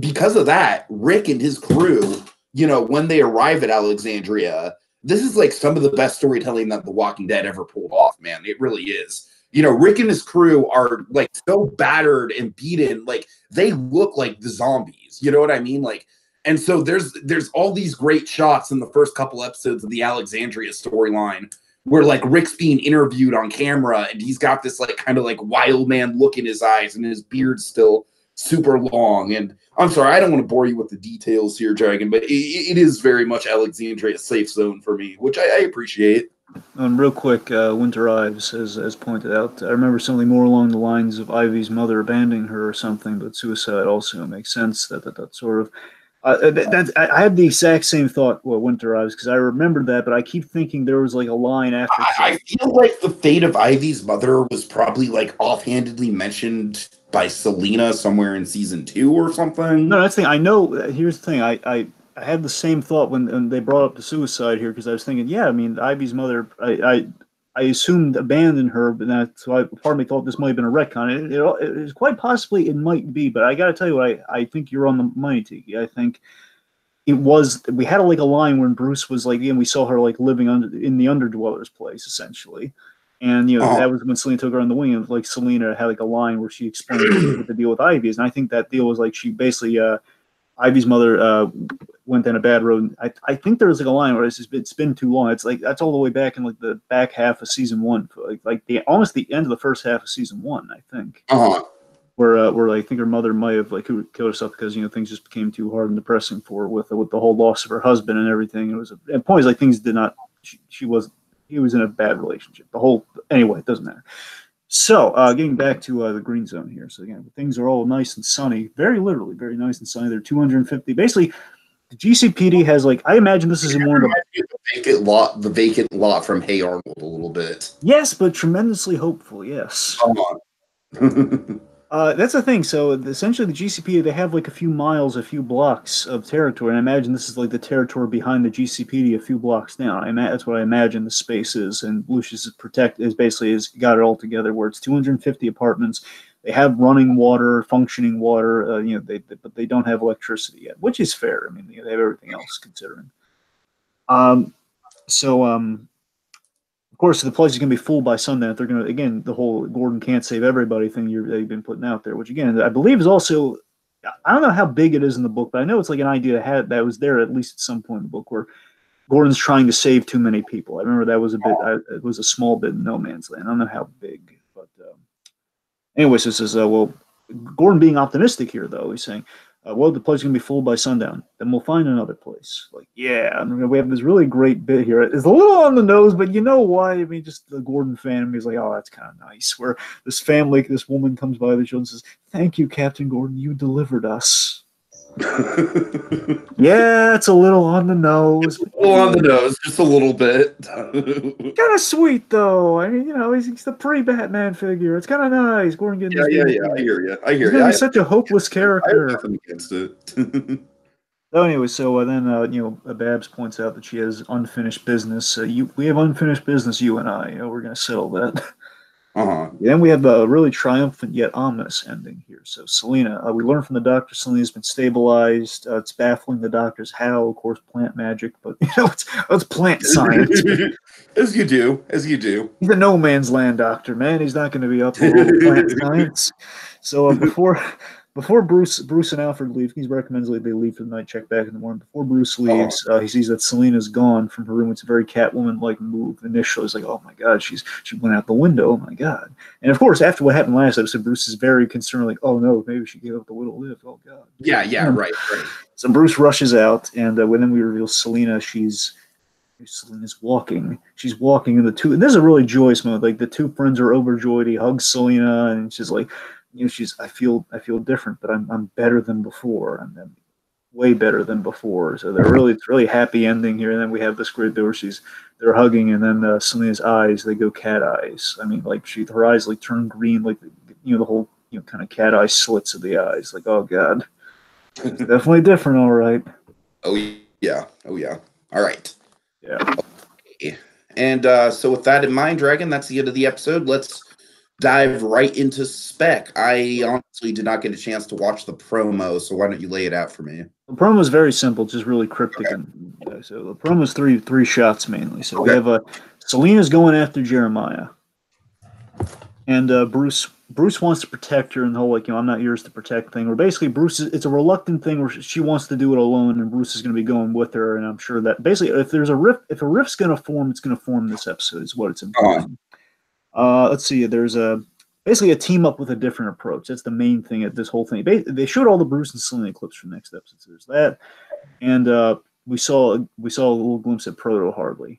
because of that, Rick and his crew, when they arrive at Alexandria, this is like some of the best storytelling that The Walking Dead ever pulled off, man. It really is. Rick and his crew are like so battered and beaten, like they look like the zombies. You know what I mean? Like, And so there's all these great shots in the first couple episodes of the Alexandria storyline where like Rick's being interviewed on camera and he's got this like kind of like wild man look in his eyes and his beard's still super long. And I'm sorry, I don't want to bore you with the details here, Dragon, but it is very much Alexandria's safe zone for me, which I appreciate. Real quick, Winter Ives has pointed out, I remember something more along the lines of Ivy's mother abandoning her or something, but suicide also makes sense. That sort of I had the exact same thought. Well, Winter Ives, because I remembered that, but I keep thinking there was like a line after. I feel like the fate of Ivy's mother was probably like offhandedly mentioned by Selena somewhere in season 2 or something. No, that's the thing. I know. Here's the thing. I had the same thought when they brought up the suicide here because I was thinking, yeah, I mean, Ivy's mother. I assumed abandoned her, but that's why part of me thought this might have been a retcon. It is quite possibly it might be, but I got to tell you what, I think you're on the money, Tiki. I think it was, we had like a line when Bruce was like, and we saw her like living in the underdweller's place essentially. And, you know, that was when Selena took her on the wing, and like Selena had like a line where she explained what the deal with Ivy is. And I think that deal was like, she basically, Ivy's mother went down a bad road. I think there was like a line where it's been too long. It's like that's all the way back in like the back half of season 1, like the almost the end of the first half of season 1, I think. Where I think her mother might have like killed herself because things just became too hard and depressing for her with the whole loss of her husband and everything. It was at points like things did not. He was in a bad relationship. Anyway, it doesn't matter. So, getting back to the green zone here. So, again, things are all nice and sunny. Very literally, very nice and sunny. They're 250. Basically, the GCPD has, like, I imagine this is in one of the vacant lot from Hey Arnold a little bit. Yes, but tremendously hopeful, yes. Come on. That's the thing. So, essentially, the GCPD, they have, like, a few blocks of territory. And I imagine this is, like, the territory behind the GCPD a few blocks down. That's what I imagine the space is. And Lucius is basically got it all together where it's 250 apartments. They have running water, functioning water, but they don't have electricity yet, which is fair. I mean, they have everything else considering. Of course, the place is going to be full by sundown. They're going to, again, the whole Gordon can't save everybody thing they've been putting out there, which, again, I believe is also, I don't know how big it is in the book, but I know it's like an idea that was there at least at some point in the book where Gordon's trying to save too many people. I remember that was it was a small bit in No Man's Land. I don't know how big, but anyways, this is, Gordon being optimistic here, though. He's saying, well, the place is going to be full by sundown. Then we'll find another place. Like, yeah, and we have this really great bit here. It's a little on the nose, but you know why? I mean, just the Gordon fan, he's like, oh, that's kind of nice. Where this woman comes by the children and says, thank you, Captain Gordon, you delivered us. Yeah, it's a little on the nose. Just a little bit. Kind of sweet, though. I mean, he's the pre-Batman figure. It's kind of nice. Gordon getting I hear you. He's such a hopeless character. I have nothing against it. So anyway, then Babs points out that she has unfinished business. We have unfinished business, you and I. We're going to settle that. Then we have a really triumphant yet ominous ending here. So Selena, we learn from the doctor Selena's been stabilized. It's baffling the doctors how, of course, plant magic, but it's plant science. As you do. He's a no man's land doctor, man. He's not going to be up for all plant science. So before Bruce and Alfred leave, he recommends they leave for the night, check back in the morning. Before Bruce leaves, he sees that Selena's gone from her room. It's a very Catwoman-like move. Initially, it's like, oh my God, she went out the window. Oh my God. And of course, after what happened last episode, Bruce is very concerned, like, oh no, maybe she gave up the will to live. Oh God. Yeah, right. So Bruce rushes out, and then we reveal Selena. Selena's walking. She's walking in the two. And this is a really joyous moment. Like the two friends are overjoyed. He hugs Selena, and she's like, I feel different, but I'm better than before. I'm way better than before. So it's really happy ending here. And then we have this great bit where they're hugging, and then Selena's eyes, they go cat eyes. I mean, like her eyes like turn green, like the whole kind of cat eye slits of the eyes. Like, oh God, it's definitely different. All right. Oh yeah. All right. Yeah. Okay. And so with that in mind, Dragon, that's the end of the episode. Let's dive right into spec. I honestly did not get a chance to watch the promo, so why don't you lay it out for me? The promo is very simple, just really cryptic. Okay. So the promo is three shots mainly. So we have Selena's going after Jeremiah. And Bruce wants to protect her, and the whole like, I'm not yours to protect thing. Where basically it's a reluctant thing where she wants to do it alone, and Bruce is going to be going with her. And I'm sure that basically, if a rift's going to form, it's going to form this episode. Is what it's implying. Let's see. There's basically a team up with a different approach. That's the main thing at this whole thing. They showed all the Bruce and Selena clips from next episode. So there's that, and we saw a little glimpse at Proto Harley.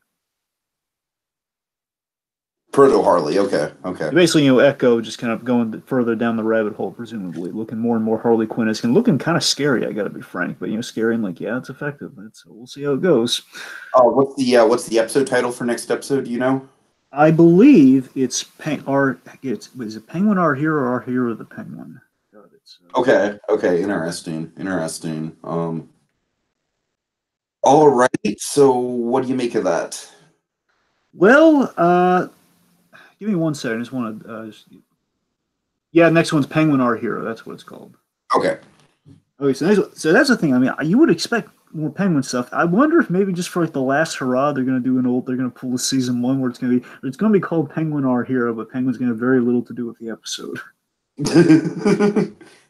Proto Harley, okay. Basically, Echo just kind of going further down the rabbit hole, presumably looking more and more Harley Quinn-esque and looking kind of scary. I got to be frank, but scary and like, yeah, it's effective. We'll see how it goes. What's the episode title for next episode? Do you know? I believe it's is it Penguin Our Hero or Our Hero the Penguin? God, okay, interesting. All right. So, what do you make of that? Well, give me 1 second. I just want to. Next one's Penguin Our Hero. That's what it's called. Okay. So that's the thing. I mean, you would expect more Penguin stuff. I wonder if maybe just for like the last hurrah, they're going to do they're going to pull a season 1 where it's going to be called Penguin Our Hero, but Penguin's going to have very little to do with the episode.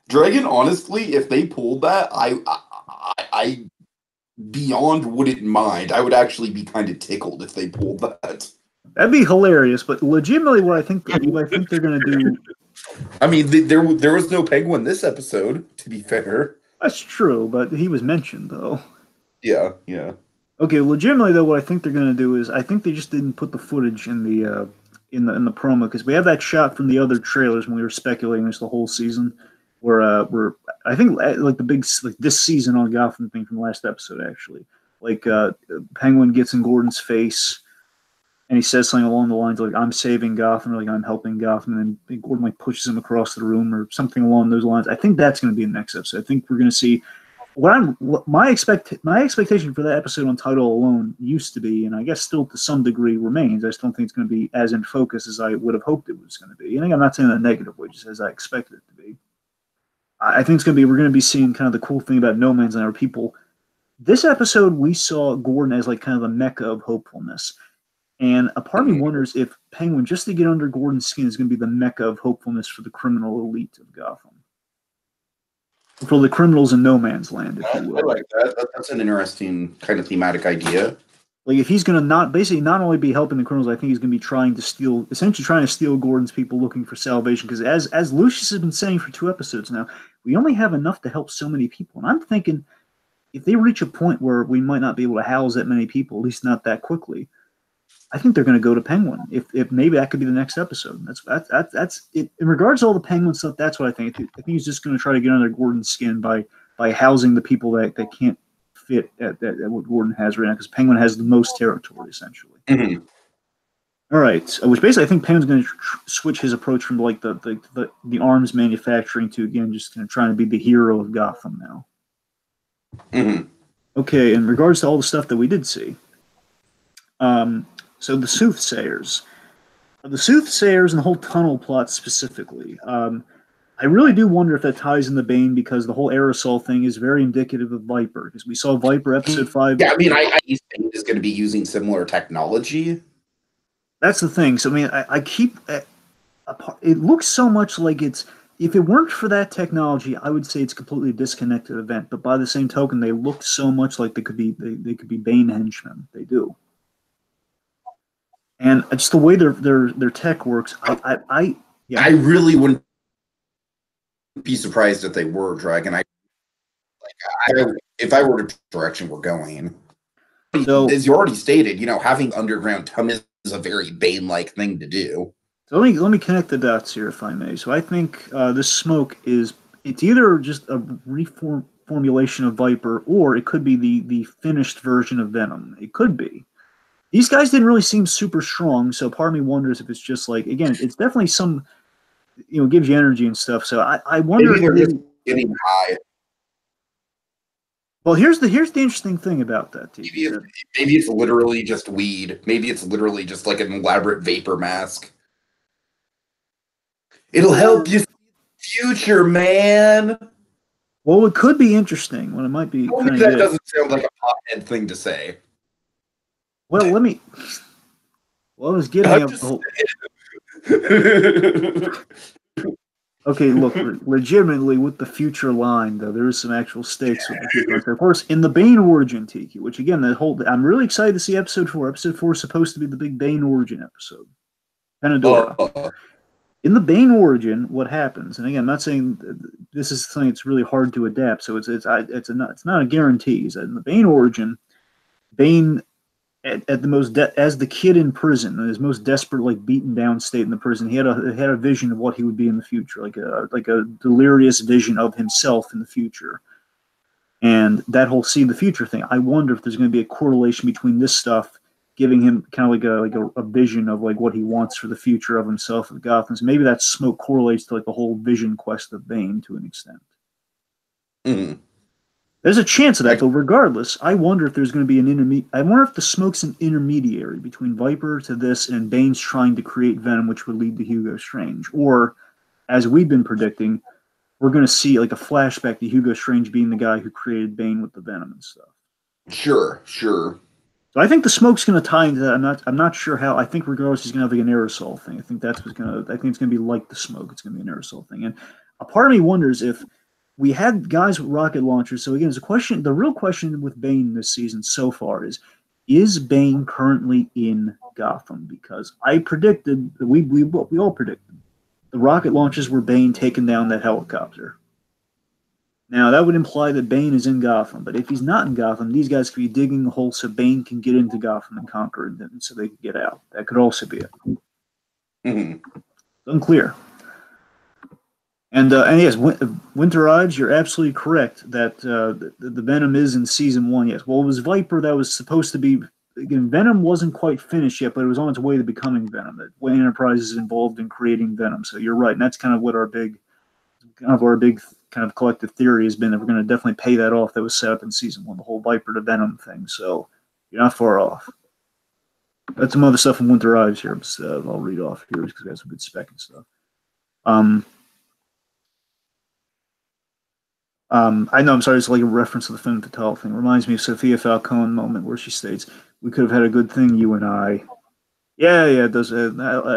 Dragon, honestly, if they pulled that, I beyond wouldn't mind. I would actually be kind of tickled if they pulled that. That'd be hilarious, but legitimately, what I think they're going to do. I mean, there was no Penguin this episode. To be fair, that's true, but he was mentioned though. Yeah. Okay, legitimately though, what I think they're going to do is I think they just didn't put the footage in the promo because we have that shot from the other trailers when we were speculating this the whole season, where I think like the big this season on Gotham thing from the last episode actually, like Penguin gets in Gordon's face. And he says something along the lines of, like, I'm saving Gotham, or like, I'm helping Gotham, and then Gordon like pushes him across the room or something along those lines. I think that's going to be the next episode. I think we're going to see my expectation for that episode on title alone used to be, and I guess still to some degree remains. I just don't think it's going to be as in focus as I would have hoped it was going to be. And I'm not saying that negatively, just as I expected it to be. I think we're going to be seeing kind of the cool thing about No Man's Land, our people. This episode, we saw Gordon as like kind of the mecca of hopefulness. And a part of me wonders if Penguin, just to get under Gordon's skin, is going to be the mecca of hopefulness for the criminal elite of Gotham. For the criminals in No Man's Land, if you will. I like that. That's an interesting kind of thematic idea. Like, if he's going to not only be helping the criminals, I think he's going to be essentially trying to steal Gordon's people looking for salvation. Because as Lucius has been saying for 2 episodes now, we only have enough to help so many people. And I'm thinking, if they reach a point where we might not be able to house that many people, at least not that quickly, I think they're going to go to Penguin. If maybe that could be the next episode. That's it. In regards to all the Penguin stuff, that's what I think. I think he's just going to try to get under Gordon's skin by housing the people that can't fit at what Gordon has right now, because Penguin has the most territory essentially. Mm-hmm. All right, which basically I think Penguin's going to switch his approach from like the arms manufacturing to again just kind of trying to be the hero of Gotham now. Mm-hmm. Okay, in regards to all the stuff that we did see. So the soothsayers and the whole tunnel plot specifically. I really do wonder if that ties in the Bane, because the whole aerosol thing is very indicative of Viper, because we saw Viper episode 5. Yeah, I mean, I think is going to be using similar technology. That's the thing. So I mean, I keep it looks so much like it's. If it weren't for that technology, I would say it's a completely disconnected event. But by the same token, they look so much like they could be Bane henchmen. They do. And just the way their tech works, I really wouldn't be surprised if they were Dragon. If I were the direction we're going, so, as you already stated, having underground tunnels is a very Bane-like thing to do. So let me connect the dots here, if I may. So I think this smoke it's either just a reformulation of Viper, or it could be the finished version of Venom. It could be. These guys didn't really seem super strong, so part of me wonders if it's just like, again, it's definitely some, gives you energy and stuff. So I wonder if they're just getting high. Well, here's the interesting thing about that. Maybe it's literally just weed. Maybe it's literally just like an elaborate vapor mask. It'll help you future, man. Well, it could be interesting. When it might be. That doesn't sound like a pothead thing to say. Well, I was getting Okay, look, legitimately with the future line though, there is some actual stakes with the future line. So, of course, in the Bane origin, Tiki, which again, I'm really excited to see episode 4. Episode 4 is supposed to be the big Bane origin episode. Panadora. In the Bane origin, what happens? And again, I'm not saying this is something that's really hard to adapt, so it's not a guarantee. In the Bane origin, Bane at the most as the kid in prison, in his most desperate, like beaten down state in the prison, he had a vision of what he would be in the future, like a delirious vision of himself in the future. And that whole see the future thing, I wonder if there's going to be a correlation between this stuff giving him kind of like a vision of like what he wants for the future of himself of Gotham. So maybe that smoke correlates to like the whole vision quest of Bane to an extent. Mm-hmm. There's a chance of that, though. Regardless, I wonder if there's going to be an intermediate. I wonder if the smoke's an intermediary between Viper to this and Bane's trying to create Venom, which would lead to Hugo Strange. Or, as we've been predicting, we're going to see like a flashback to Hugo Strange being the guy who created Bane with the Venom and stuff. Sure. So I think the smoke's going to tie into that. I'm not sure how. I think regardless, he's going to have like an aerosol thing. I think that's what's going to. I think it's going to be like the smoke. It's going to be an aerosol thing. And a part of me wonders if we had guys with rocket launchers. So again, it's a question. The real question with Bane this season so far is Bane currently in Gotham? Because I predicted, we all predicted, the rocket launches were Bane taking down that helicopter. Now that would imply that Bane is in Gotham, but if he's not in Gotham, these guys could be digging a hole so Bane can get into Gotham and conquer it, and so they can get out. That could also be it. Mm-hmm. Unclear. And yes, Winter Odds, you're absolutely correct that the Venom is in season 1. Yes, well, it was Viper that was supposed to be. Again, Venom wasn't quite finished yet, but it was on its way to becoming Venom. That Wayne Enterprises is involved in creating Venom. So you're right, and that's kind of what our big collective theory has been, that we're going to definitely pay that off. That was set up in season 1, the whole Viper to Venom thing. So you're not far off. That's some other stuff in Winter Eyes here. I'll read off here because we have some good spec and stuff. I know, I'm sorry, it's like a reference to the Femme Fatale thing. Reminds me of Sophia Falcone moment where she states, "We could have had a good thing, you and I." Yeah, it does. I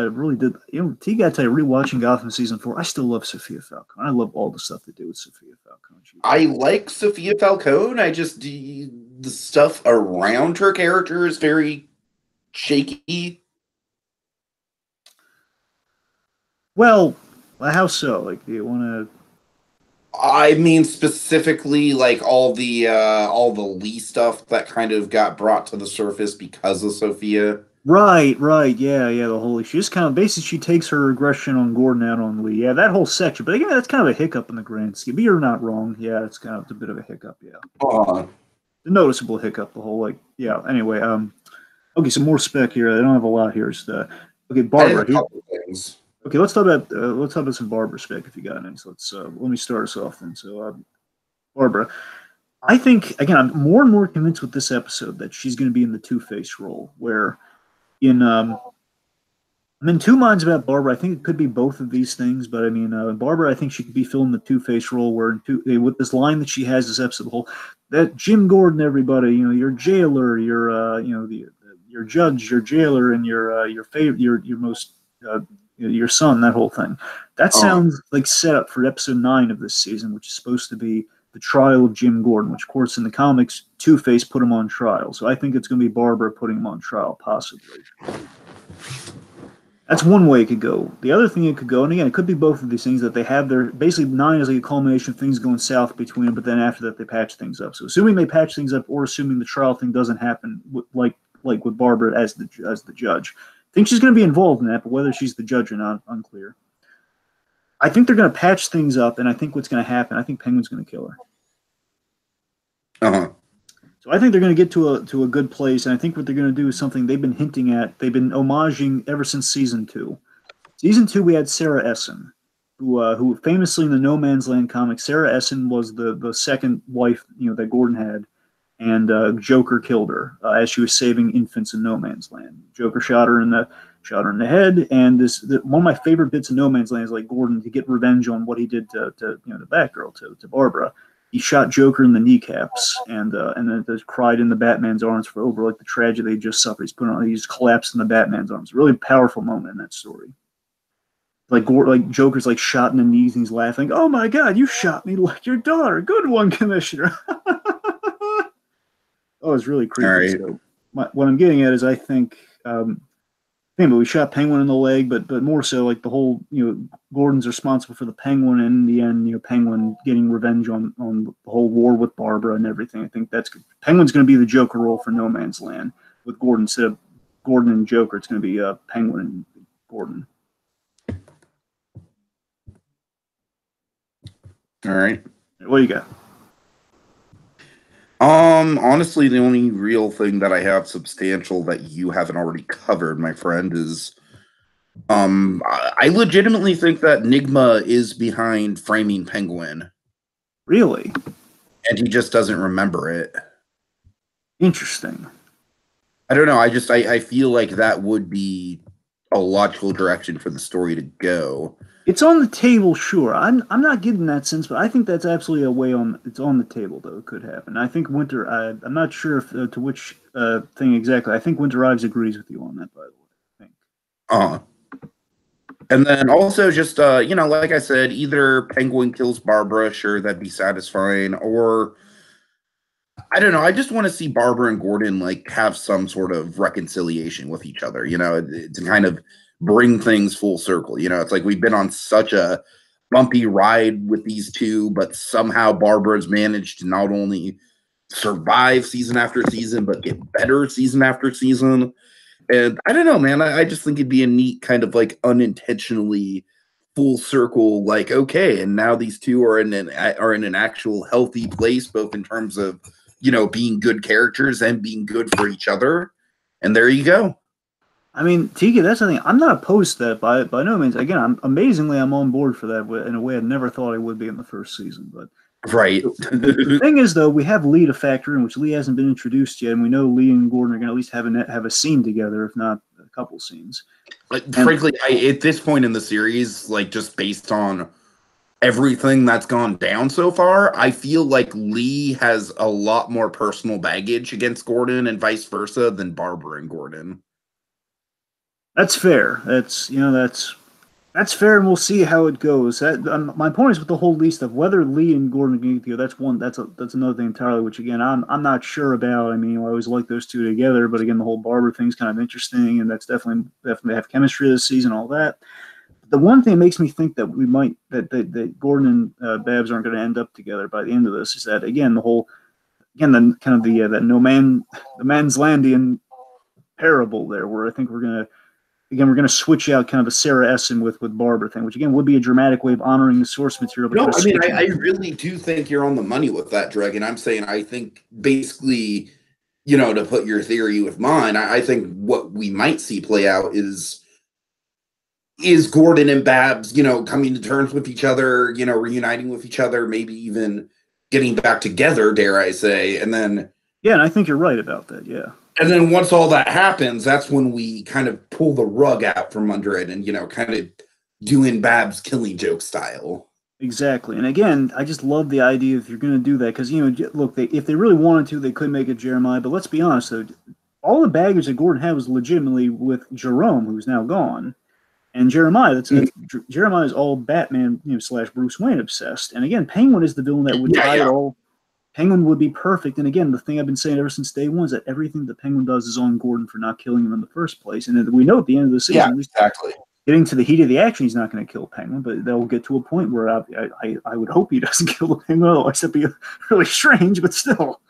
really did. You know, T got to rewatching Gotham season 4. I still love Sophia Falcone. I love all the stuff they do with Sophia Falcone. I like Sophia Falcone. I just the stuff around her character is very shaky. Well, how so? Like, do you want to? I mean, specifically, like all the Lee stuff that kind of got brought to the surface because of Sophia. Right, yeah, the whole. She just kind of basically she takes her aggression on Gordon out on Lee. Yeah, that whole section. But again, that's kind of a hiccup in the grand scheme. But you're not wrong. Yeah, it's kind of a bit of a hiccup. Yeah, a noticeable hiccup. The whole Anyway, okay, some more spec here. I don't have a lot here. It's okay, Barbara. Things. Okay, let's talk about some Barbara spec if you got any. So let me start us off then. So Barbara, I think again I'm more and more convinced with this episode that she's going to be in the Two-Face role. Where I'm in two minds about Barbara. I think it could be both of these things, but I mean Barbara, I think she could be filling the Two-Face role where with this line that she has this episode, the whole that Jim Gordon, everybody, your jailer, your your judge, your jailer, and your favorite, your most your son, that whole thing. That sounds like set up for episode 9 of this season, which is supposed to be the trial of Jim Gordon, which, of course, in the comics, Two-Face put him on trial. So I think it's going to be Barbara putting him on trial, possibly. That's one way it could go. The other thing it could go, and again, it could be both of these things, that they have their, basically 9 is like a culmination of things going south between them, but then after that they patch things up. So assuming they patch things up, or assuming the trial thing doesn't happen, like with Barbara as the judge, I think she's going to be involved in that, but whether she's the judge or not, unclear. I think they're going to patch things up, and I think what's going to happen, I think Penguin's going to kill her. So I think they're going to get to a good place, and I think what they're going to do is something they've been hinting at, they've been homaging ever since season 2. Season 2, we had Sarah Essen, who famously in the No Man's Land comic, Sarah Essen was the second wife that Gordon had, and Joker killed her as she was saving infants in No Man's Land. Joker shot her in the head, and one of my favorite bits of No Man's Land is like Gordon, to get revenge on what he did to Batgirl, to Barbara. He shot Joker in the kneecaps, and then just cried in the Batman's arms for over like the tragedy they just suffered. He just collapsed in the Batman's arms. A really powerful moment in that story. like Joker's like shot in the knees and he's laughing. Oh my God, you shot me like your daughter. Good one, Commissioner. Oh, it's really creepy. All right. So what I'm getting at is I think we shot Penguin in the leg, but more so like the whole, Gordon's responsible for the Penguin, and in the end, Penguin getting revenge on the whole war with Barbara and everything. I think that's good. Penguin's going to be the Joker role for No Man's Land with Gordon instead of Gordon and Joker. It's going to be Penguin and Gordon. All right. What do you got? Honestly, the only real thing that I have substantial that you haven't already covered, my friend, is I legitimately think that Nigma is behind framing Penguin. Really? And he just doesn't remember it. Interesting. I don't know. I feel like that would be a logical direction for the story to go. It's on the table, sure. I'm not getting that sense, but I think that's absolutely a way on. It's on the table, though. It could happen. I think Winter. I'm not sure if, to which thing exactly. I think Winter Ives agrees with you on that. By the way, I think. And then also just like I said, either Penguin kills Barbara, sure, that'd be satisfying, or I don't know. I just want to see Barbara and Gordon like have some sort of reconciliation with each other. To kind of bring things full circle. It's like we've been on such a bumpy ride with these two, but somehow Barbara's managed to not only survive season after season, but get better season after season. And I don't know, man. I just think it'd be a neat kind of like unintentionally full circle. Like, okay, and now these two are in an actual healthy place, both in terms of being good characters and being good for each other. And there you go. I mean, Tiki, that's the thing. I'm not opposed to that by no means. Again, I'm on board for that in a way I never thought I would be in the first season. But right. The thing is, though, we have Lee to factor in, which Lee hasn't been introduced yet, and we know Lee and Gordon are going to at least have a scene together, if not a couple scenes. Frankly, at this point in the series, like just based on everything that's gone down so far, I feel like Lee has a lot more personal baggage against Gordon and vice versa than Barbara and Gordon. That's fair. That's fair, and we'll see how it goes. My point is with the whole Lee stuff, whether Lee and Gordon are going to get together, that's another thing entirely. Which again, I'm not sure about. I mean, I always like those two together, but again, the whole Barbara thing's kind of interesting, and that's definitely have chemistry this season, all that. The one thing that makes me think that we might that Gordon and Babs aren't going to end up together by the end of this is that again the man's Landian parable there, where I think we're going to switch out kind of the Sarah Essen with Barbara thing, which again would be a dramatic way of honoring the source material. No, I mean, I really do think you're on the money with that, Dragon. I'm saying I think basically, to put your theory with mine, I think what we might see play out is Gordon and Babs, coming to terms with each other, reuniting with each other, maybe even getting back together, dare I say, and then... Yeah, and I think you're right about that, yeah. And then once all that happens, that's when we kind of pull the rug out from under it and, kind of doing Babs killing joke style. Exactly. And again, I just love the idea if you're going to do that because, look, if they really wanted to, they could make it Jeremiah. But let's be honest, though, all the baggage that Gordon had was legitimately with Jerome, who's now gone. And Jeremiah, Jeremiah is all Batman, / Bruce Wayne obsessed. And again, Penguin is the villain that would tie it all. Penguin would be perfect. And again, the thing I've been saying ever since day one is that everything the Penguin does is on Gordon for not killing him in the first place. And we know at the end of the season, exactly. Getting to the heat of the action, he's not going to kill Penguin, but they'll get to a point where I would hope he doesn't kill the Penguin, otherwise it'd be really strange, but still.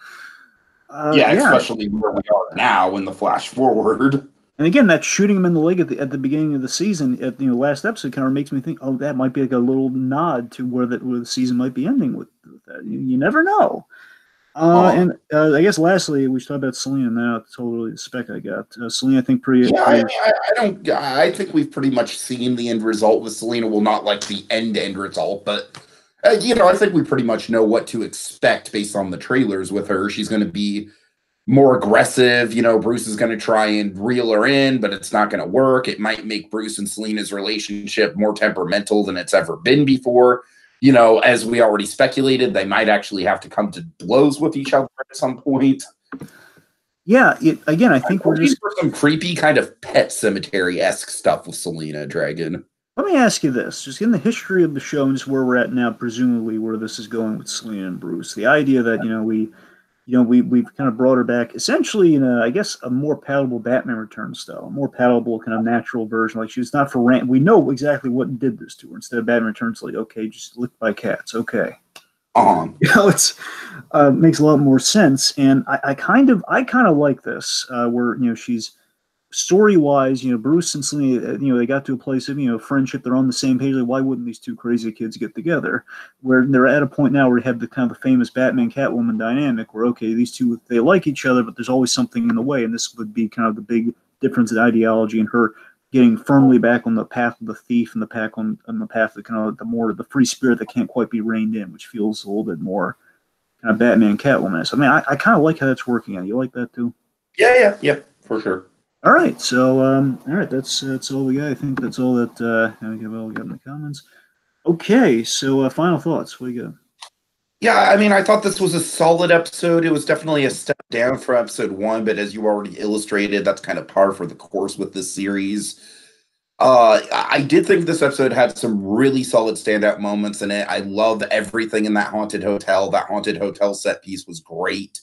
Especially where we are now in the flash forward. And again, that shooting him in the leg at the beginning of the season, at the last episode, kind of makes me think, oh, that might be like a little nod to where the season might be ending with that. You never know. And I guess lastly, we should talk about Selena now. That's totally the spec I got. Selena, I think pretty. Yeah, I think we've pretty much seen the end result with Selena. Well, not like the end result, but I think we pretty much know what to expect based on the trailers with her. She's going to be more aggressive. Bruce is going to try and reel her in, but it's not going to work. It might make Bruce and Selena's relationship more temperamental than it's ever been before. As we already speculated, they might actually have to come to blows with each other at some point. Yeah, I think we're just for some creepy kind of Pet Cemetery-esque stuff with Selena Dragon. Let me ask you this: just in the history of the show and just where we're at now, presumably where this is going with Selena and Bruce, the idea that we've kind of brought her back, essentially in I guess a more palatable Batman Return style, a more palatable kind of natural version. Like she's not for rant. We know exactly what did this to her. Instead of Batman Returns, like okay, just licked by cats. Okay, it's makes a lot more sense, and I kind of like this where she's story wise, Bruce and Selena, they got to a place of friendship. They're on the same page. Like, why wouldn't these two crazy kids get together? Where they're at a point now where you have the kind of the famous Batman Catwoman dynamic, where okay, these two they like each other, but there's always something in the way, and this would be kind of the big difference in ideology and her getting firmly back on the path of the thief and the path on the path of kind of the free spirit that can't quite be reined in, which feels a little bit more kind of Batman Catwoman. So, I mean, I kind of like how that's working out. You like that too? Yeah, for sure. All right, so all right, that's all we got. I think that's all that we got in the comments. Okay, so final thoughts. What do you got? Yeah, I mean, I thought this was a solid episode. It was definitely a step down from episode 1, but as you already illustrated, that's kind of par for the course with this series. I did think this episode had some really solid standout moments in it. I love everything in that haunted hotel. That haunted hotel set piece was great.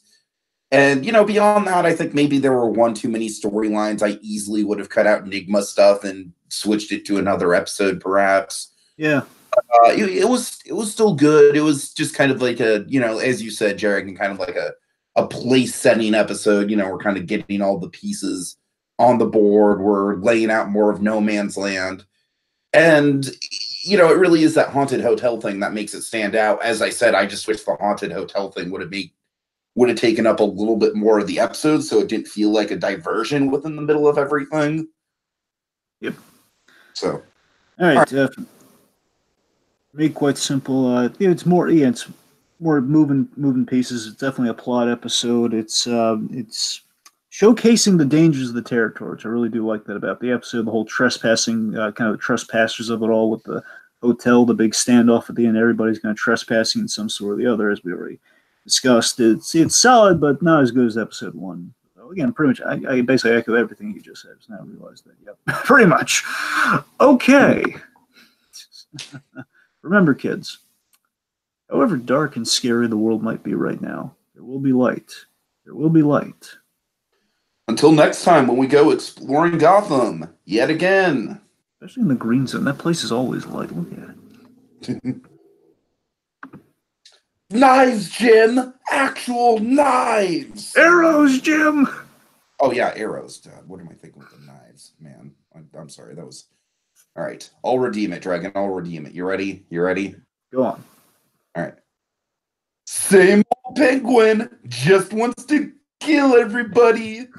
And, beyond that, I think maybe there were one too many storylines. I easily would have cut out Enigma stuff and switched it to another episode, perhaps. Yeah. It was still good. It was just kind of like a, as you said, Jared, kind of like a place setting episode. We're kind of getting all the pieces on the board. We're laying out more of no man's land. And, it really is that haunted hotel thing that makes it stand out. As I said, I just wish the haunted hotel thing would have taken up a little bit more of the episode, so it didn't feel like a diversion within the middle of everything. Yep. So, all right. Make quite simple. It's more. Yeah, it's more moving pieces. It's definitely a plot episode. It's showcasing the dangers of the territory, which I really do like that about the episode. The whole trespassing, kind of the trespassers of it all, with the hotel, the big standoff at the end. Everybody's kind of trespassing in some sort or the other, as we already discussed. It's solid, but not as good as episode 1. So again, pretty much, I basically echo everything you just said. Just now realized that. Yep, pretty much. Okay. Remember, kids, however dark and scary the world might be right now, there will be light. There will be light. Until next time when we go exploring Gotham yet again. Especially in the green zone. That place is always light. Look at it. Knives, Jim! Actual knives! Arrows, Jim! Oh, yeah, arrows. What am I thinking with the knives? Man, I'm sorry. That was... All right. I'll redeem it, Dragon. I'll redeem it. You ready? Go on. All right. Same old penguin just wants to kill everybody.